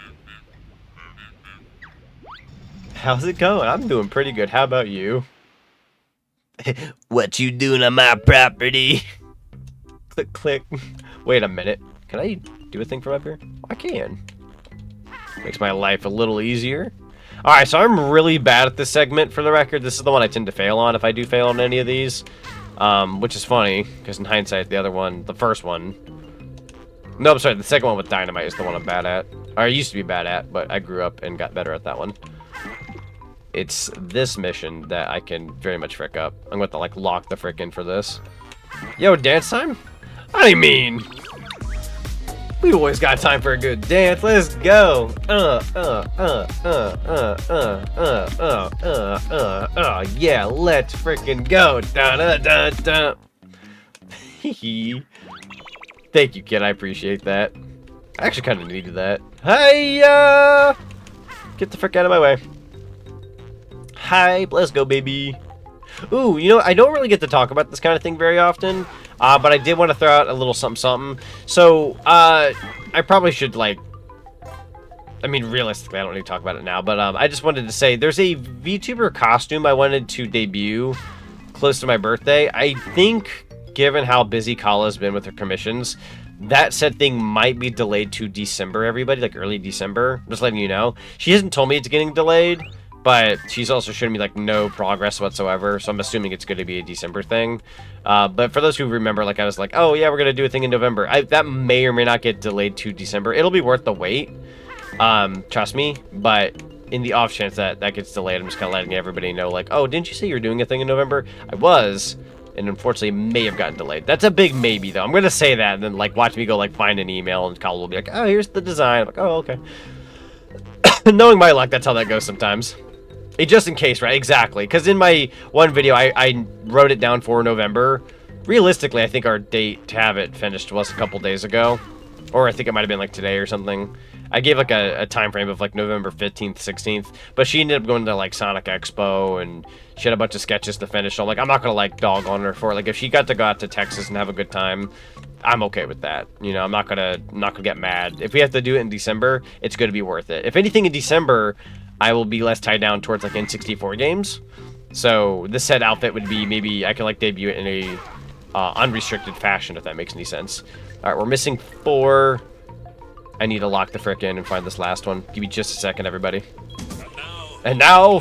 How's it going? I'm doing pretty good. How about you? What you doing on my property? Click, click. Wait a minute. Can I do a thing from up here? I can. Makes my life a little easier. Alright, so I'm really bad at this segment, for the record. This is the one I tend to fail on if I do fail on any of these. Which is funny, because in hindsight, the other one, the first one... No, I'm sorry, the second one with Dynamite is the one I'm bad at. Or I used to be bad at, but I grew up and got better at that one. It's this mission that I can very much frick up. I'm going to, like, lock the frick in for this. Yo, dance time? I mean... We always got time for a good dance. Let's go. Yeah, let's freaking go. Da da da da. Thank you, kid. I appreciate that. I actually kind of needed that. Hey, get the frick out of my way. Hi, let's go, baby. Ooh, you know, I don't really get to talk about this kind of thing very often, but I did want to throw out a little something. So, I probably should, like, I mean, realistically, I don't need to talk about it now, but I just wanted to say, there's a VTuber costume I wanted to debut close to my birthday. I think, given how busy Kala's been with her commissions, that said thing might be delayed to December, everybody, like early December. Just letting you know. She hasn't told me it's getting delayed, but she's also showing me, like, no progress whatsoever, so I'm assuming it's going to be a December thing. But for those who remember, like, I was like, oh, yeah, we're going to do a thing in November. That may or may not get delayed to December. It'll be worth the wait, trust me, but in the off chance that that gets delayed, I'm just kind of letting everybody know, like, oh, didn't you say you were doing a thing in November? I was, and unfortunately may have gotten delayed. That's a big maybe, though. I'm going to say that, and then, like, watch me go, like, find an email, and Kala will be like, oh, here's the design. I'm like, oh, okay. Knowing my luck, that's how that goes sometimes. Just in case, right? Exactly. Because in my one video, I wrote it down for November. Realistically, I think our date to have it finished was a couple days ago. Or I think it might have been like today or something. I gave like a time frame of like November 15th, 16th. But she ended up going to like Sonic Expo and she had a bunch of sketches to finish. So I'm like, I'm not going to like dog on her for it. Like if she got to go out to Texas and have a good time, I'm okay with that. You know, I'm not gonna get mad. If we have to do it in December, it's going to be worth it. If anything in December, I will be less tied down towards like N64 games. So this said outfit would be, maybe I can like debut it in a unrestricted fashion, if that makes any sense. All right, we're missing 4. I need to lock the frick in and find this last one. Give me just a second, everybody. And now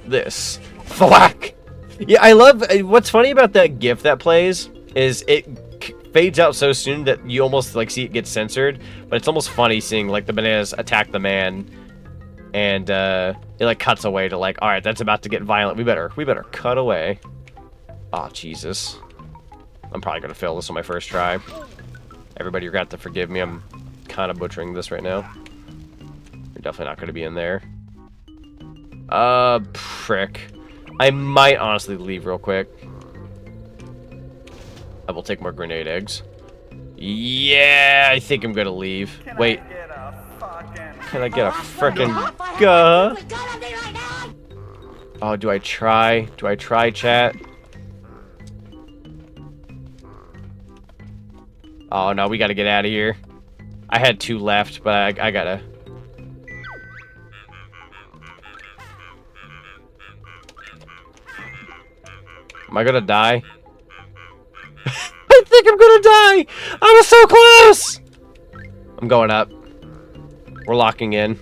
this. Thwack! Yeah, I love, what's funny about that GIF that plays is it fades out so soon that you almost like see it get censored, but it's almost funny seeing like the bananas attack the man. And it like cuts away to like, all right, that's about to get violent. We better cut away. Oh, Jesus. I'm probably gonna fail this on my first try. Everybody, you're gonna have to forgive me. I'm kind of butchering this right now. You're definitely not gonna be in there. Prick. I might honestly leave real quick. I will take more grenade eggs. Yeah, I think I'm gonna leave. Wait. Can I get a frickin' guh? Oh, do I try? Do I try, chat? Oh, no, we gotta get out of here. I had 2 left, but I gotta... Am I gonna die? I think I'm gonna die! I was so close! I'm going up. We're locking in.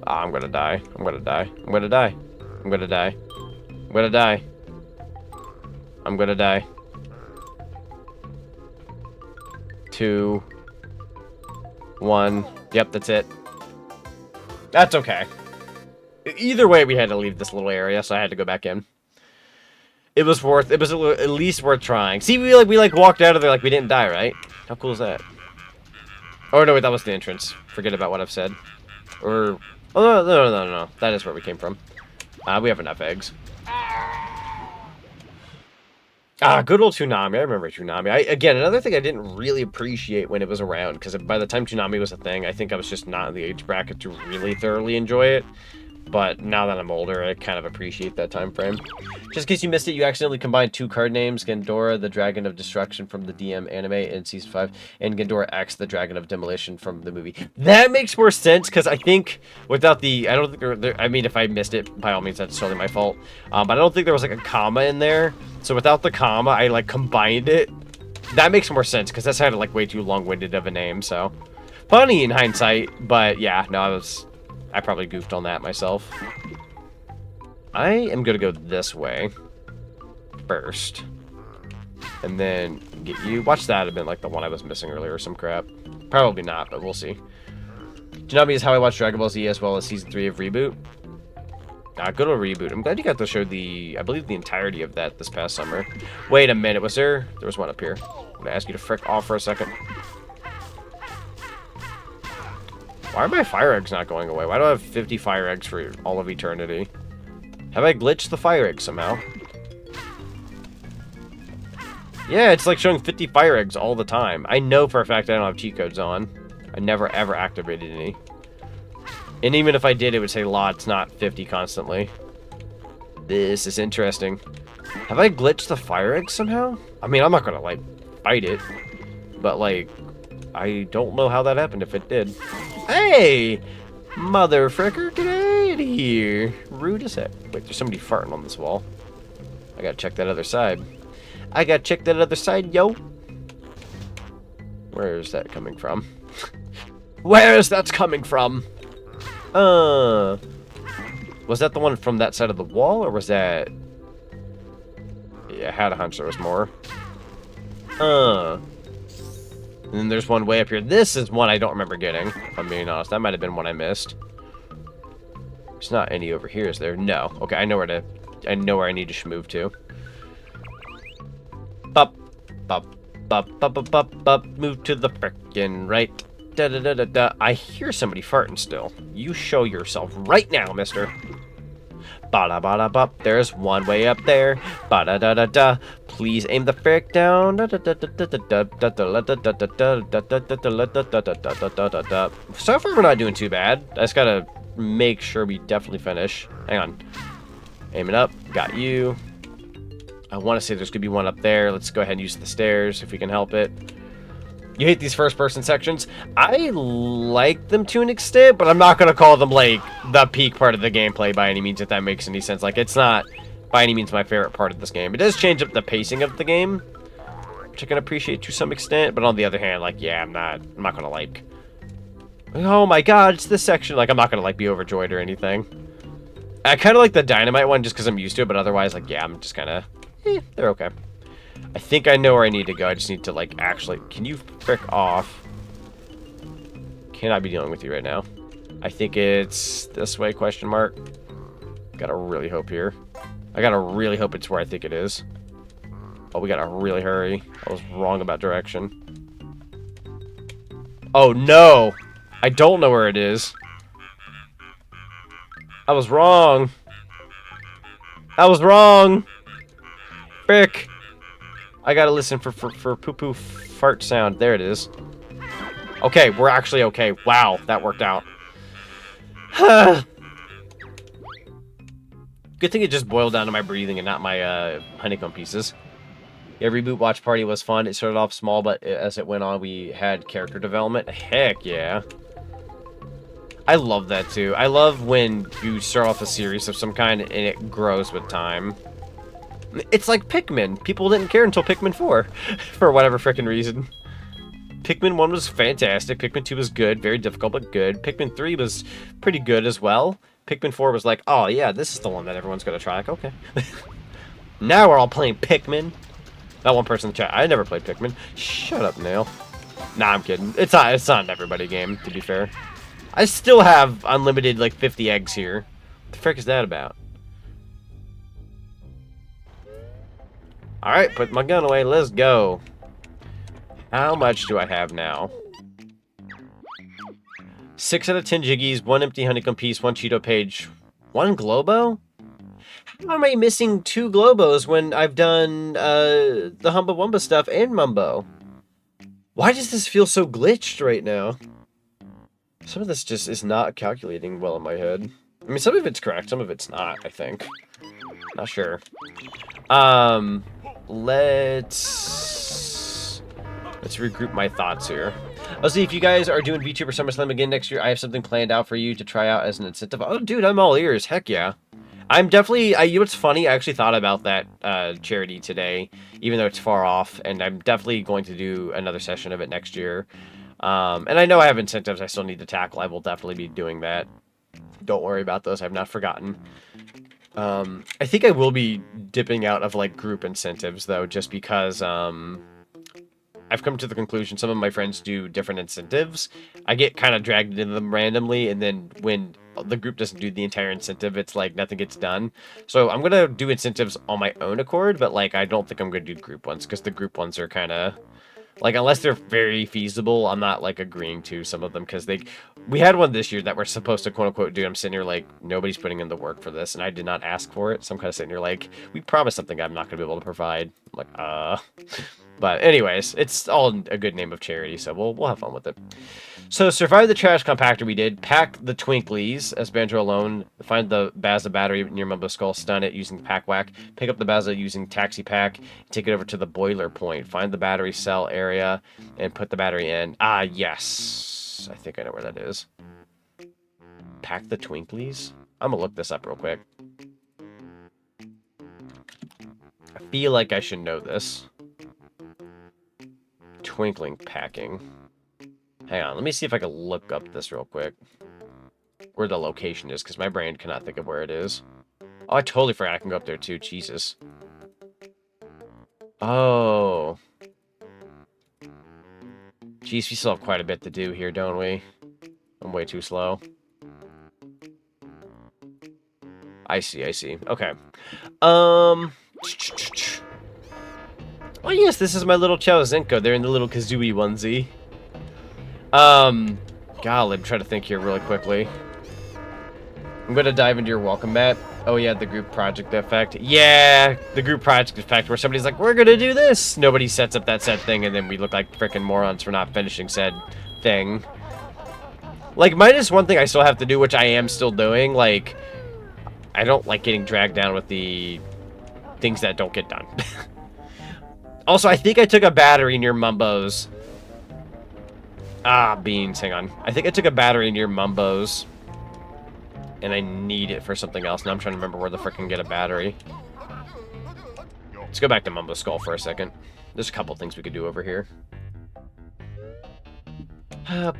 I'm gonna die. I'm gonna die. I'm gonna die. I'm gonna die. I'm gonna die. I'm gonna die. 2, 1. Yep, that's it. That's okay. Either way, we had to leave this little area, so I had to go back in. It was worth. It was at least worth trying. See, we walked out of there like we didn't die, right? How cool is that? Oh no, wait, that was the entrance. Forget about what I've said. Or oh no. That is where we came from. We have enough eggs. Good old Toonami. I remember Toonami. Again, another thing I didn't really appreciate when it was around, because by the time Toonami was a thing, I think I was just not in the age bracket to really thoroughly enjoy it. But now that I'm older, I kind of appreciate that time frame. Just in case you missed it, you accidentally combined 2 card names, Gendora, the Dragon of Destruction from the DM anime in Season 5, and Gendora X, the Dragon of Demolition from the movie. That makes more sense, because I think without the... I don't think I mean, if I missed it, by all means, that's totally my fault. But I don't think there was, like, a comma in there. So without the comma, I, like, combined it. That makes more sense, because that sounded, like, way too long-winded of a name, so... Funny in hindsight, but yeah, no, I probably goofed on that myself. I am gonna go this way first. And then get you. Watch that have been like the one I was missing earlier or some crap. Probably not, but we'll see. Janami is how I watch Dragon Ball Z as well as Season 3 of Reboot. Good old Reboot. I'm glad you got to show I believe the entirety of that this past summer. Wait a minute, there was one up here. I'm gonna ask you to frick off for a second. Why are my fire eggs not going away? Why do I have 50 fire eggs for all of eternity? Have I glitched the fire eggs somehow? Yeah, it's like showing 50 fire eggs all the time. I know for a fact I don't have cheat codes on. I never ever activated any. And even if I did, it would say lots, not 50 constantly. This is interesting. Have I glitched the fire eggs somehow? I mean, I'm not gonna, like, fight it. But, like, I don't know how that happened if it did. Hey! Mother fricker, get out of here. Rude as heck. Wait, there's somebody farting on this wall. I gotta check that other side. I gotta check that other side, yo. Where is that coming from? Where is that coming from? Was that the one from that side of the wall, or was that... Yeah, I had a hunch there was more. And then there's one way up here. This is one I don't remember getting, if I'm being honest. That might have been one I missed. There's not any over here, is there? No. Okay, I know where I need to move to. Bup, bup, bup, bup, bup, bup, bup. Move to the frickin' right. Da da da da da. I hear somebody farting still. You show yourself right now, mister. Ba-da ba-da bop. There's one way up there. Ba-da-da-da-da. Please aim the frick down. So far, we're not doing too bad. I just gotta make sure we definitely finish. Hang on. Aim it up. Got you. I want to say there's gonna be one up there. Let's go ahead and use the stairs if we can help it. You hate these first-person sections? I like them to an extent, but I'm not going to call them, like, the peak part of the gameplay by any means, if that makes any sense. Like, it's not, by any means, my favorite part of this game. It does change up the pacing of the game, which I can appreciate to some extent, but on the other hand, like, yeah, I'm not going to, like, oh my god, it's this section. Like, I'm not going to, like, be overjoyed or anything. I kind of like the dynamite one just because I'm used to it, but otherwise, like, yeah, I'm just kind of, they're okay. I think I know where I need to go. I just need to, like, actually... Can you frick off? Cannot be dealing with you right now. I think it's this way, question mark. Gotta really hope here. I gotta really hope it's where I think it is. Oh, we gotta really hurry. I was wrong about direction. Oh, no! I don't know where it is. I was wrong. I was wrong! Frick! I gotta listen for poo-poo fart sound. There it is. Okay, we're actually okay. Wow, that worked out. Good thing it just boiled down to my breathing and not my honeycomb pieces. Yeah, Reboot Watch Party was fun. It started off small, but as it went on, we had character development. Heck yeah. I love that too. I love when you start off a series of some kind and it grows with time. It's like Pikmin. People didn't care until Pikmin 4 for whatever frickin' reason. Pikmin 1 was fantastic. Pikmin 2 was good. Very difficult, but good. Pikmin 3 was pretty good as well. Pikmin 4 was like, oh yeah, this is the one that everyone's gonna try. Like, okay. Now we're all playing Pikmin. That one person in the chat. I never played Pikmin. Shut up, Nail. Nah, I'm kidding. It's not an everybody game, to be fair. I still have unlimited, like, 50 eggs here. What the frick is that about? Alright, put my gun away. Let's go. How much do I have now? 6 out of 10 Jiggies, 1 empty honeycomb piece, 1 Cheeto page, 1 Globo? How am I missing 2 Globos when I've done the Humba Wumba stuff and Mumbo? Why does this feel so glitched right now? Some of this just is not calculating well in my head. I mean, some of it's correct, some of it's not, I think. Not sure. Let's regroup my thoughts here. I'll see if you guys are doing VTuber SummerSlam again next year. I have something planned out for you to try out as an incentive. Oh, dude, I'm all ears. Heck yeah. I'm definitely, you know what's funny? I actually thought about that charity today, even though it's far off, and I'm definitely going to do another session of it next year. And I know I have incentives I still need to tackle. I will definitely be doing that. Don't worry about those. I've not forgotten. I think I will be dipping out of, like, group incentives, though, just because, I've come to the conclusion some of my friends do different incentives. I get kind of dragged into them randomly, and then when the group doesn't do the entire incentive, it's like nothing gets done. So I'm going to do incentives on my own accord, but, like, I don't think I'm going to do group ones, because the group ones are kind of... Like, unless they're very feasible, I'm not, like, agreeing to some of them, because we had one this year that we're supposed to, quote-unquote, do. I'm sitting here like, nobody's putting in the work for this, and I did not ask for it, so I'm kind of sitting here like, we promised something I'm not going to be able to provide. I'm like, But anyways, it's all a good name of charity, so we'll have fun with it. So, survive the trash compactor we did. Pack the Twinklies as Banjo alone. Find the Bazza battery near Mumbo Skull. Stun it using Pack Whack. Pick up the Bazza using Taxi Pack. Take it over to the boiler point. Find the battery cell area and put the battery in. Ah, yes. I think I know where that is. Pack the Twinklies? I'm gonna look this up real quick. I feel like I should know this. Twinkling packing. Hang on, let me see if I can look up this real quick. Where the location is, because my brain cannot think of where it is. Oh, I totally forgot I can go up there too. Jesus. Oh. Jeez, we still have quite a bit to do here, don't we? I'm way too slow. I see. Okay. Oh yes, this is my little Chow Zenko. They're in the little Kazooie onesie. Golly, I'm trying to think here really quickly. I'm gonna dive into your welcome mat. Oh yeah, the group project effect. Yeah, the group project effect where somebody's like, we're gonna do this. Nobody sets up that said thing, and then we look like frickin' morons for not finishing said thing. Like, minus one thing I still have to do, which I am still doing, like, I don't like getting dragged down with the things that don't get done. Also, I think I took a battery near Mumbo's. Ah, beans, hang on. I think I took a battery near Mumbo's. And I need it for something else. Now I'm trying to remember where the frick I can get a battery. Let's go back to Mumbo Skull for a second. There's a couple things we could do over here. Yeah,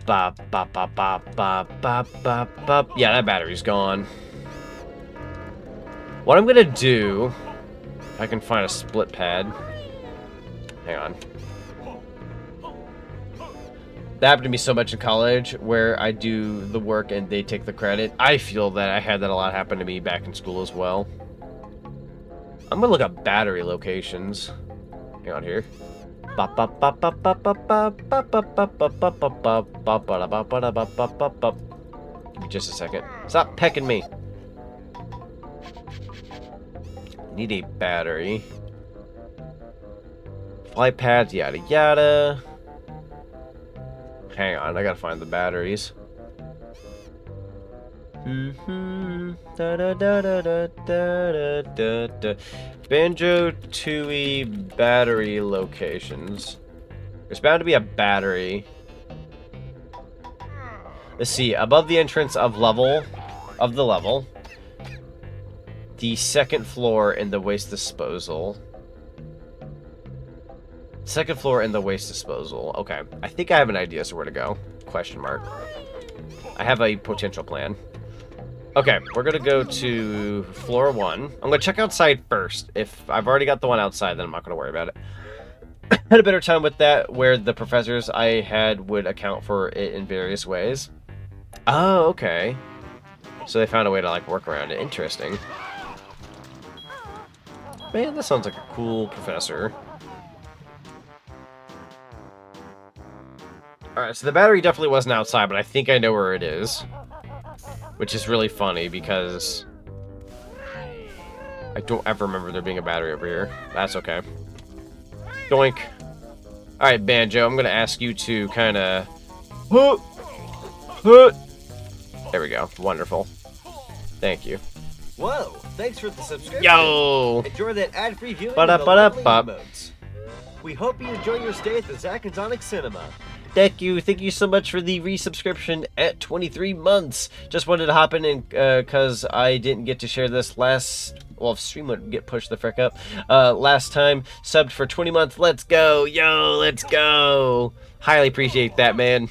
that battery's gone. What I'm gonna do, if I can find a split pad. Hang on. That happened to me so much in college, where I do the work and they take the credit. I feel that I had that a lot happen to me back in school as well. I'm gonna look up battery locations. Hang on here. Give me just a second. Stop pecking me. Need a battery. Flight pads, yada yada. Hang on, I gotta find the batteries. Banjo-Tooie battery locations. There's bound to be a battery. Let's see. Above the entrance of the level. The second floor in the waste disposal. Second floor in the waste disposal. Okay. I think I have an idea as to where to go. Question mark. I have a potential plan. Okay, we're gonna go to floor 1. I'm gonna check outside first. If I've already got the one outside, then I'm not gonna worry about it. Had a better time with that, where the professors I had would account for it in various ways. Oh, okay. So they found a way to, like, work around it. Interesting. Man, that sounds like a cool professor. Alright, so the battery definitely wasn't outside, but I think I know where it is. Which is really funny, because I don't ever remember there being a battery over here. That's okay. Doink. Alright, Banjo, I'm gonna ask you to kinda... There we go. Wonderful. Thank you. Whoa, thanks for the subscription. Yo! Enjoy that ad-free viewing of the lovely emotes. We hope you enjoy your stay at the Zach and Zonic Cinema. Thank you so much for the resubscription at 23 months. Just wanted to hop in and because I didn't get to share this last... Well, if stream would get pushed the frick up. Last time, subbed for 20 months. Let's go. Yo, let's go. Highly appreciate that, man.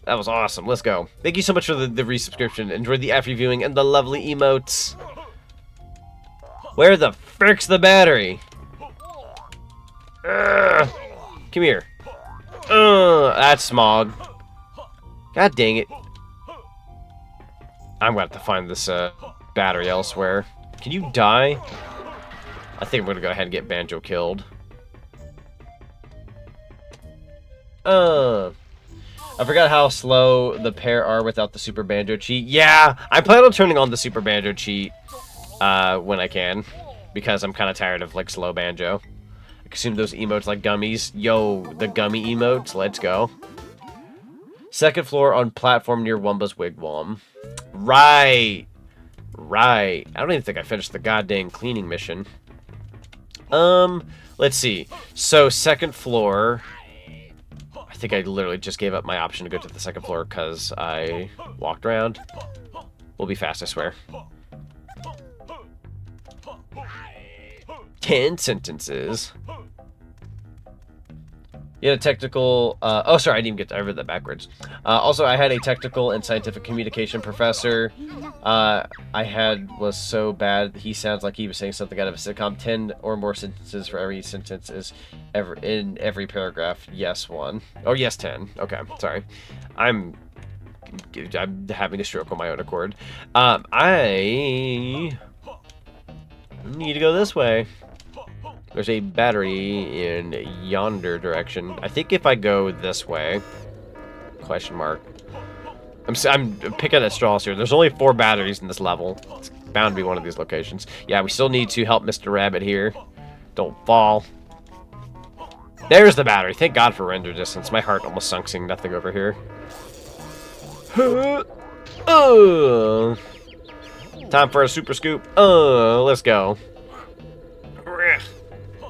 That was awesome. Let's go. Thank you so much for the resubscription. Enjoy the after viewing and the lovely emotes. Where the frick's the battery? Come here. That's Smog. God dang it. I'm gonna have to find this battery elsewhere. Can you die? I think I'm gonna go ahead and get Banjo killed. I forgot how slow the pair are without the Super Banjo cheat. Yeah, I plan on turning on the Super Banjo cheat when I can, because I'm kind of tired of like slow Banjo. I consume those emotes like gummies. Yo, the gummy emotes. Let's go. Second floor on platform near Wumba's wigwam. Right. Right. I don't even think I finished the goddamn cleaning mission. Let's see. So, second floor. I think I literally just gave up my option to go to the second floor because I walked around. We'll be fast, I swear. 10 sentences. You had a technical... oh, sorry, I didn't even get to... I read that backwards. Also, I had a technical and scientific communication professor. Was so bad, he sounds like he was saying something out of a sitcom. 10 or more sentences for every sentence is in every paragraph. Yes, 1. Oh, yes, 10. Okay, sorry. I'm having a stroke on my own accord. I need to go this way. There's a battery in yonder direction. I think if I go this way... Question mark. I'm picking at straws here. There's only 4 batteries in this level. It's bound to be one of these locations. Yeah, we still need to help Mr. Rabbit here. Don't fall. There's the battery. Thank God for render distance. My heart almost sunk seeing nothing over here. Time for a super scoop. Let's go.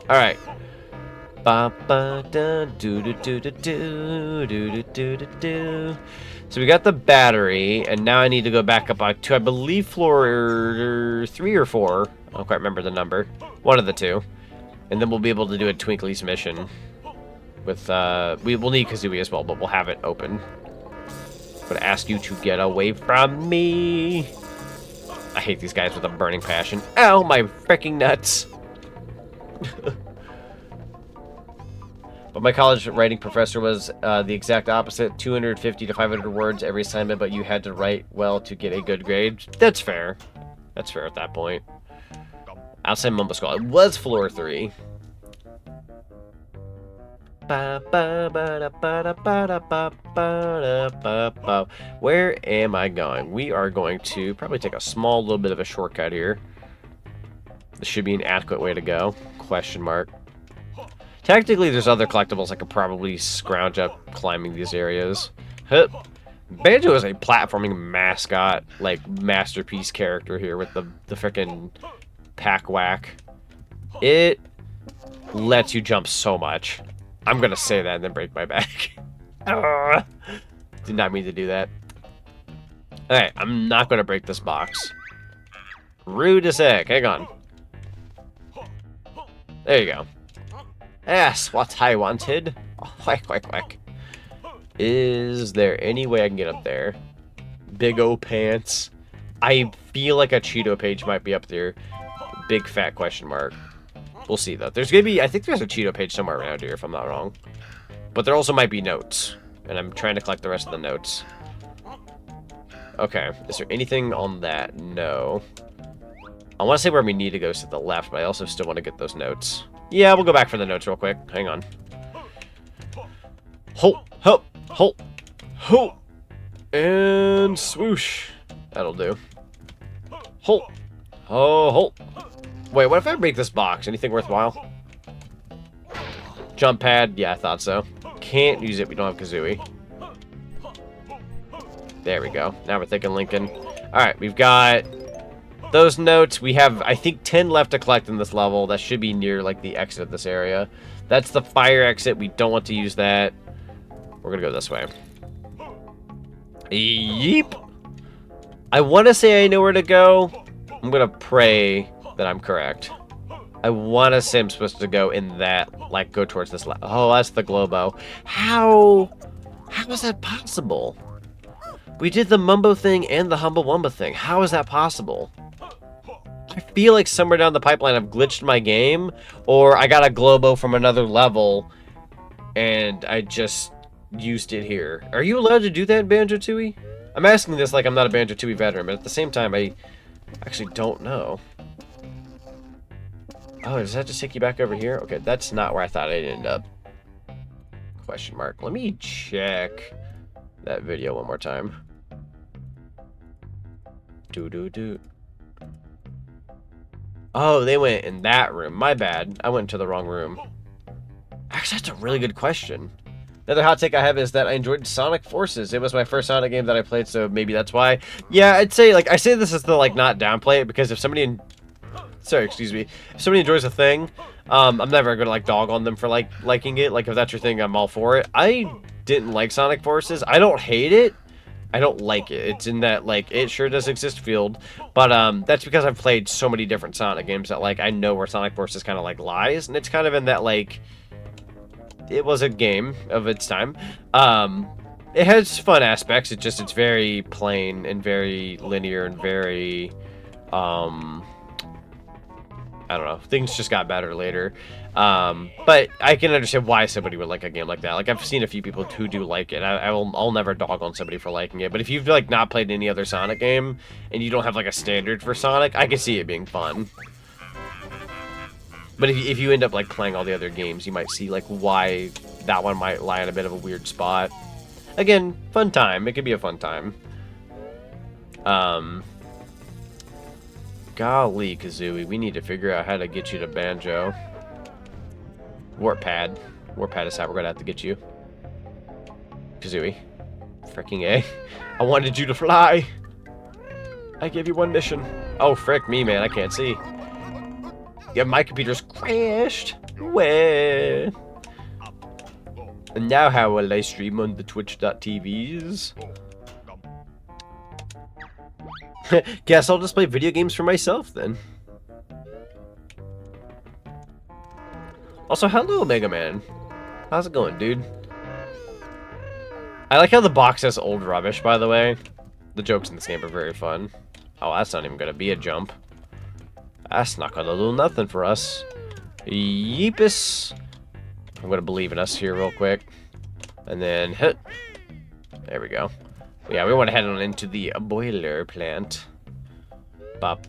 Alright. So we got the battery, and now I need to go back up to, I believe, floor 3 or 4. I don't quite remember the number. One of the 2. And then we'll be able to do a Twinkly's mission. With, we will need Kazooie as well, but we'll have it open. I'm gonna ask you to get away from me. I hate these guys with a burning passion. Ow, my freaking nuts. But my college writing professor was the exact opposite. 250 to 500 words every assignment, but you had to write well to get a good grade. That's fair. That's fair at that point. Outside Mumbo Skull. It was floor 3. Where am I going? We are going to probably take a small little bit of a shortcut here. This should be an adequate way to go. Question mark. Technically, there's other collectibles I could probably scrounge up climbing these areas. Hup. Banjo is a platforming mascot, like, masterpiece character here with the frickin' pack whack. It lets you jump so much. I'm gonna say that and then break my back. Did not mean to do that. Alright, I'm not gonna break this box. Rude as heck. Hang on. There you go. Yes, what I wanted. Whack, whack, whack. Is there any way I can get up there? Big O pants. I feel like a Cheeto page might be up there. Big fat question mark. We'll see though. There's gonna be, I think there's a Cheeto page somewhere around here if I'm not wrong. But there also might be notes. And I'm trying to collect the rest of the notes. Okay. Is there anything on that? No. I want to say where we need to go is to the left, but I also still want to get those notes. Yeah, we'll go back for the notes real quick. Hang on. Halt, halt, halt, halt, and swoosh. That'll do. Halt. Oh, halt. Wait, what if I break this box? Anything worthwhile? Jump pad? Yeah, I thought so. Can't use it. We don't have Kazooie. There we go. Now we're thinking Lincoln. Alright, we've got those notes. We have, I think, 10 left to collect in this level. That should be near, like, the exit of this area. That's the fire exit. We don't want to use that. We're gonna go this way. Yeep. I want to say I know where to go. I'm gonna pray that I'm correct. I want to say I'm supposed to go in that, like, go towards this. Oh, that's the Globo. How is that possible? We did the Mumbo thing and the Humble Wumba thing. How is that possible? I feel like somewhere down the pipeline I've glitched my game, or I got a Globo from another level, and I just used it here. Are you allowed to do that in Banjo-Tooie? I'm asking this like I'm not a Banjo-Tooie veteran, but at the same time, I actually don't know. Oh, does that just take you back over here? Okay, that's not where I thought I'd end up. Question mark. Let me check that video one more time. Do. Oh, they went in that room. My bad. I went into the wrong room. Actually, that's a really good question. Another hot take I have is that I enjoyed Sonic Forces. It was my first Sonic game that I played, so maybe that's why. Yeah, I'd say, like, I say this is to, like, not downplay it, because if somebody... Sorry, excuse me. If somebody enjoys a thing, I'm never gonna, like, dog on them for, like, liking it. Like, if that's your thing, I'm all for it. I didn't like Sonic Forces. I don't hate it. I don't like it. It's in that, like, it sure does exist field. But, that's because I've played so many different Sonic games that, like, I know where Sonic Forces kind of, like, lies. And it's kind of in that, like... It was a game of its time. It has fun aspects. It's very plain and very linear and very, I don't know. Things just got better later. But I can understand why somebody would like a game like that. Like, I've seen a few people who do like it. I'll never dog on somebody for liking it. But if you've, like, not played any other Sonic game and you don't have, like, a standard for Sonic, I can see it being fun. But if you end up, like, playing all the other games, you might see, like, why that one might lie in a bit of a weird spot. Again, fun time. It could be a fun time. Golly, Kazooie, we need to figure out how to get you to Banjo. Warp Pad. Warp Pad is how we're gonna have to get you. Kazooie. Fricking A. I wanted you to fly. I gave you one mission. Oh, frick me, man. I can't see. Yeah, my computer's crashed. Where? And now how will I stream on the twitch.tvs? Guess I'll just play video games for myself then. Also, hello, Mega Man. How's it going, dude? I like how the box says old rubbish, by the way. The jokes in this game are very fun. Oh, that's not even gonna be a jump. That's not gonna do nothing for us. Yeepus. I'm gonna believe in us here real quick. And then hit. There we go. Yeah, we want to head on into the boiler plant. Bop,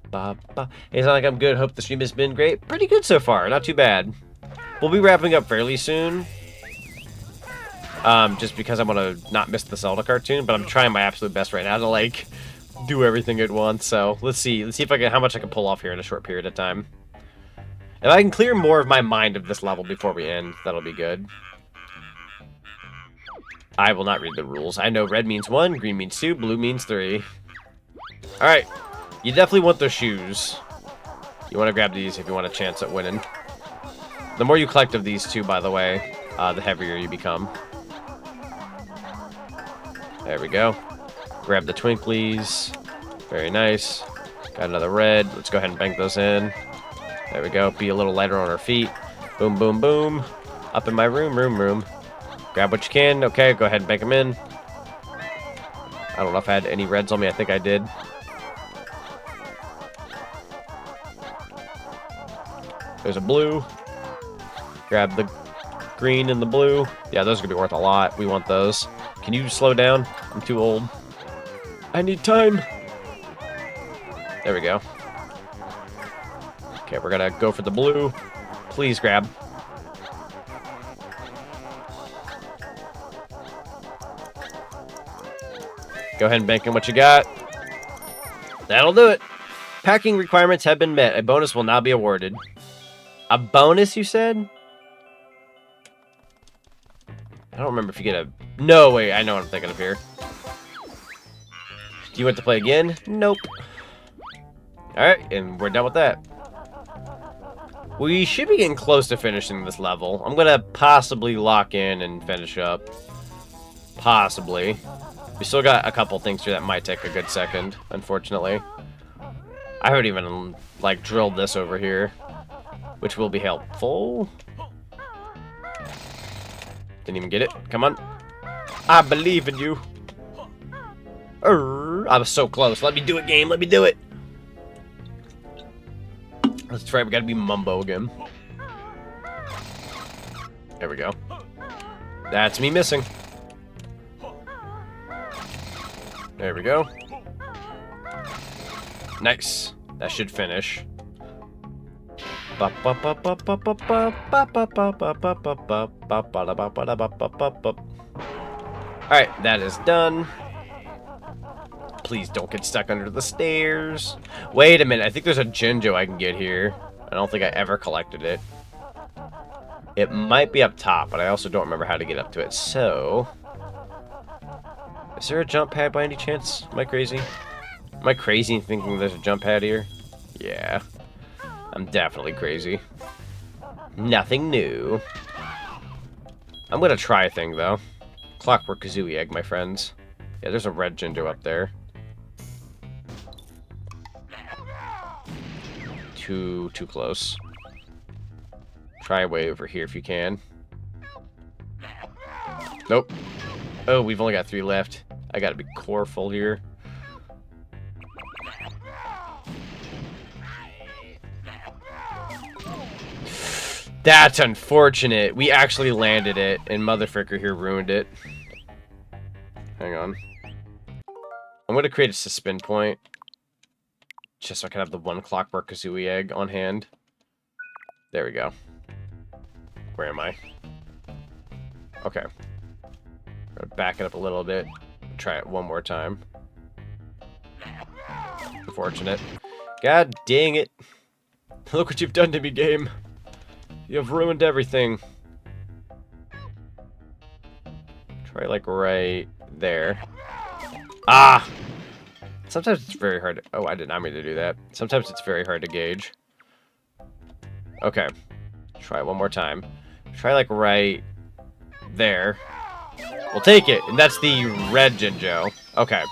bop, bop. Hey, it's not like I'm good. Hope the stream has been great. Pretty good so far. Not too bad. We'll be wrapping up fairly soon. Just because I want to not miss the Zelda cartoon, but I'm trying my absolute best right now to, like, do everything at once. So let's see if I can, how much I can pull off here in a short period of time. If I can clear more of my mind of this level before we end, that'll be good. I will not read the rules. I know red means 1, green means 2, blue means 3. Alright. You definitely want those shoes. You want to grab these if you want a chance at winning. The more you collect of these two, by the way, the heavier you become. There we go. Grab the twinklies. Very nice. Got another red. Let's go ahead and bank those in. There we go. Be a little lighter on our feet. Boom, boom, boom. Up in my room. Grab what you can. Okay, go ahead and bank them in. I don't know if I had any reds on me. I think I did. There's a blue. Grab the green and the blue. Yeah, those are going to be worth a lot. We want those. Can you slow down? I'm too old. I need time. There we go. Okay, we're going to go for the blue. Please grab. Go ahead and bank in what you got. That'll do it. Packing requirements have been met. A bonus will now be awarded. A bonus, you said? I don't remember if you get a... No, wait, I know what I'm thinking of here. Do you want to play again? Nope. Alright, and we're done with that. We should be getting close to finishing this level. I'm gonna possibly lock in and finish up. Possibly. We still got a couple things here that might take a good second, unfortunately. I haven't even, like, drilled this over here, which will be helpful. Didn't even get it. Come on. I believe in you. I was so close. Let me do it, game. Let me do it. That's right. We gotta be Mumbo again. There we go. That's me missing. There we go. Nice. That should finish. Alright, that is done. Please don't get stuck under the stairs. Wait a minute, I think there's a Jinjo I can get here. I don't think I ever collected it. It might be up top, but I also don't remember how to get up to it, so... Is there a jump pad by any chance? Am I crazy? Am I crazy in thinking there's a jump pad here? Yeah. I'm definitely crazy. Nothing new. I'm gonna try a thing, though. Clockwork Kazooie Egg, my friends. Yeah, there's a red Jinjo up there. Too close. Try way over here if you can. Nope. Oh, we've only got 3 left. I gotta be careful here. That's unfortunate. We actually landed it, and Motherfricker here ruined it. Hang on. I'm gonna create a suspend point. Just so I can have the 1 Clockwork Kazooie Egg on hand. There we go. Where am I? Okay. Gonna back it up a little bit. Try it one more time. Unfortunate. God dang it. Look what you've done to me, game. You've ruined everything. Try, like, right there. Ah! Sometimes it's very hard to... Oh, I did not mean to do that. Sometimes it's very hard to gauge. Okay. Try one more time. Try, like, right there. We'll take it. And that's the red Jinjo. Okay.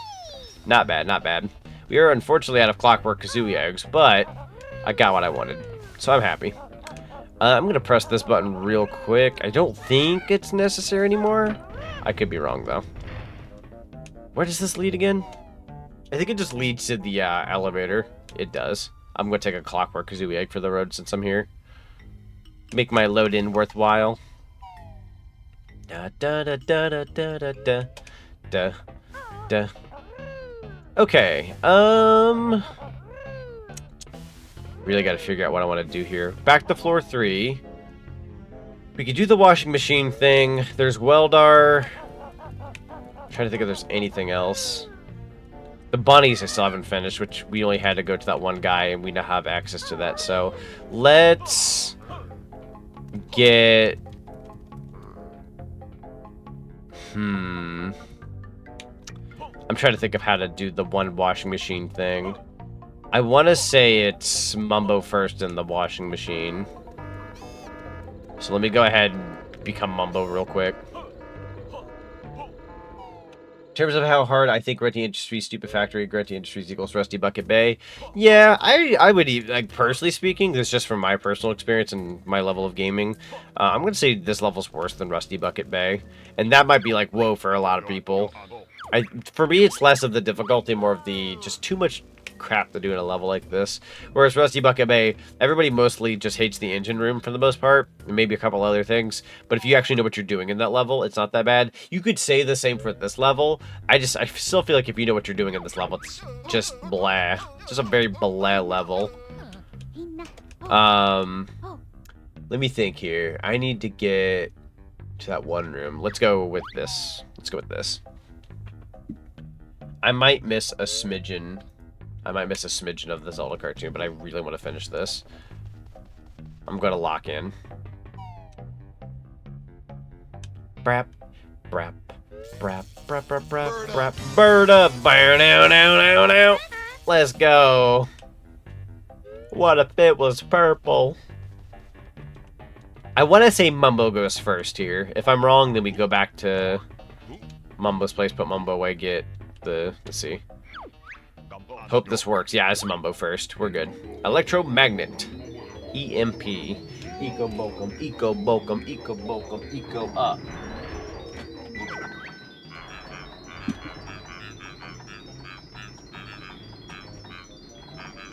Not bad, not bad. We are unfortunately out of Clockwork Kazooie Eggs, but I got what I wanted. So I'm happy. I'm going to press this button real quick. I don't think it's necessary anymore. I could be wrong, though. Where does this lead again? I think it just leads to the elevator. It does. I'm going to take a Clockwork Kazooie Egg for the road since I'm here. Make my load-in worthwhile. Da da da da da da da da da da. Okay. Really got to figure out what I want to do here. Back to floor 3. We could do the washing machine thing. There's Weldar. I'm trying to think if there's anything else. The bunnies I still haven't finished, which we only had to go to that one guy, and we now have access to that. So let's get... I'm trying to think of how to do the one washing machine thing. I want to say it's Mumbo first in the washing machine. So let me go ahead and become Mumbo real quick. In terms of how hard I think Grunty Industries, Stupid Factory, Grunty Industries equals Rusty Bucket Bay, yeah, I would even, like, personally speaking, this is just from my personal experience and my level of gaming, I'm going to say this level's worse than Rusty Bucket Bay. And that might be like, whoa, for a lot of people. For me, it's less of the difficulty, more of the just too much crap to do in a level like this. Whereas Rusty Bucket Bay, everybody mostly just hates the engine room for the most part, and maybe a couple other things. But if you actually know what you're doing in that level, it's not that bad. You could say the same for this level. I still feel like if you know what you're doing in this level, it's just blah. It's just a very blah level. Let me think here. I need to get to that one room. Let's go with this. Let's go with this. I might miss a smidgen. I might miss a smidgen of the Zelda cartoon, but I really want to finish this. I'm going to lock in. Brap, brap, brap, brap, brap, brap, brap. Bird up. Now. Let's go. What if it was purple? I want to say Mumbo goes first here. If I'm wrong, then we go back to Mumbo's place, put Mumbo away, get the... Let's see. Hope this works. Yeah, it's Mumbo first. We're good. Electromagnet. EMP. Eco Bokum. Eco Bokum. Eco Bokum. Eco up.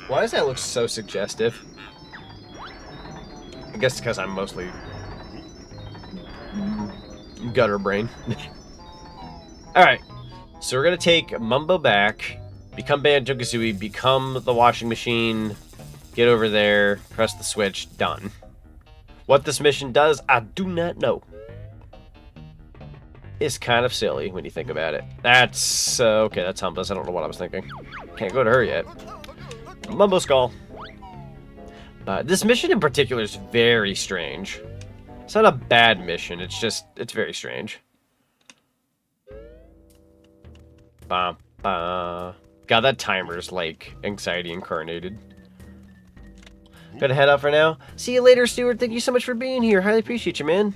Why does that look so suggestive? I guess because I'm mostly gutter brain. Alright. So we're going to take Mumbo back. Become Banjo-Kazooie, become the washing machine, get over there, press the switch, done. What this mission does, I do not know. It's kind of silly when you think about it. That's, okay, that's humbless. I don't know what I was thinking. Can't go to her yet. Mumbo Skull. But this mission in particular is very strange. It's not a bad mission, it's just, it's very strange. Ba, ba. God, that timer's, like, anxiety incarnated. Gotta head out for now. See you later, Stuart. Thank you so much for being here. Highly appreciate you, man.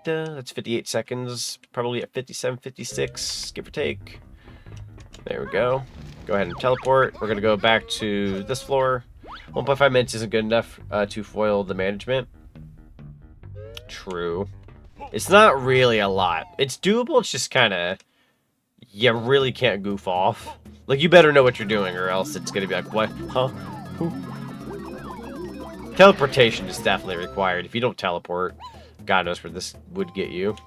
That's 58 seconds. Probably at 57, 56, give or take. There we go. Go ahead and teleport. We're gonna go back to this floor. 1.5 minutes isn't good enough to foil the management. True. It's not really a lot. It's doable, it's just kind of... You really can't goof off. Like, you better know what you're doing, or else it's gonna be like, what? Huh? Who? Teleportation is definitely required. If you don't teleport, God knows where this would get you.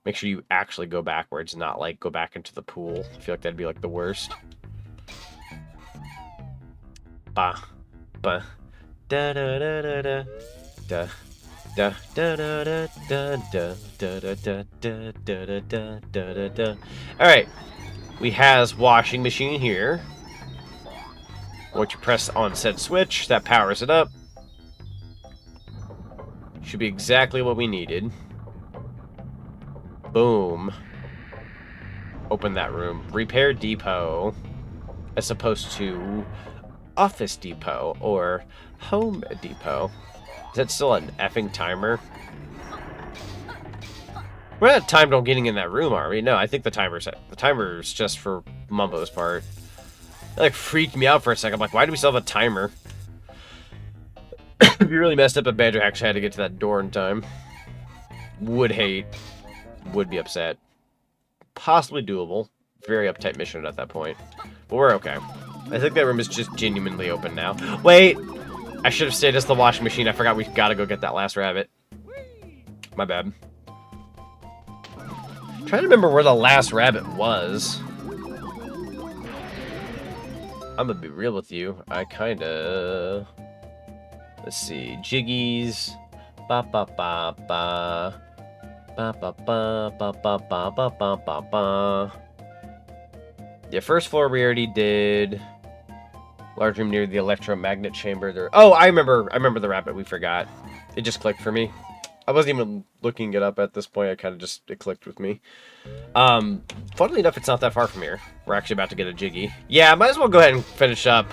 Make sure you actually go backwards, not, like, go back into the pool. I feel like that'd be, like, the worst. Ba. Ba. Da da da da da. Da. Da da da da da da da da da da da da da da. Alright. We has washing machine here. Once you press on said switch, that powers it up. Should be exactly what we needed. Boom. Open that room. Repair depot. As opposed to office depot or home depot. Is that still an effing timer? We're not timed on getting in that room, are we? No, I think the timer's just for Mumbo's part. It, like, freaked me out for a second. I'm like, why do we still have a timer? It'd be really messed up if Banjo actually had to get to that door in time. Would hate. Would be upset. Possibly doable. Very uptight mission at that point. But we're okay. I think that room is just genuinely open now. Wait! I should have stayed as the washing machine. I forgot we gotta go get that last rabbit. My bad. I'm trying to remember where the last rabbit was. I'm gonna be real with you. I kinda... Let's see. Jiggies. Ba ba ba ba. Ba ba ba ba ba ba ba ba ba ba. Yeah, first floor we already did. Large room near the electromagnet chamber. There. Oh, I remember the rabbit we forgot. It just clicked for me. I wasn't even looking it up at this point. I kind of just, it clicked with me. Funnily enough, it's not that far from here. We're actually about to get a Jiggy. Yeah, I might as well go ahead and finish up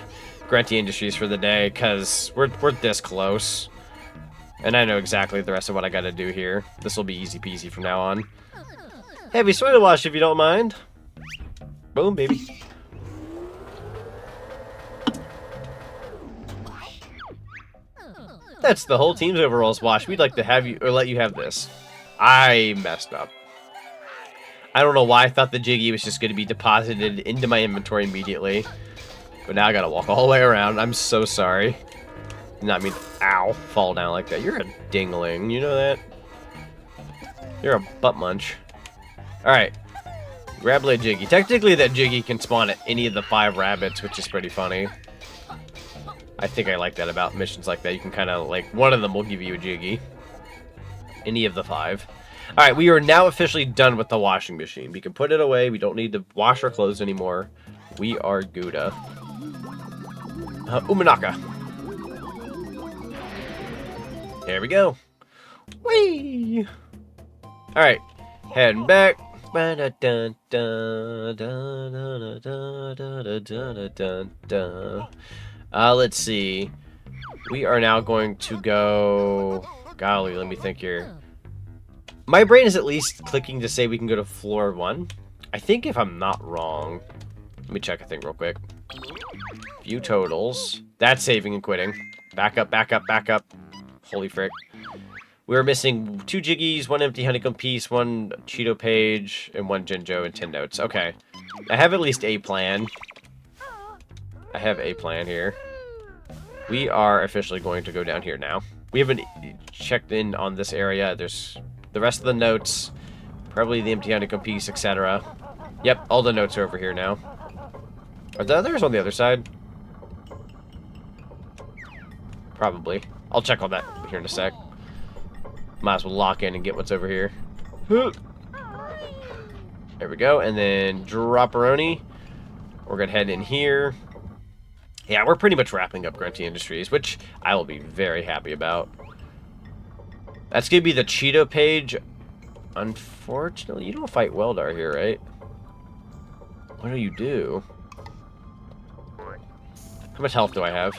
Grunty Industries for the day, because we're this close. And I know exactly the rest of what I got to do here. This will be easy peasy from now on. Heavy soda wash if you don't mind. Boom, baby. That's the whole team's overalls wash. We'd like to have you, or let you have this. I messed up. I don't know why I thought the Jiggy was just going to be deposited into my inventory immediately. But now I gotta walk all the way around. I'm so sorry. Did not mean, ow, fall down like that. You're a dingling, you know that? You're a butt munch. Alright. Grab a Jiggy. Technically that Jiggy can spawn at any of the 5 rabbits, which is pretty funny. I think I like that about missions like that. You can kind of, like, one of them will give you a Jiggy. Any of the 5. Alright, we are now officially done with the washing machine. We can put it away. We don't need to wash our clothes anymore. We are Gouda. Umanaka. There we go. Whee! Alright, heading back. Let's see. We are now going to go... Golly, let me think here. My brain is at least clicking to say we can go to floor 1. I think if I'm not wrong. Let me check a thing real quick. View totals. That's saving and quitting. Back up, back up, back up. Holy frick. We were missing 2 Jiggies, 1 empty honeycomb piece, 1 Cheeto page, and 1 Jinjo and 10 notes. Okay. I have at least a plan. I have a plan here. We are officially going to go down here now. We haven't checked in on this area. There's the rest of the notes. Probably the empty honeycomb piece, etc. Yep, all the notes are over here now. Are the others on the other side? Probably. I'll check on that here in a sec. Might as well lock in and get what's over here. There we go. And then Dropperoni. We're going to head in here. Yeah, we're pretty much wrapping up Grunty Industries, which I will be very happy about. That's going to be the Cheeto page. Unfortunately, you don't fight Weldar here, right? What do you do? How much health do I have?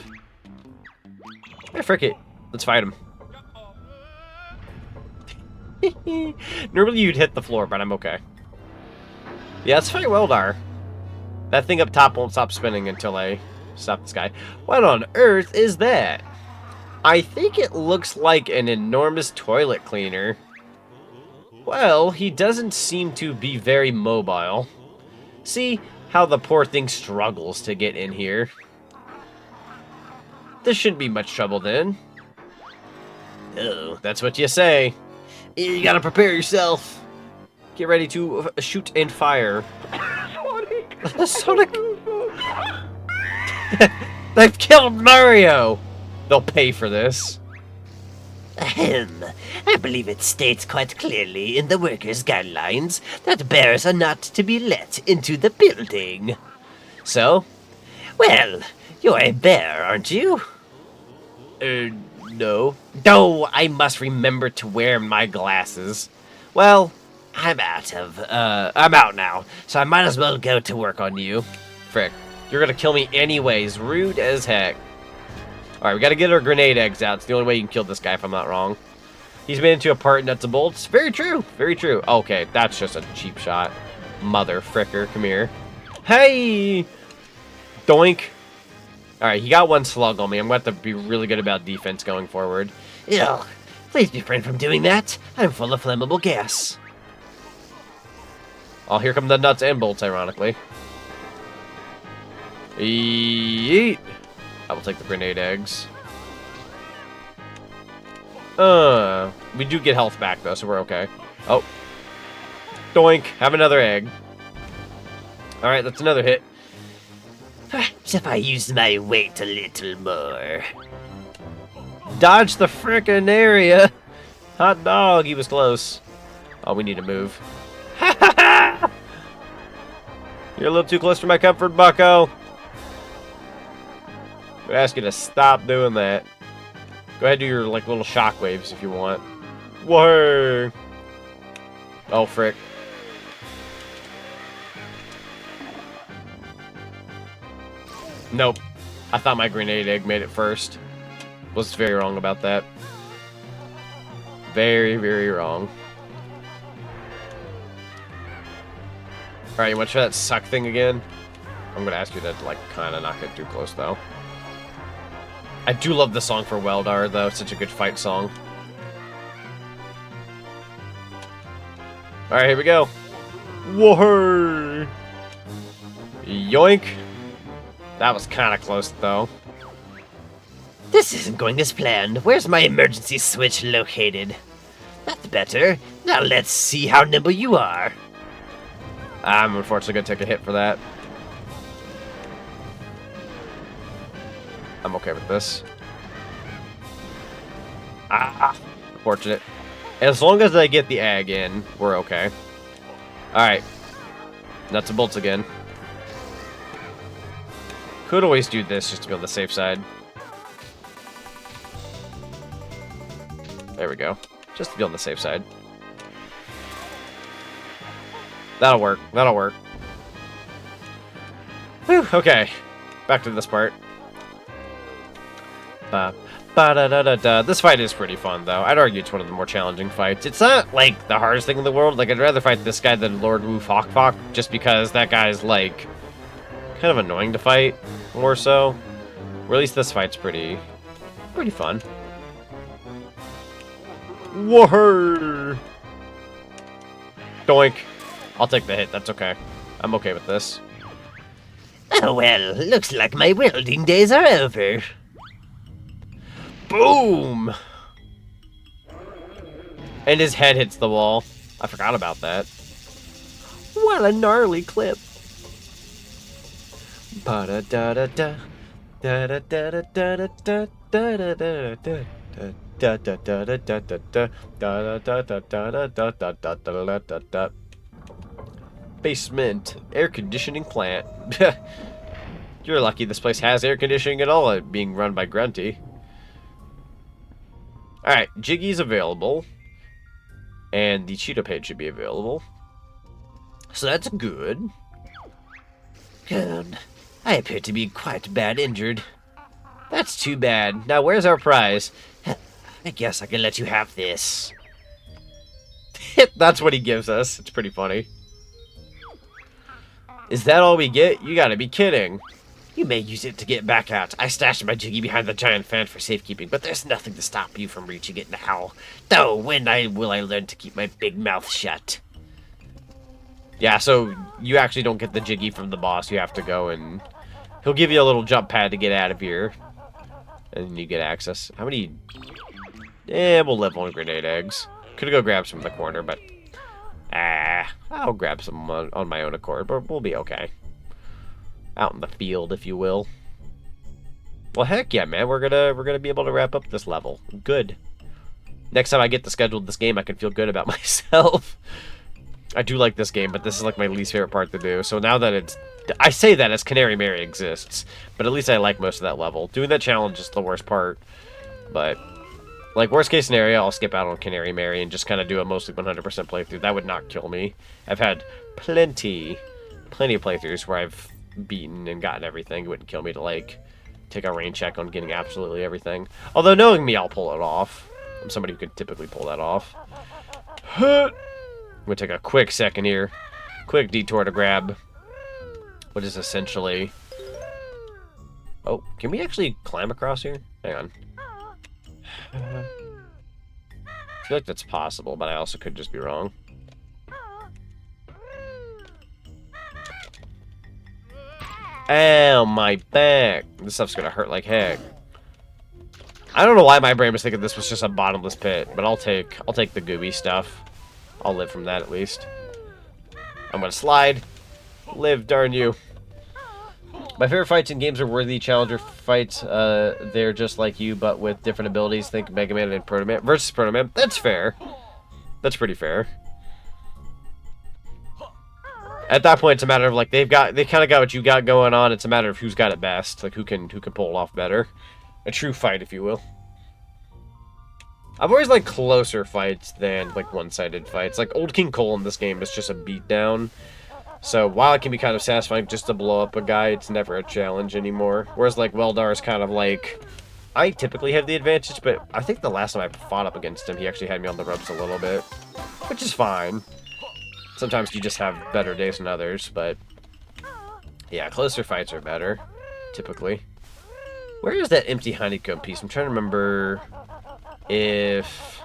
Hey, frick it. Let's fight him. Normally you'd hit the floor, but I'm okay. Yeah, let's fight Weldar. That thing up top won't stop spinning until I stop this guy. What on earth is that? I think it looks like an enormous toilet cleaner. Well, he doesn't seem to be very mobile. See how the poor thing struggles to get in here. This shouldn't be much trouble then. Oh, that's what you say. You gotta prepare yourself. Get ready to shoot and fire. Sonic! Sonic! They've killed Mario! They'll pay for this. Ahem. I believe it states quite clearly in the workers' guidelines that bears are not to be let into the building. So? Well, you're a bear, aren't you? No. No, I must remember to wear my glasses. Well, I'm out now, so I might as well go to work on you. Frick. You're gonna kill me anyways. Rude as heck. Alright, we gotta get our grenade eggs out. It's the only way you can kill this guy, if I'm not wrong. He's made into a part nuts and bolts. Very true. Very true. Okay, that's just a cheap shot. Mother fricker. Come here. Hey! Doink. Alright, he got 1 slug on me. I'm going to have to be really good about defense going forward. Ugh. Please refrain from doing that. I'm full of flammable gas. Oh, here come the nuts and bolts, ironically. Yeet. I will take the grenade eggs. We do get health back, though, so we're okay. Oh. Doink. Have another egg. Alright, that's another hit. Perhaps if I used my weight a little more. Dodge the frickin' area. Hot dog, he was close. Oh, we need to move. You're a little too close for my comfort, bucko. I'm gonna ask you to stop doing that. Go ahead and do your like little shock waves if you want. Whoa! Oh frick! Nope. I thought my grenade egg made it first. Was very wrong about that. Very, very wrong. Alright, you want to try that suck thing again? I'm gonna ask you to, like, kind of not get too close, though. I do love the song for Weldar, though. It's such a good fight song. Alright, here we go. Whoa! Yoink! That was kind of close, though. This isn't going as planned. Where's my emergency switch located? That's better. Now let's see how nimble you are. I'm unfortunately going to take a hit for that. I'm okay with this. Unfortunate. As long as I get the egg in, we're okay. Alright. Nuts and bolts again. Could always do this just to be on the safe side. There we go. Just to be on the safe side. That'll work. That'll work. Whew, okay. Back to this part. This fight is pretty fun, though. I'd argue it's one of the more challenging fights. It's not, like, the hardest thing in the world. Like, I'd rather fight this guy than Lord Wu Fok Fok, just because that guy's, like, kind of annoying to fight, more so. Or at least this fight's pretty fun. Whoa! Doink. I'll take the hit, that's okay. I'm okay with this. Oh well, looks like my welding days are over. Boom! And his head hits the wall. I forgot about that. What a gnarly clip. Ba-da-da-da-da. Da-da-da-da-da-da-da. Da-da-da-da-da. Da-da-da-da-da-da. Basement air conditioning plant. You're lucky this place has air conditioning at all, being run by Grunty. Alright, Jiggy's available. And the Cheetah page should be available. So that's good. Good. I appear to be quite bad injured. That's too bad. Now, where's our prize? I guess I can let you have this. That's what he gives us. It's pretty funny. Is that all we get? You gotta be kidding. You may use it to get back out. I stashed my Jiggy behind the giant fan for safekeeping, but there's nothing to stop you from reaching it now. Though, when will I learn to keep my big mouth shut? Yeah, so you actually don't get the Jiggy from the boss. You have to go and... He'll give you a little jump pad to get out of here. And then you get access. How many... we'll live on grenade eggs. Could go grab some in the corner, but... I'll grab some on my own accord, but we'll be okay. Out in the field, if you will. Well, heck yeah, man. We're gonna be able to wrap up this level. Good. Next time I get to schedule this game, I can feel good about myself. I do like this game, but this is like my least favorite part to do. So now that it's... I say that as Canary Mary exists, but at least I like most of that level. Doing that challenge is the worst part. But, like, worst case scenario, I'll skip out on Canary Mary and just kind of do a mostly 100% playthrough. That would not kill me. I've had plenty of playthroughs where I've beaten and gotten everything. It wouldn't kill me to, like, take a rain check on getting absolutely everything. Although, knowing me, I'll pull it off. I'm somebody who could typically pull that off. I'm going to take a quick second here. Quick detour to grab what is essentially... Oh, can we actually climb across here? Hang on. I feel like that's possible, but I also could just be wrong. Ow, my back. This stuff's gonna hurt like heck. I don't know why my brain was thinking this was just a bottomless pit, but I'll take the gooey stuff. I'll live from that at least. I'm gonna slide. Live, darn you. My favorite fights in games are worthy challenger fights. They're just like you, but with different abilities. Think Mega Man and Proto Man versus Proto Man. That's fair. That's pretty fair. At that point, it's a matter of like they kind of got what you got going on. It's a matter of who's got it best, like who can pull it off better. A true fight, if you will. I've always liked closer fights than like one-sided fights. Like Old King Cole in this game is just a beatdown. So while it can be kind of satisfying just to blow up a guy, it's never a challenge anymore. Whereas like Weldar is kind of like, I typically have the advantage, but I think the last time I fought up against him, he actually had me on the ropes a little bit, which is fine. Sometimes you just have better days than others, but yeah, closer fights are better, typically. Where is that empty honeycomb piece? I'm trying to remember if...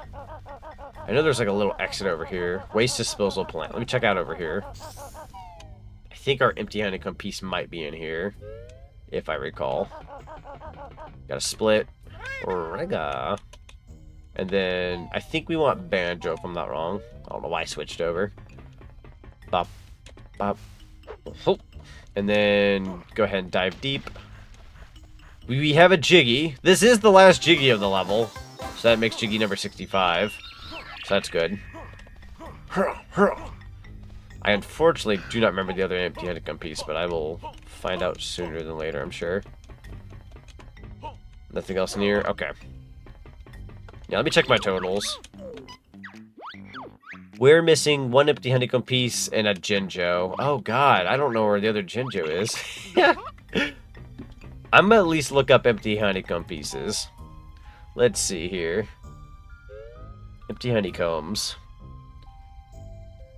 I know there's like a little exit over here. Waste disposal plant. Let me check out over here. I think our empty honeycomb piece might be in here, if I recall. Got a split. Rega. And then I think we want Banjo, if I'm not wrong. I don't know why I switched over. Bop. Bop. Oh. And then go ahead and dive deep. We have a Jiggy. This is the last Jiggy of the level. So that makes Jiggy number 65. So that's good. I unfortunately do not remember the other empty honeycomb piece, but I will find out sooner than later, I'm sure. Nothing else in here? Okay. Yeah, let me check my totals. We're missing one empty honeycomb piece and a Jinjo. Oh god, I don't know where the other Jinjo is. I'm gonna at least look up empty honeycomb pieces. Let's see here. Empty honeycombs.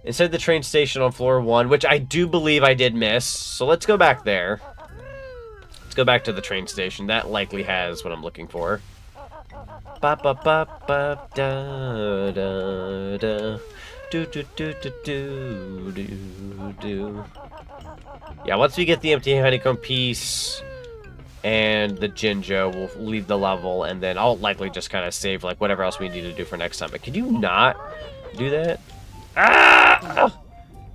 Inside the train station on floor 1, which I do believe I did miss. So let's go back there. Let's go back to the train station. That likely has what I'm looking for. Ba ba ba ba da da da. Do do do do do do do. Yeah, once we get the empty honeycomb piece and the Jinjo, we'll leave the level, and then I'll likely just kind of save like whatever else we need to do for next time. But can you not do that? Ah!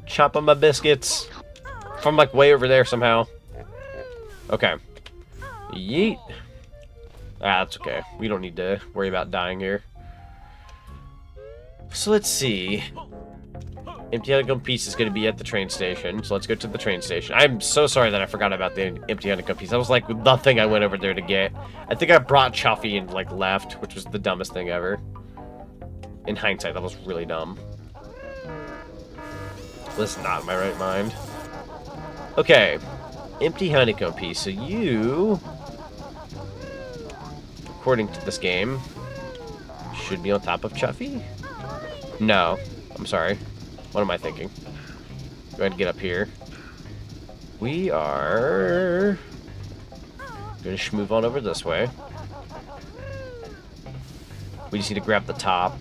Chop on my biscuits from like way over there somehow. Okay. Yeet. Ah, that's okay. We don't need to worry about dying here. So let's see. Empty honeycomb piece is going to be at the train station. So let's go to the train station. I'm so sorry that I forgot about the empty honeycomb piece. That was like the thing I went over there to get. I think I brought Chuffy and like left, which was the dumbest thing ever. In hindsight, that was really dumb. Was not in my right mind. Okay. Empty honeycomb piece. So you, according to this game, should be on top of Chuffy? No. I'm sorry. What am I thinking? Go ahead and get up here. We are going to move on over this way. We just need to grab the top.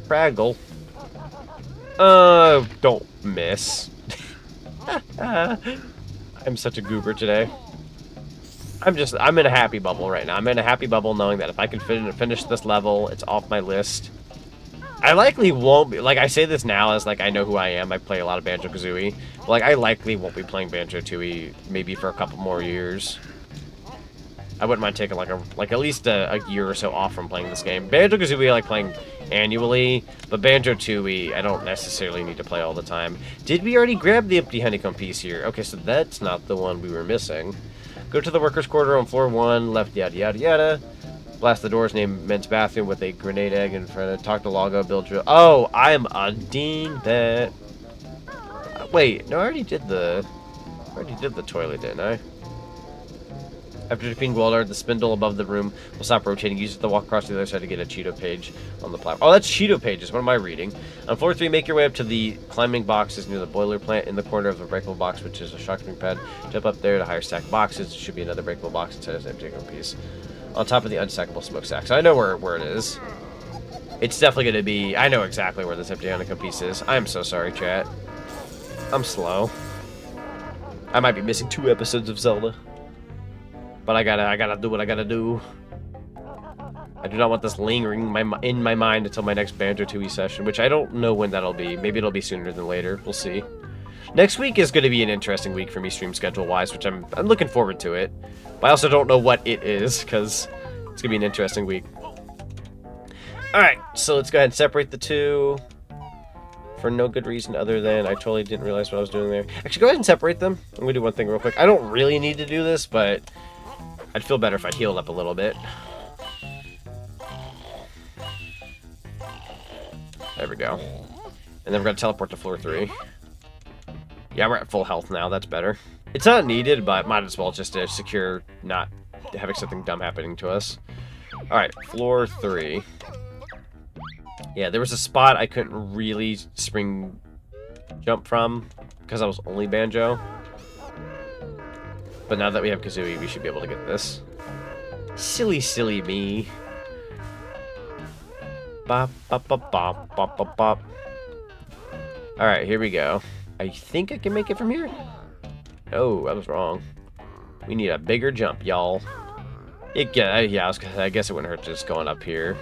Fraggle. Don't miss. I'm such a goober today. I'm in a happy bubble right now. I'm in a happy bubble knowing that if I can finish this level, it's off my list. I likely won't be, like, I say this now as, like, I know who I am. I play a lot of Banjo-Kazooie. But, like, I likely won't be playing Banjo-Tooie maybe for a couple more years. I wouldn't mind taking, like at least a year or so off from playing this game. Banjo-Kazooie I like playing annually, but Banjo-Tooie I don't necessarily need to play all the time. Did we already grab the empty honeycomb piece here? Okay, so that's not the one we were missing. Go to the workers' quarter on floor 1, left, yada yada yada. Blast the doors, name men's bathroom with a grenade egg in front of it. Talk to Logo, build drill. Oh, I'm a dingbat. Wait, no, I already did the toilet, didn't I? After defeating Weldar, the spindle above the room will stop rotating. Use it to walk across the other side to get a Cheeto page on the platform. Oh, that's Cheeto pages. What am I reading? On floor 3, make your way up to the climbing boxes near the boiler plant. In the corner of the breakable box, which is a shotgun pad. Jump up there to higher stack boxes. It should be another breakable box inside of an empty piece. On top of the unstackable smokestack. So I know where it is. It's definitely going to be... I know exactly where this empty honeycomb piece is. I'm so sorry, chat. I'm slow. I might be missing 2 episodes of Zelda. But I gotta do what I gotta do. I do not want this lingering in my mind until my next Banjo-Tooie session, which I don't know when that'll be. Maybe it'll be sooner than later. We'll see. Next week is going to be an interesting week for me stream schedule-wise, which I'm looking forward to it. But I also don't know what it is, because it's going to be an interesting week. Alright, so let's go ahead and separate the two. for no good reason other than I totally didn't realize what I was doing there. Actually, go ahead and separate them. I'm going to do one thing real quick. I don't really need to do this, but I'd feel better if I healed up a little bit. There we go. And then we're going to teleport to floor 3. Yeah, we're at full health now. That's better. It's not needed, but might as well just to secure not having something dumb happening to us. Alright, floor 3. Yeah, there was a spot I couldn't really spring jump from because I was only Banjo. But now that we have Kazooie, we should be able to get this. Silly, silly me. Bop, bop, bop, bop, bop, bop, bop. Alright, here we go. I think I can make it from here. Oh, I was wrong. We need a bigger jump, y'all. Yeah, I guess it wouldn't hurt just going up here.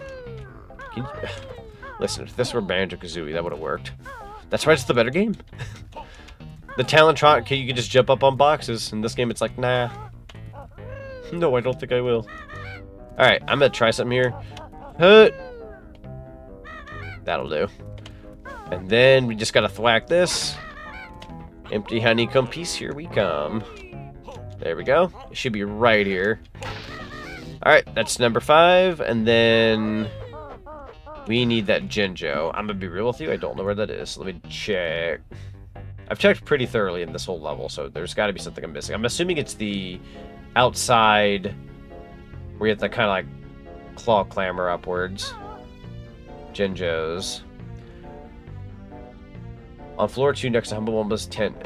Listen, if this were Banjo-Kazooie, that would have worked. That's right, it's the better game. The Talentron, you can just jump up on boxes. In this game, it's like, nah. No, I don't think I will. Alright, I'm gonna try something here. That'll do. And then we just gotta thwack this. Empty honeycomb piece, here we come. There we go. It should be right here. Alright, that's number 5. And then we need that Jinjo. I'm gonna be real with you, I don't know where that is. Let me check. I've checked pretty thoroughly in this whole level, so there's gotta be something I'm missing. I'm assuming it's the outside where you have to kind of like claw clamber upwards. Jinjos. On floor 2 next to Humble Wumble's tent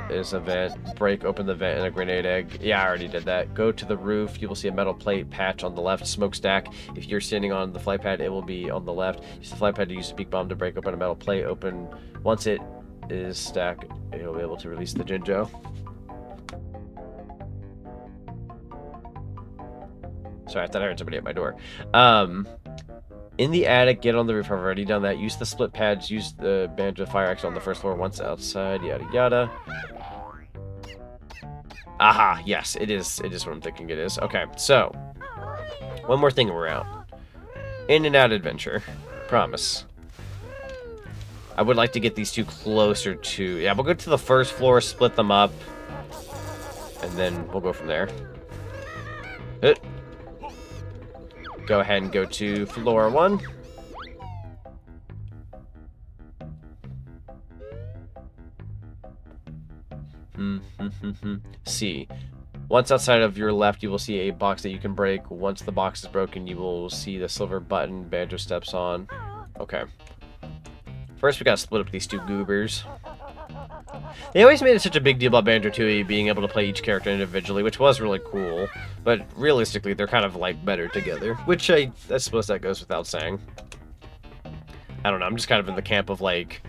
is a vent. Break open the vent and a grenade egg. Yeah, I already did that. Go to the roof. You will see a metal plate patch on the left. Smokestack. If you're standing on the flight pad, it will be on the left. Use the flight pad to use a peak bomb to break open a metal plate. Open. Once it is stacked, you'll be able to release the Jinjo. Sorry, I thought I heard somebody at my door. In the attic, get on the roof. I've already done that. Use the split pads. Use the Banjo fire axe on the first floor. Once outside, yada yada. Aha, yes, it is. It is what I'm thinking it is. Okay, so one more thing and we're out. In and out adventure. Promise. I would like to get these two closer to... Yeah, we'll go to the first floor, split them up, and then we'll go from there. Go ahead and go to floor 1. C. Once outside of your left, you will see a box that you can break. Once the box is broken, you will see the silver button Banjo steps on. Okay. First, we gotta split up these two goobers. They always made it such a big deal about Banjo-Tooie being able to play each character individually, which was really cool. But realistically, they're kind of like better together, which I suppose that goes without saying. I don't know. I'm just kind of in the camp of like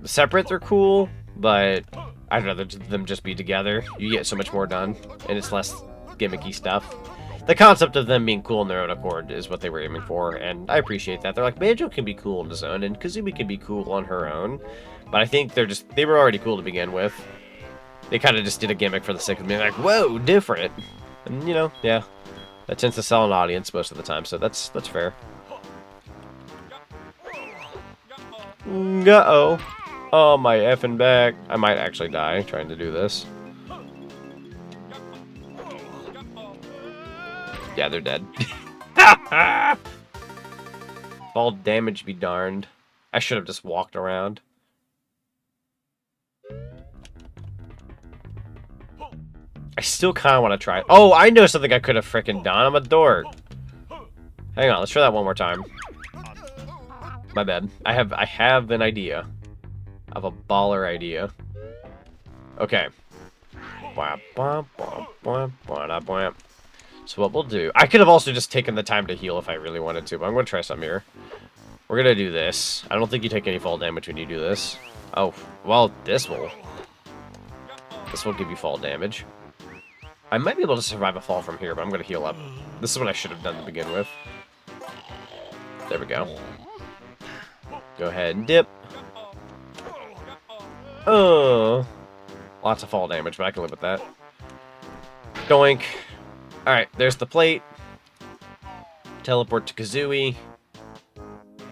separate. They're cool, but I'd rather them just be together. You get so much more done, and it's less gimmicky stuff. The concept of them being cool in their own accord is what they were aiming for, and I appreciate that. They're like, Banjo can be cool on his own, and Kazooie can be cool on her own. But I think they were already cool to begin with. They kind of just did a gimmick for the sake of being like, whoa, different. And, you know, yeah. That tends to sell an audience most of the time, so that's fair. Uh-oh. Oh, my effing back. I might actually die trying to do this. Yeah, they're dead. Fall damage be darned. I should have just walked around. I still kind of want to try it. Oh, I know something I could have frickin' done. I'm a dork. Hang on, let's try that one more time. My bad. I have an idea. I have a baller idea. Okay. So what we'll do... I could have also just taken the time to heal if I really wanted to, but I'm going to try something here. We're going to do this. I don't think you take any fall damage when you do this. Oh, well, this will. This will give you fall damage. I might be able to survive a fall from here, but I'm going to heal up. This is what I should have done to begin with. There we go. Go ahead and dip. Oh, lots of fall damage, but I can live with that. Doink. Alright, there's the plate. Teleport to Kazooie.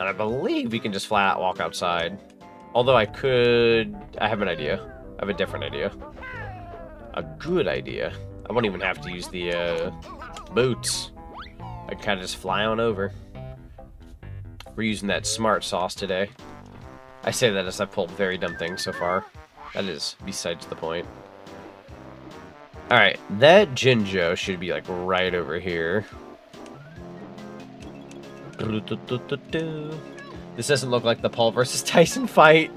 And I believe we can just flat out walk outside. Although I have an idea. I have a different idea. A good idea. I won't even have to use the boots. I can kind of just fly on over. We're using that smart sauce today. I say that as I've pulled very dumb things so far. That is besides the point. Alright, that Jinjo should be like right over here. This doesn't look like the Paul versus Tyson fight.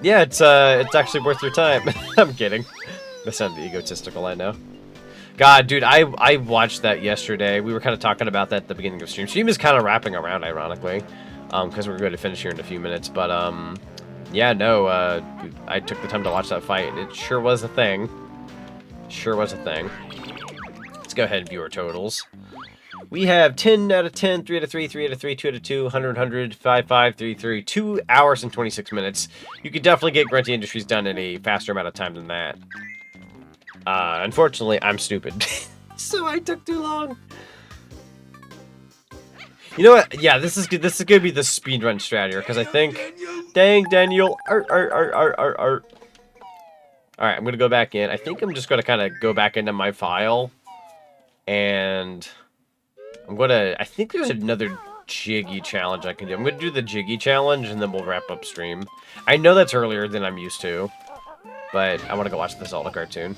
Yeah, it's actually worth your time. I'm kidding. That sounded egotistical, I know. God, dude, I watched that yesterday. We were kind of talking about that at the beginning of stream. Stream is kind of wrapping around, ironically, because we're going to finish here in a few minutes. But yeah, no, I took the time to watch that fight, and it sure was a thing. Sure was a thing. Let's go ahead and view our totals. We have 10 out of 10, 3 out of 3, 3 out of 3, 2 out of 2, 100, 100, 5, 5, 3, 3, 2 hours and 26 minutes. You could definitely get Grunty Industries done in a faster amount of time than that. Unfortunately, I'm stupid. So I took too long. You know what? Yeah, this is good. This is gonna be the speedrun strategy, because I think... Dang, Daniel. Alright, I'm gonna go back in. I think I'm just gonna kind of go back into my file. And... I think there's another Jiggy challenge I can do. I'm gonna do the Jiggy challenge, and then we'll wrap up stream. I know that's earlier than I'm used to. But I want to go watch the Zelda cartoon.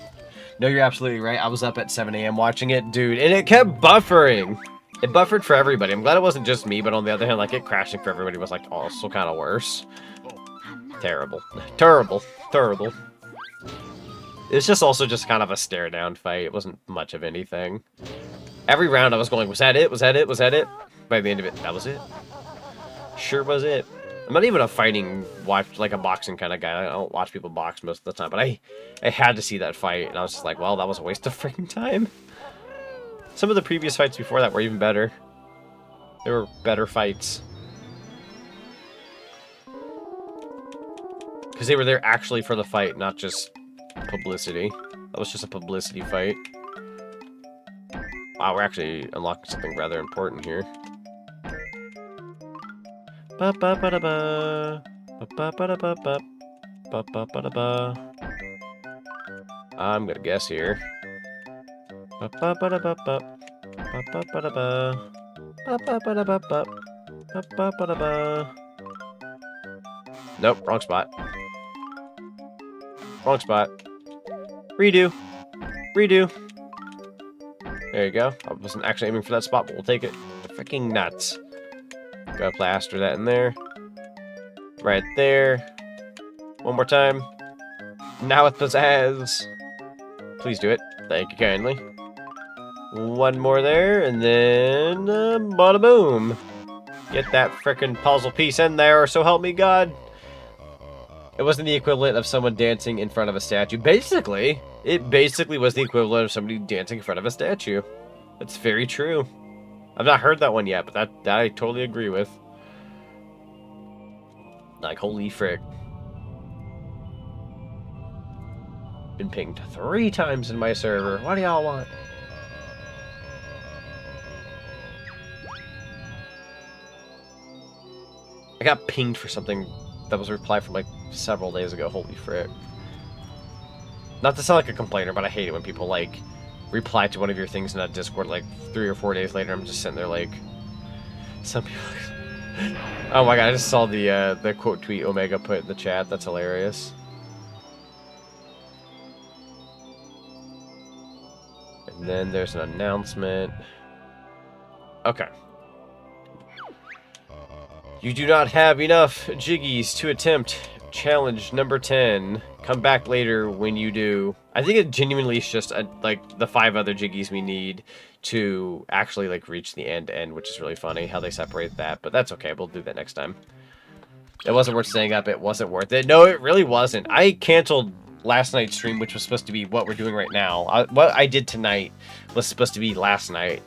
No, you're absolutely right. I was up at 7 a.m. watching it, dude, and it kept buffering. It buffered for everybody. I'm glad it wasn't just me, but on the other hand, like, it crashing for everybody was, like, also kind of worse. Terrible. Terrible. Terrible. It's just also just kind of a stare-down fight. It wasn't much of anything. Every round I was going, was that it? Was that it? Was that it? By the end of it, that was it. Sure was it. I'm not even a like a boxing kind of guy. I don't watch people box most of the time, but I had to see that fight, and I was just like, well, that was a waste of freaking time. Some of the previous fights before that were even better. They were better fights. Because they were there actually for the fight, not just publicity. That was just a publicity fight. Wow, we're actually unlocking something rather important here. Ba ba ba da ba. Ba ba ba da ba ba. Ba ba ba da ba. I'm gonna guess here. Ba ba ba da ba ba. Ba ba ba da ba. Ba ba ba da ba ba. Ba ba ba da ba. Nope, wrong spot. Wrong spot. Redo. Redo. There you go. I wasn't actually aiming for that spot, but we'll take it. Freaking nuts. Gotta plaster that in there. Right there. One more time. Now with pizzazz. Please do it. Thank you kindly. One more there, and then... bada boom. Get that frickin' puzzle piece in there, so help me God. It wasn't the equivalent of someone dancing in front of a statue. Basically, it basically was the equivalent of somebody dancing in front of a statue. That's very true. I've not heard that one yet, but that I totally agree with. Like, holy frick. Been pinged 3 times in my server. What do y'all want? I got pinged for something that was a reply from like several days ago. Holy frick. Not to sound like a complainer, but I hate it when people like reply to one of your things in a Discord like 3 or 4 days later. I'm just sitting there like, some people. Oh my god! I just saw the quote tweet Omega put in the chat. That's hilarious. And then there's an announcement. Okay. You do not have enough Jiggies to attempt challenge number 10. Come back later when you do. I think it genuinely is just like the 5 other Jiggies we need to actually like reach the end, which is really funny how they separate that. But that's okay. We'll do that next time. It wasn't worth staying up. It wasn't worth it. No, it really wasn't. I canceled last night's stream, which was supposed to be what we're doing right now. What I did tonight was supposed to be last night.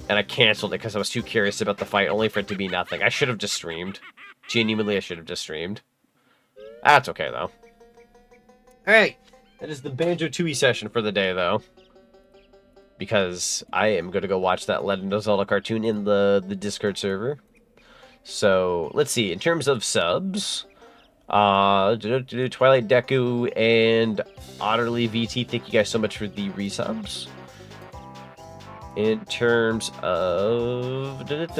And I canceled it because I was too curious about the fight, only for it to be nothing. I should have just streamed. Genuinely, I should have just streamed. That's okay, though. Alright. That is the Banjo-Tooie session for the day, though. Because I am going to go watch that Legend of Zelda cartoon in the Discord server. So, let's see. In terms of subs, Twilight Deku and Otterly VT, thank you guys so much for the resubs. In terms of... if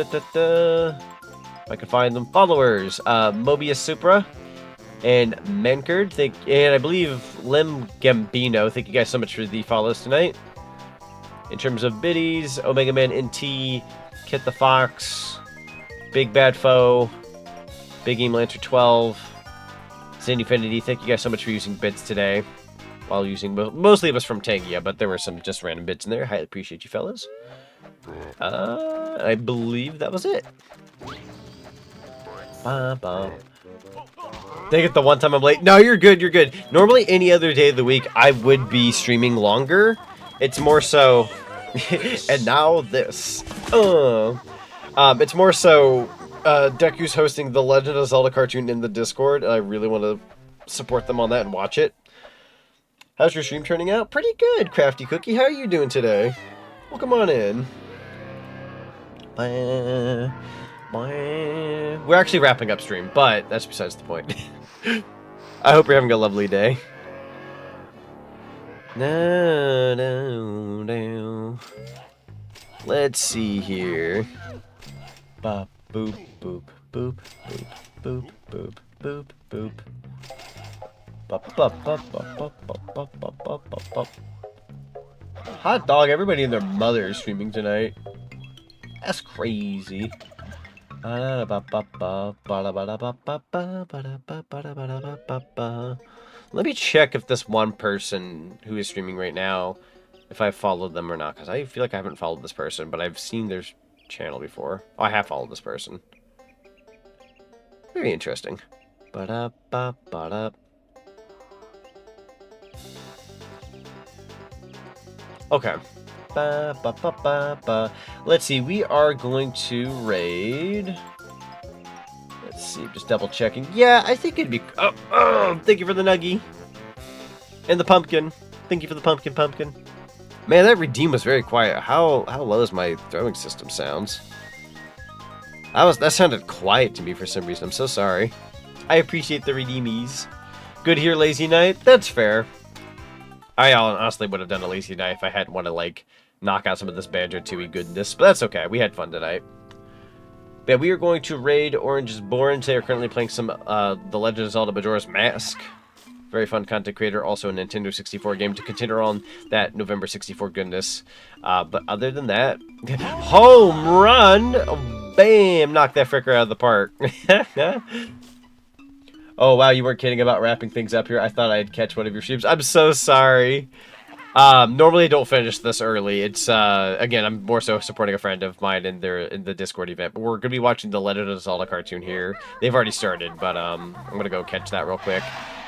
I can find them. Followers, Mobius Supra and Menkard, and I believe Lim Gambino, thank you guys so much for the follows tonight. In terms of biddies, Omega Man NT, Kit the Fox, Big Bad Foe, Big Aim Lancer 12, Zen Infinity, thank you guys so much for using bits today. While using mostly it was from Tangia, but there were some just random bits in there. Highly appreciate you fellas. I believe that was it. Dang it, the one time I'm late. No, you're good, you're good. Normally, any other day of the week, I would be streaming longer. It's more so... and now this. It's more so... Deku's hosting the Legend of Zelda cartoon in the Discord, and I really want to support them on that and watch it. How's your stream turning out? Pretty good, Crafty Cookie. How are you doing today? Well, come on in. We're actually wrapping up stream, but that's besides the point. I hope you're having a lovely day. No. Let's see here. Bop, boop, boop, boop, boop, boop, boop, boop, boop. Hot dog, everybody and their mother is streaming tonight. That's crazy. Let me check if this one person who is streaming right now, if I followed them or not, because I feel like I haven't followed this person, but I've seen their channel before. Oh, I have followed this person. Very interesting. Okay. Let's see. We are going to raid. Let's see. Just double checking. Yeah, I think it'd be. Thank you for the nuggie and the pumpkin. Thank you for the pumpkin. Man, that redeem was very quiet. How low is my throwing system sounds? That sounded quiet to me for some reason. I'm so sorry. I appreciate the redeemies. Good here, lazy night. That's fair. I honestly would have done a lazy night if I hadn't want to, like, knock out some of this Banjo-Tooie goodness, but that's okay. We had fun tonight. Yeah, we are going to raid Orange is Born. They are currently playing some The Legend of Zelda Majora's Mask. Very fun content creator. Also a Nintendo 64 game to continue on that November 64 goodness. But other than that, home run! Bam! Knock that fricker out of the park. Oh, wow, you weren't kidding about wrapping things up here. I thought I'd catch one of your streams. I'm so sorry. Normally I don't finish this early. It's, again, I'm more so supporting a friend of mine in the Discord event. But we're going to be watching the Legend of Zelda cartoon here. They've already started, but I'm going to go catch that real quick.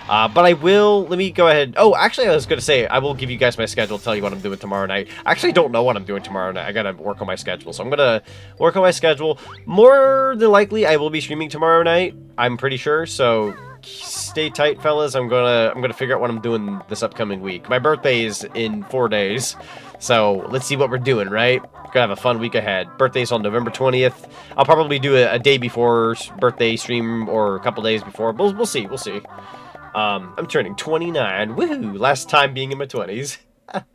But I will, let me go ahead. Oh, actually, I was going to say, I will give you guys my schedule, tell you what I'm doing tomorrow night. I actually don't know what I'm doing tomorrow night. I got to work on my schedule. So I'm going to work on my schedule. More than likely, I will be streaming tomorrow night. I'm pretty sure. So stay tight, fellas. I'm gonna figure out what I'm doing this upcoming week. My birthday is in 4 days. So let's see what we're doing, right? Gonna have a fun week ahead. Birthday's on November 20th. I'll probably do a day before birthday stream or a couple days before. We'll see. I'm turning 29. Woohoo! Last time being in my 20s.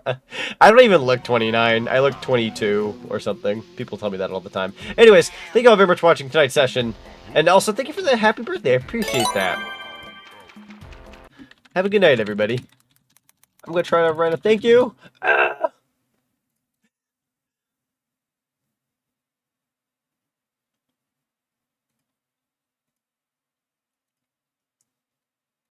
I don't even look 29. I look 22 or something. People tell me that all the time. Anyways, thank you all very much for watching tonight's session. And also, thank you for the happy birthday. I appreciate that. Have a good night, everybody. I'm going to try to write a thank you.